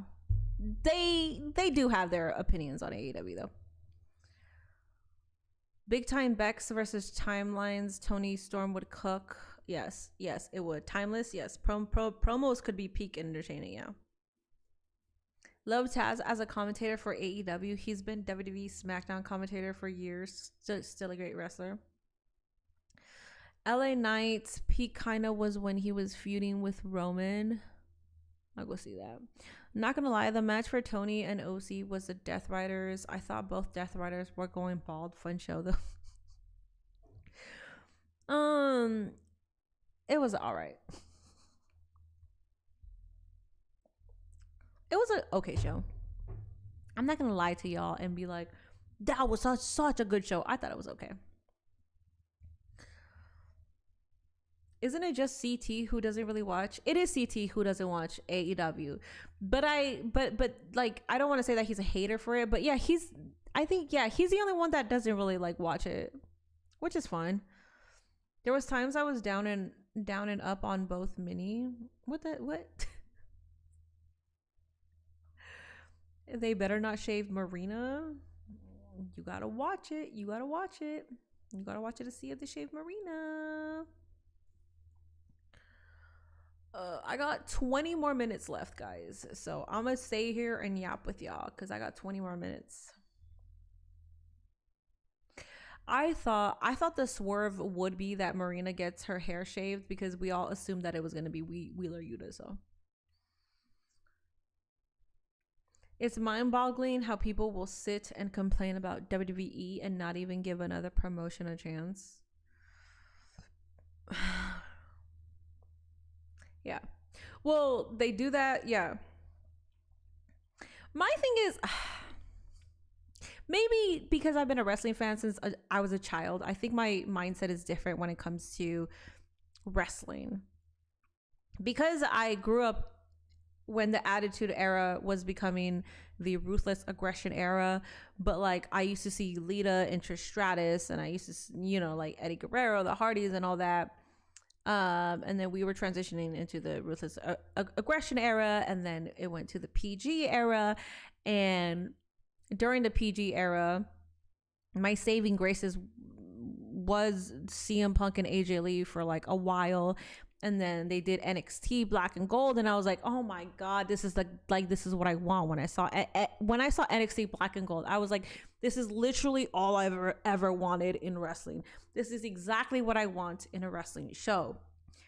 they do have their opinions on AEW though. Big Time Bex versus Timelines. Tony Storm would cook. Yes, it would. Timeless, yes. Promos could be peak entertaining, yeah. Love Taz as a commentator for AEW. He's been WWE SmackDown commentator for years. Still a great wrestler. LA Knight's peak kind of was when he was feuding with Roman. I'll go see that. Not gonna lie, the match for Tony and OC was the Death Riders. I thought both Death Riders were going bald. Fun show though. It was all right. It was an okay show. I'm not gonna lie to y'all and be like, that was such a good show. I thought it was okay. Isn't it just CT who doesn't really watch? It is CT who doesn't watch AEW. But like, I don't want to say that he's a hater for it, but yeah, he's the only one that doesn't really like watch it, which is fine. There was times I was down and up on both mini. What? They better not shave Marina. You gotta watch it. You gotta watch it to see if they shave Marina. I got 20 more minutes left, guys. So I'm gonna stay here and yap with y'all because I got 20 more minutes. I thought the swerve would be that Marina gets her hair shaved because we all assumed that it was gonna be Wheeler Yuta. So it's mind-boggling how people will sit and complain about WWE and not even give another promotion a chance. Yeah. Well, they do that. Yeah. My thing is, maybe because I've been a wrestling fan since I was a child, I think my mindset is different when it comes to wrestling. Because I grew up when the Attitude Era was becoming the Ruthless Aggression Era, but like I used to see Lita and Trish Stratus, and I used to, like Eddie Guerrero, the Hardys and all that. And then we were transitioning into the Ruthless Aggression Era, and then it went to the PG era. And during the PG era, my saving graces was CM Punk and AJ Lee for like a while. And then they did NXT Black and Gold, and I was like, oh my god, this is like this is what I want. When I saw NXT Black and Gold, I was like, this is literally all I've ever wanted in wrestling. This is exactly what I want in a wrestling show.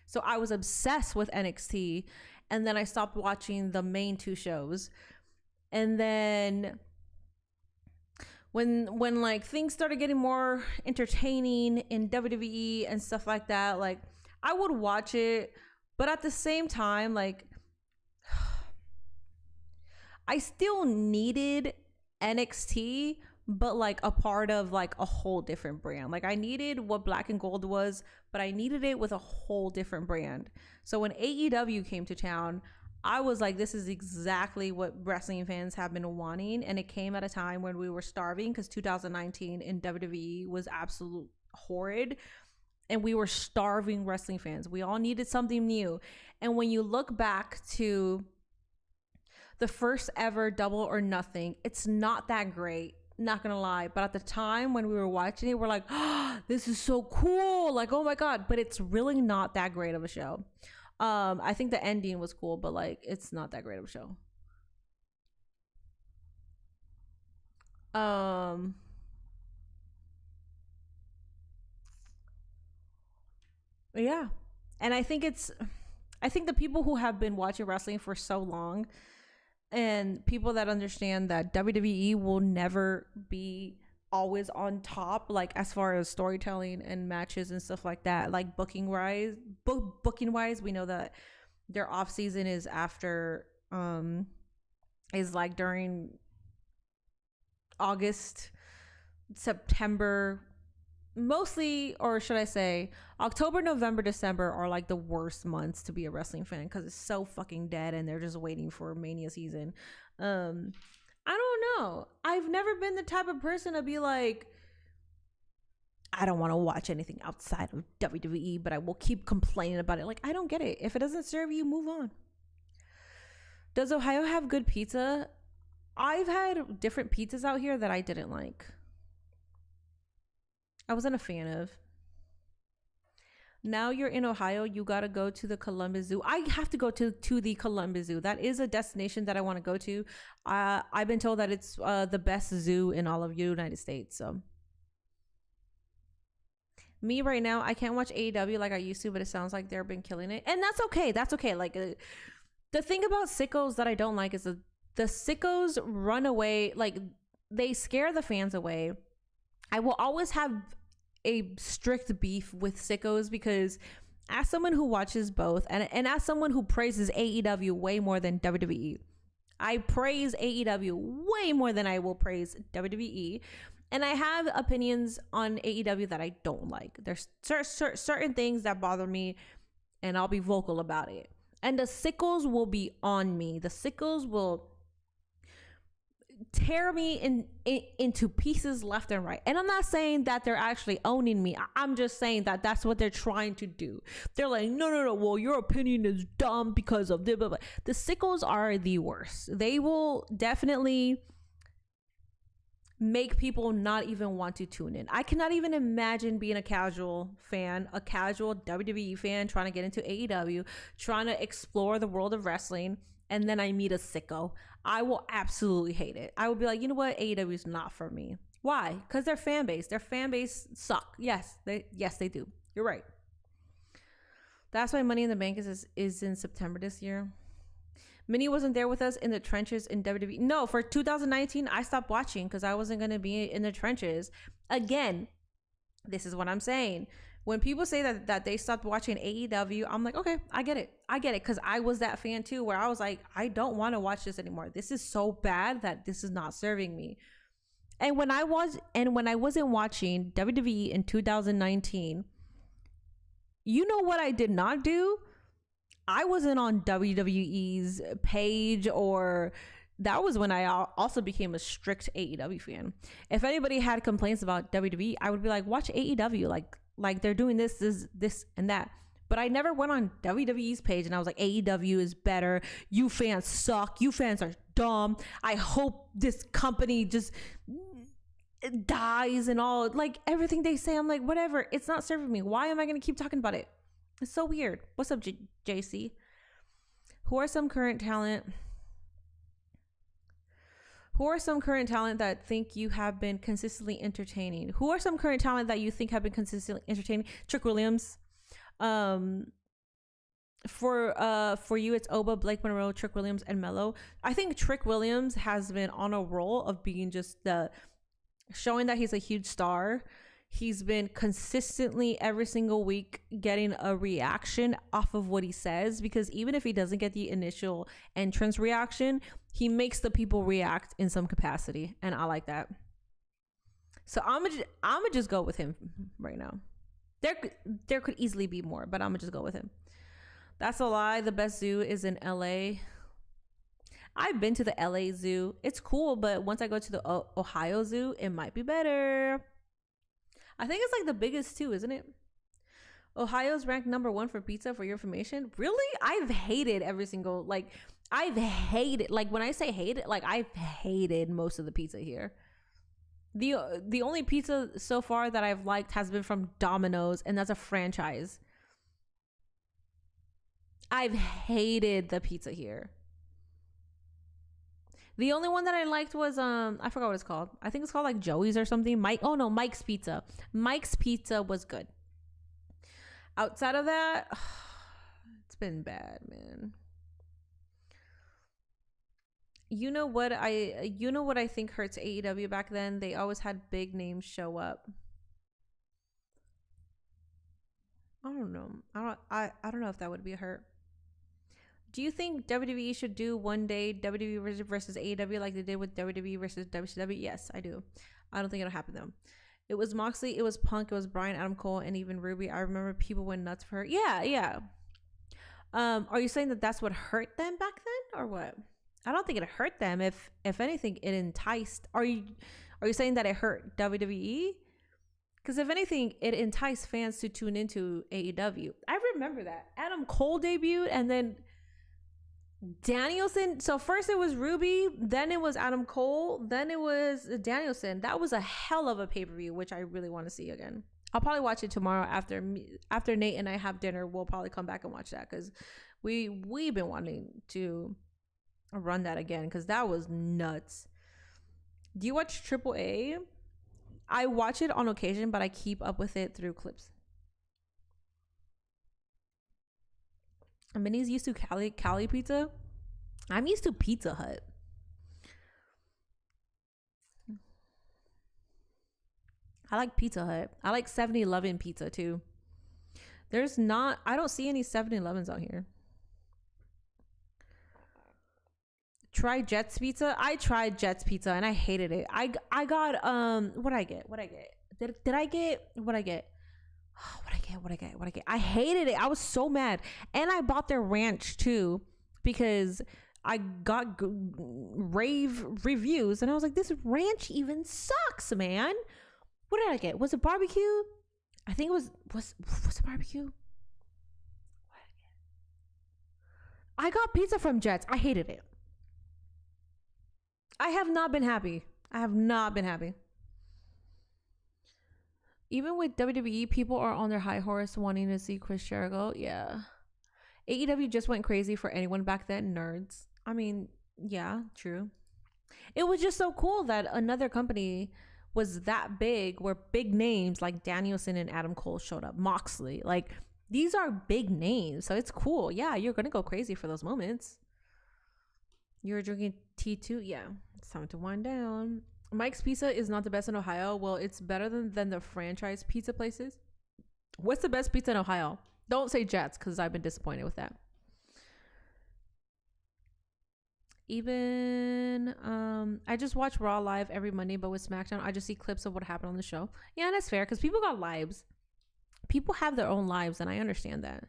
So I was obsessed with NXT, and then I stopped watching the main 2 shows. And then when like things started getting more entertaining in WWE and stuff like that, like I would watch it, but at the same time, like I still needed NXT, but like a part of like a whole different brand. Like I needed what Black and Gold was, but I needed it with a whole different brand. So when AEW came to town, I was like, this is exactly what wrestling fans have been wanting. And it came at a time when we were starving, because 2019 in WWE was absolute horrid. And we were starving wrestling fans. We all needed something new. And when you look back to the first ever Double or Nothing, it's not that great, not gonna lie. But at the time when we were watching it, we're like, oh, this is so cool. Like, oh my God. But it's really not that great of a show. I think the ending was cool, but like, it's not that great of a show. Yeah. And I think the people who have been watching wrestling for so long, and people that understand that WWE will never be always on top, like as far as storytelling and matches and stuff like that, like booking wise, we know that their off season is after is like during August, September, mostly, or should I say October, November, December are like the worst months to be a wrestling fan, because it's so fucking dead and they're just waiting for Mania season. I don't know. I've never been the type of person to be like, I don't want to watch anything outside of WWE, but I will keep complaining about it. Like, I don't get it. If it doesn't serve you, move on. Does Ohio have good pizza? I've had different pizzas out here that I didn't like. I wasn't a fan of. Now you're in Ohio, you gotta go to the Columbus Zoo. I have to go to the Columbus Zoo. That is a destination that I want to go to. I've been told that it's the best zoo in all of the United States. So me right now, I can't watch AEW like I used to, but it sounds like they've been killing it, and that's okay. That's okay. Like the thing about sickos that I don't like is the sickos run away. Like they scare the fans away. I will always have a strict beef with sickos, because as someone who watches both, and as someone who praises AEW way more than WWE, I praise AEW way more than I will praise WWE. And I have opinions on AEW that I don't like. There's certain things that bother me, and I'll be vocal about it. And the sickos will be on me. The sickos will tear me into pieces left and right. And I'm not saying that they're actually owning me. I'm just saying that that's what they're trying to do. They're like, no, well, your opinion is dumb because of blah, blah. The sickos are the worst. They will definitely make people not even want to tune in. I cannot even imagine being a casual WWE fan, trying to get into AEW, trying to explore the world of wrestling, and then I meet a sicko. I will absolutely hate it. I will be like, you know what? AEW is not for me. Why? Because their fan base suck. Yes, they do. You're right. That's why Money in the Bank is in September this year. Minnie wasn't there with us in the trenches in WWE. No, for 2019, I stopped watching because I wasn't going to be in the trenches. Again, this is what I'm saying. When people say that they stopped watching AEW, I'm like, okay, I get it. Because I was that fan too, where I was like, I don't want to watch this anymore. This is so bad that this is not serving me. And when I wasn't watching WWE in 2019, you know what I did not do? I wasn't on WWE's page, or that was when I also became a strict AEW fan. If anybody had complaints about WWE, I would be like, watch AEW. Like they're doing this and that. But I never went on WWE's page and I was like, AEW is better. You fans suck. You fans are dumb. I hope this company just dies and all. Like everything they say, I'm like, whatever. It's not serving me. Why am I going to keep talking about it? It's so weird. What's up, JC? Who are some current talent that think you have been consistently entertaining? Who are some current talent that you think have been consistently entertaining? Trick Williams. For you, it's Oba, Blake Monroe, Trick Williams, and Mello. I think Trick Williams has been on a roll of being just showing that he's a huge star. He's been consistently every single week getting a reaction off of what he says, because even if he doesn't get the initial entrance reaction, he makes the people react in some capacity, and I like that. So I'm gonna just go with him right now. There could easily be more, but I'm gonna just go with him. That's a lie. The best zoo is in LA. I've been to the LA zoo. It's cool, but once I go to the Ohio zoo, it might be better. I think it's like the biggest too, isn't it? Ohio's ranked #1 for pizza, for your information. Really? I've hated every single, when I say hated, I've hated most of the pizza here. The only pizza so far that I've liked has been from Domino's, and that's a franchise. I've hated the pizza here. The only one that I liked was I forgot what it's called. I think it's called like Joey's or something. Mike's Pizza. Mike's Pizza was good. Outside of that, it's been bad, man. You know what I think hurts AEW back then? They always had big names show up. I don't know. I don't know if that would be a hurt. Do you think WWE should do one day WWE versus AEW like they did with WWE versus WCW? Yes, I do. I don't think it'll happen though. It was Moxley, it was Punk, it was Bryan, Adam Cole, and even Ruby. I remember people went nuts for her. Yeah. Are you saying that that's what hurt them back then, or what? I don't think it hurt them. If anything, it enticed. Are you saying that it hurt WWE? Because if anything, it enticed fans to tune into AEW. I remember that Adam Cole debuted, and then Danielson. So first it was Ruby, then it was Adam Cole, then it was Danielson. That was a hell of a pay-per-view, which I really want to see again. I'll probably watch it tomorrow after Nate and I have dinner. We'll probably come back and watch that, because we've been wanting to run that again, because that was nuts. Do you watch AAA? I watch it on occasion, but I keep up with it through clips. Minnie's used to Cali pizza. I'm used to Pizza Hut. I like Pizza Hut. I like 7-Eleven pizza too. I don't see any 7-Elevens out here. Try Jet's Pizza. I tried Jet's Pizza and I hated it. I got what I get? Did I get what I get? What I get? I hated it. I was so mad. And I bought their ranch too, because I got rave reviews and I was like, this ranch even sucks, man. What did I get? Was it barbecue? I think it was it barbecue? What did I get? I got pizza from Jets. I hated it. I have not been happy. Even with WWE, people are on their high horse wanting to see Chris Jericho. Yeah. AEW just went crazy for anyone back then. Nerds. I mean, yeah, true. It was just so cool that another company was that big, where big names like Danielson and Adam Cole showed up. Moxley. Like, these are big names. So it's cool. Yeah, you're going to go crazy for those moments. You're drinking tea too? Yeah. It's time to wind down. Mike's Pizza is not the best in Ohio. Well, it's better than the franchise pizza places. What's the best pizza in Ohio? Don't say Jets, because I've been disappointed with that. Even I just watch Raw live every Monday, but with SmackDown, I just see clips of what happened on the show. Yeah, that's fair, because people got lives. People have their own lives, and I understand that.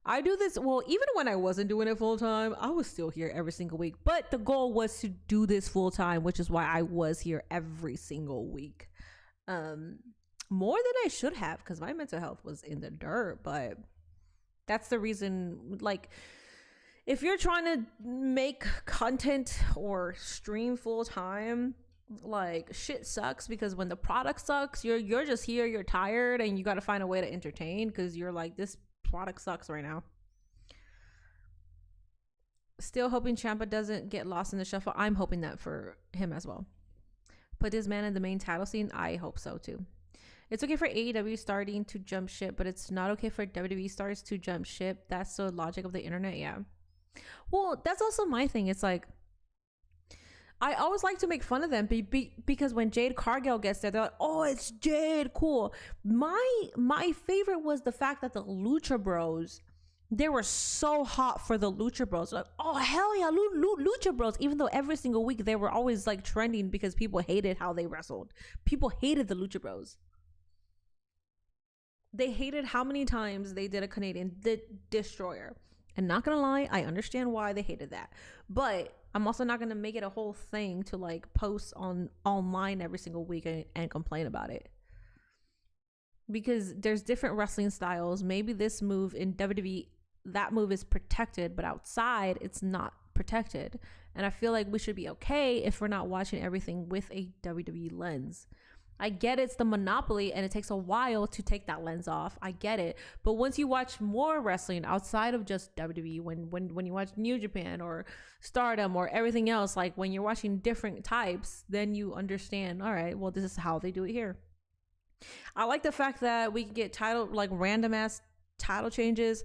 I do this, well, even when I wasn't doing it full time, I was still here every single week. But the goal was to do this full time, which is why I was here every single week. More than I should have, because my mental health was in the dirt. But that's the reason, like, if you're trying to make content or stream full time, like, shit sucks, because when the product sucks, you're just here, you're tired, and you got to find a way to entertain, because you're like, this product sucks right now. Still hoping Ciampa doesn't get lost in the shuffle. I'm hoping that for him as well. Put this man in the main title scene. I hope so too. It's okay for AEW starting to jump ship, but it's not okay for WWE stars to jump ship. That's the logic of the internet. Yeah. Well, that's also my thing. It's like, I always like to make fun of them because when Jade Cargill gets there, they're like, oh, it's Jade, cool. My favorite was the fact that the Lucha Bros, they were so hot for the Lucha Bros. Like, oh, hell yeah, Lucha Bros. Even though every single week they were always like trending because people hated how they wrestled. People hated the Lucha Bros. They hated how many times they did a Canadian Destroyer. And not gonna lie, I understand why they hated that. But I'm also not gonna make it a whole thing to like post online every single week and complain about it. Because there's different wrestling styles. Maybe this move in WWE, that move is protected, but outside it's not protected. And I feel like we should be okay if we're not watching everything with a WWE lens. I get it's the monopoly and it takes a while to take that lens off. I get it. But once you watch more wrestling outside of just WWE, when you watch New Japan or Stardom or everything else, like when you're watching different types, then you understand, all right, well, this is how they do it here. I like the fact that we can get title, like random ass title changes.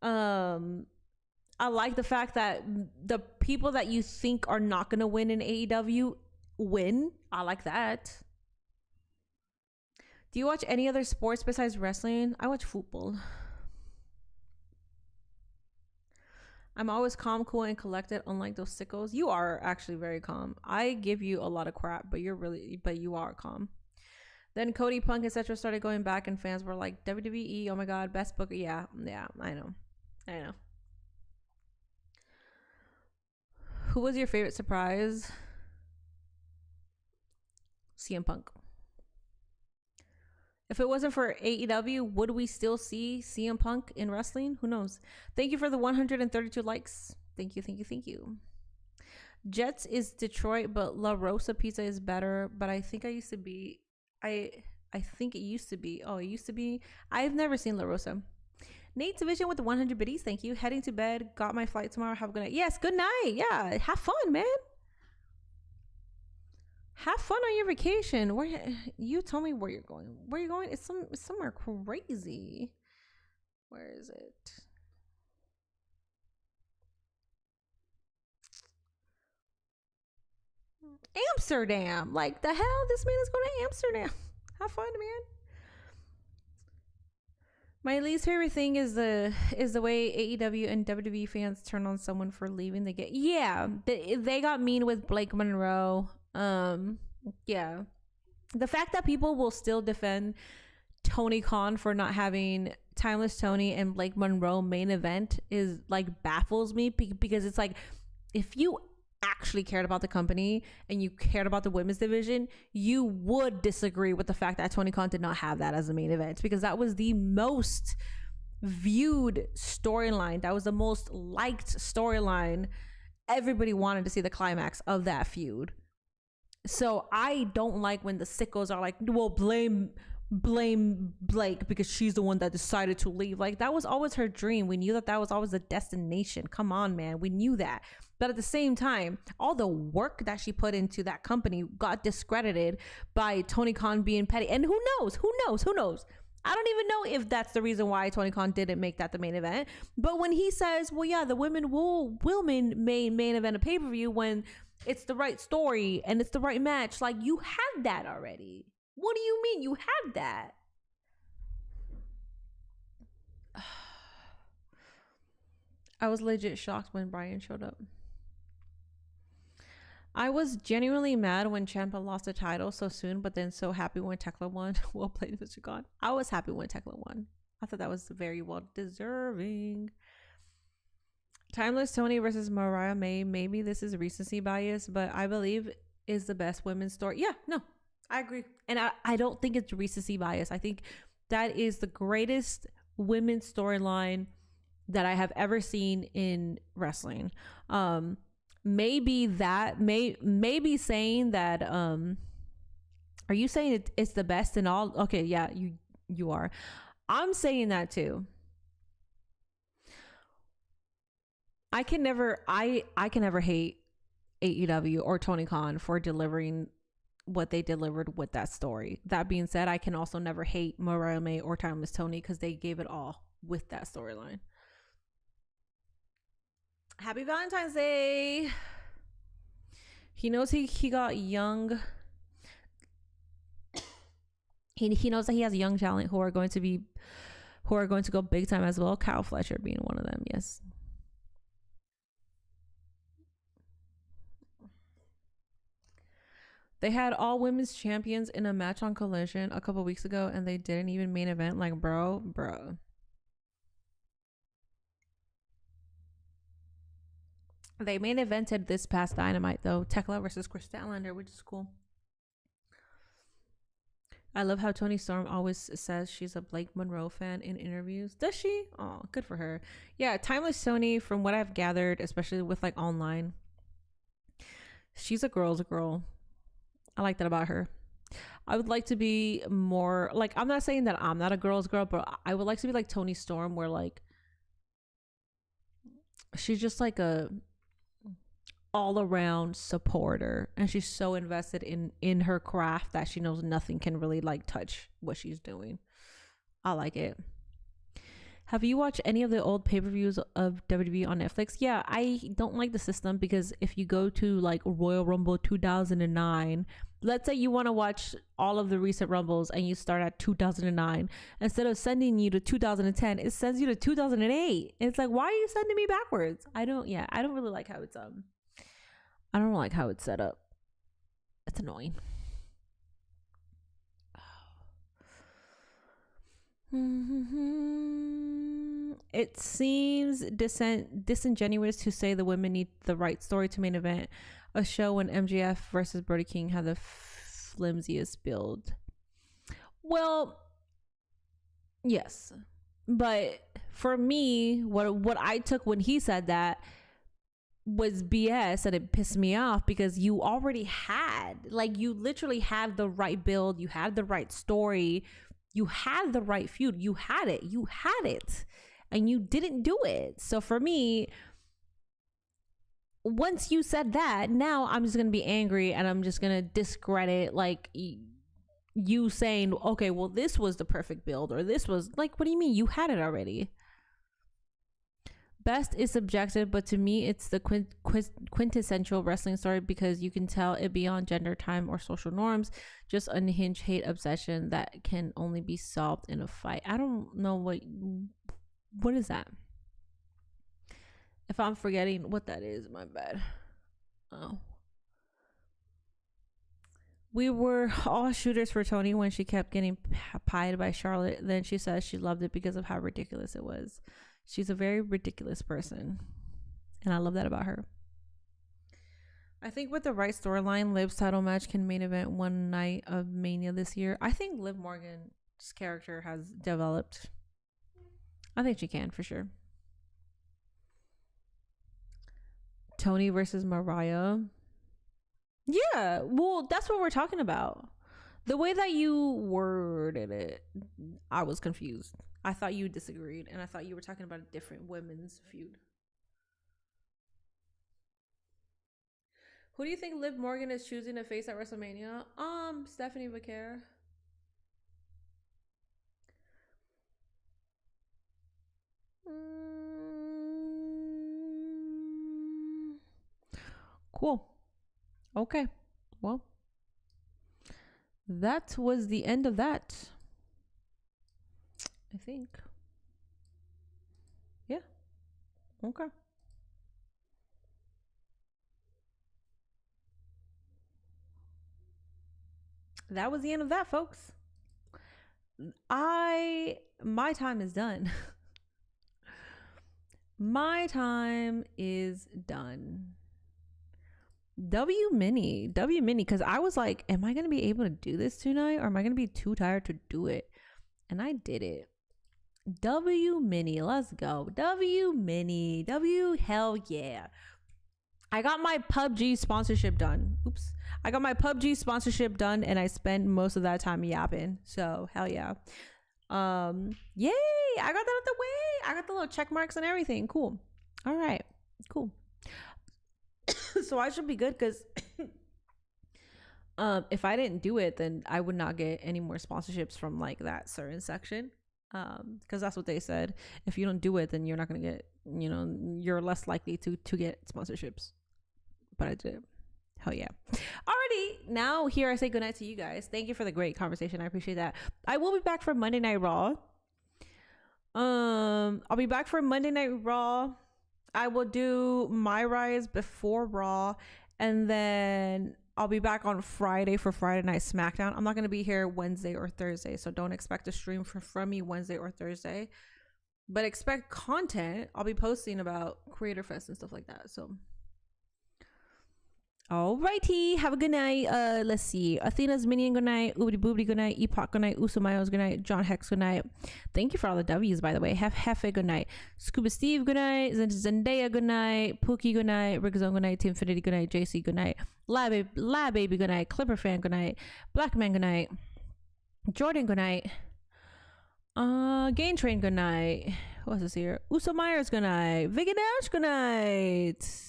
I like the fact that the people that you think are not going to win in AEW win. I like that. Do you watch any other sports besides wrestling? I watch football. I'm always calm, cool, and collected, unlike those sickos. You are actually very calm. I give you a lot of crap, but you are calm. Then Cody, Punk, etc. started going back, and fans were like, WWE, oh my god, best booker. Yeah, I know. Who was your favorite surprise? CM Punk. If it wasn't for AEW, would we still see CM Punk in wrestling? Who knows? Thank you for the 132 likes. Thank you. Jets is Detroit, but La Rosa Pizza is better. But I think I think it used to be. Oh, it used to be. I've never seen La Rosa. Nate Division with the 100 biddies. Thank you. Heading to bed. Got my flight tomorrow. Have a good night. Yes, good night. Yeah, have fun, man. Have fun on your vacation. Where you tell me where you're going. Where you're going? It's somewhere crazy. Where is it? Amsterdam. Like the hell, this man is going to Amsterdam. Have fun, man. My least favorite thing is the way AEW and WWE fans turn on someone for leaving. They got mean with Blake Monroe. Yeah, the fact that people will still defend Tony Khan for not having Timeless Tony and Blake Monroe main event is like baffles me, because it's like, if you actually cared about the company and you cared about the women's division, you would disagree with the fact that Tony Khan did not have that as a main event, because that was the most viewed storyline, that was the most liked storyline. Everybody wanted to see the climax of that feud. So I don't like when the sickos are like, well, blame Blake because she's the one that decided to leave. Like, that was always her dream. We knew that was always the destination. Come on, man. We knew that. But at the same time, all the work that she put into that company got discredited by Tony Khan being petty. And who knows? I don't even know if that's the reason why Tony Khan didn't make that the main event. But when he says, well, yeah, the women will main event a pay-per-view when it's the right story and it's the right match. Like, you had that already. What do you mean you had that? I was legit shocked when Brian showed up. I was genuinely mad when Ciampa lost the title so soon, but then so happy when Tekla won. Well played, Mr. God. I was happy when Tekla won. I thought that was very well deserving. Timeless Tony versus Mariah May. Maybe this is recency bias, but I believe is the best women's story. Yeah, no, I agree. And I don't think it's recency bias. I think that is the greatest women's storyline that I have ever seen in wrestling. Maybe saying that, are you saying it's the best in all? Okay, yeah, you are. I'm saying that too. I can never hate AEW or Tony Khan for delivering what they delivered with that story. That being said, I can also never hate Mariah May or Timeless Tony because they gave it all with that storyline. Happy Valentine's Day. He knows he got young. He knows that he has young talent who are going to go big time as well. Kyle Fletcher being one of them. Yes. They had all women's champions in a match on Collision a couple weeks ago, and they didn't even main event. Like, bro. They main evented this past Dynamite though. Tekla versus Chris Statlander, which is cool. I love how Toni Storm always says she's a Blake Monroe fan in interviews. Does she? Oh, good for her. Yeah, Timeless Toni, from what I've gathered, especially with like online, she's a girl's girl. I like that about her. I would like to be more like, I'm not saying that I'm not a girl's girl, but I would like to be like Toni Storm, where like she's just like a all around supporter, and she's so invested in her craft that she knows nothing can really like touch what she's doing. I like it. Have you watched any of the old pay-per-views of WWE on Netflix? Yeah, I don't like the system because if you go to like Royal Rumble 2009, let's say you want to watch all of the recent Rumbles and you start at 2009, instead of sending you to 2010, it sends you to 2008. It's like, why are you sending me backwards? I don't really like how it's I don't like how it's set up. It's annoying. It seems disingenuous to say the women need the right story to main event a show when MJF versus Brody King had the flimsiest build. Well, yes, but for me, what I took when he said that was BS, and it pissed me off because you already had, like, you literally had the right build, you had the right story, you had the right feud, you had it, and you didn't do it. So for me, once you said that, now I'm just gonna be angry and I'm just gonna discredit like you saying, okay, well, this was the perfect build, or this was like, what do you mean? You had it already. Best is subjective, but to me it's the quintessential wrestling story because you can tell it beyond gender, time, or social norms. Just unhinged hate obsession that can only be solved in a fight. I don't know what is that. If I'm forgetting what that is, my bad. Oh, we were all shooters for Toni when she kept getting pied by Charlotte. Then she says she loved it because of how ridiculous it was. She's a very ridiculous person, and I love that about her. I think with the right storyline, Liv's title match can main event one night of Mania this year. I think Liv Morgan's character has developed. I think she can, for sure. Toni versus Mariah. Yeah, well, that's what we're talking about. The way that you worded it, I was confused. I thought you disagreed, and I thought you were talking about a different women's feud. Who do you think Liv Morgan is choosing to face at WrestleMania? Stephanie McCare. Cool. Okay. Well, that was the end of that, I think. Yeah. Okay. That was the end of that, folks. My time is done. My time is done. W mini, because I was like, am I gonna be able to do this tonight, or am I gonna be too tired to do it? And I did it. W mini, let's go. W mini, W, hell yeah. I got my PUBG sponsorship done. Oops. I got my PUBG sponsorship done, and I spent most of that time yapping. So hell yeah. Yay! I got that out the way. I got the little check marks and everything. Cool. All right. Cool. So I should be good because if I didn't do it, then I would not get any more sponsorships from like that certain section. Because that's what they said. If you don't do it, then you're not gonna get, you're less likely to get sponsorships. But I did. Hell yeah. Alrighty, now here I say goodnight to you guys. Thank you for the great conversation. I appreciate that. I will be back for Monday Night Raw. I'll be back for Monday Night Raw. I will do my rise before Raw, and then I'll be back on Friday for Friday Night SmackDown. I'm not going to be here Wednesday or Thursday, so don't expect a stream from me Wednesday or Thursday, but expect content. I'll be posting about Creator Fest and stuff like that. So alrighty, have a good night. Let's see. Athena's Minion, good night. Oobity Boobity, good night. Epoch, good night. Usumayos, good night. John Hex, good night. Thank you for all the W's, by the way. Hefe, good night. Scuba Steve, good night. Zendaya, good night. Pookie, good night. Rickzone, good night. Team Infinity, good night. JC, good night. Lab Baby, good night. Clipper Fan, good night. Black Man, good night. Jordan, good night. Gain Train, good night. What's this here? Uso Myers, good night. Vicky Nash, good night.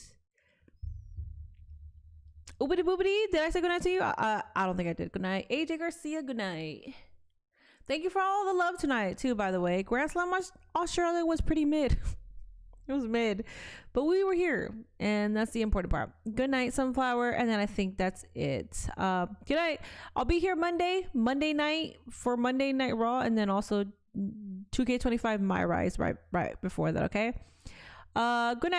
Oobity Boobity, did I say goodnight to you? I don't think I did. Good night. AJ Garcia, good night. Thank you for all the love tonight, too, by the way. Grand Slam Australia was pretty mid. It was mid. But we were here, and that's the important part. Good night, Sunflower, and then I think that's it. Good night. I'll be here Monday night for Monday Night Raw, and then also 2K25 My Rise right before that, okay? Good night.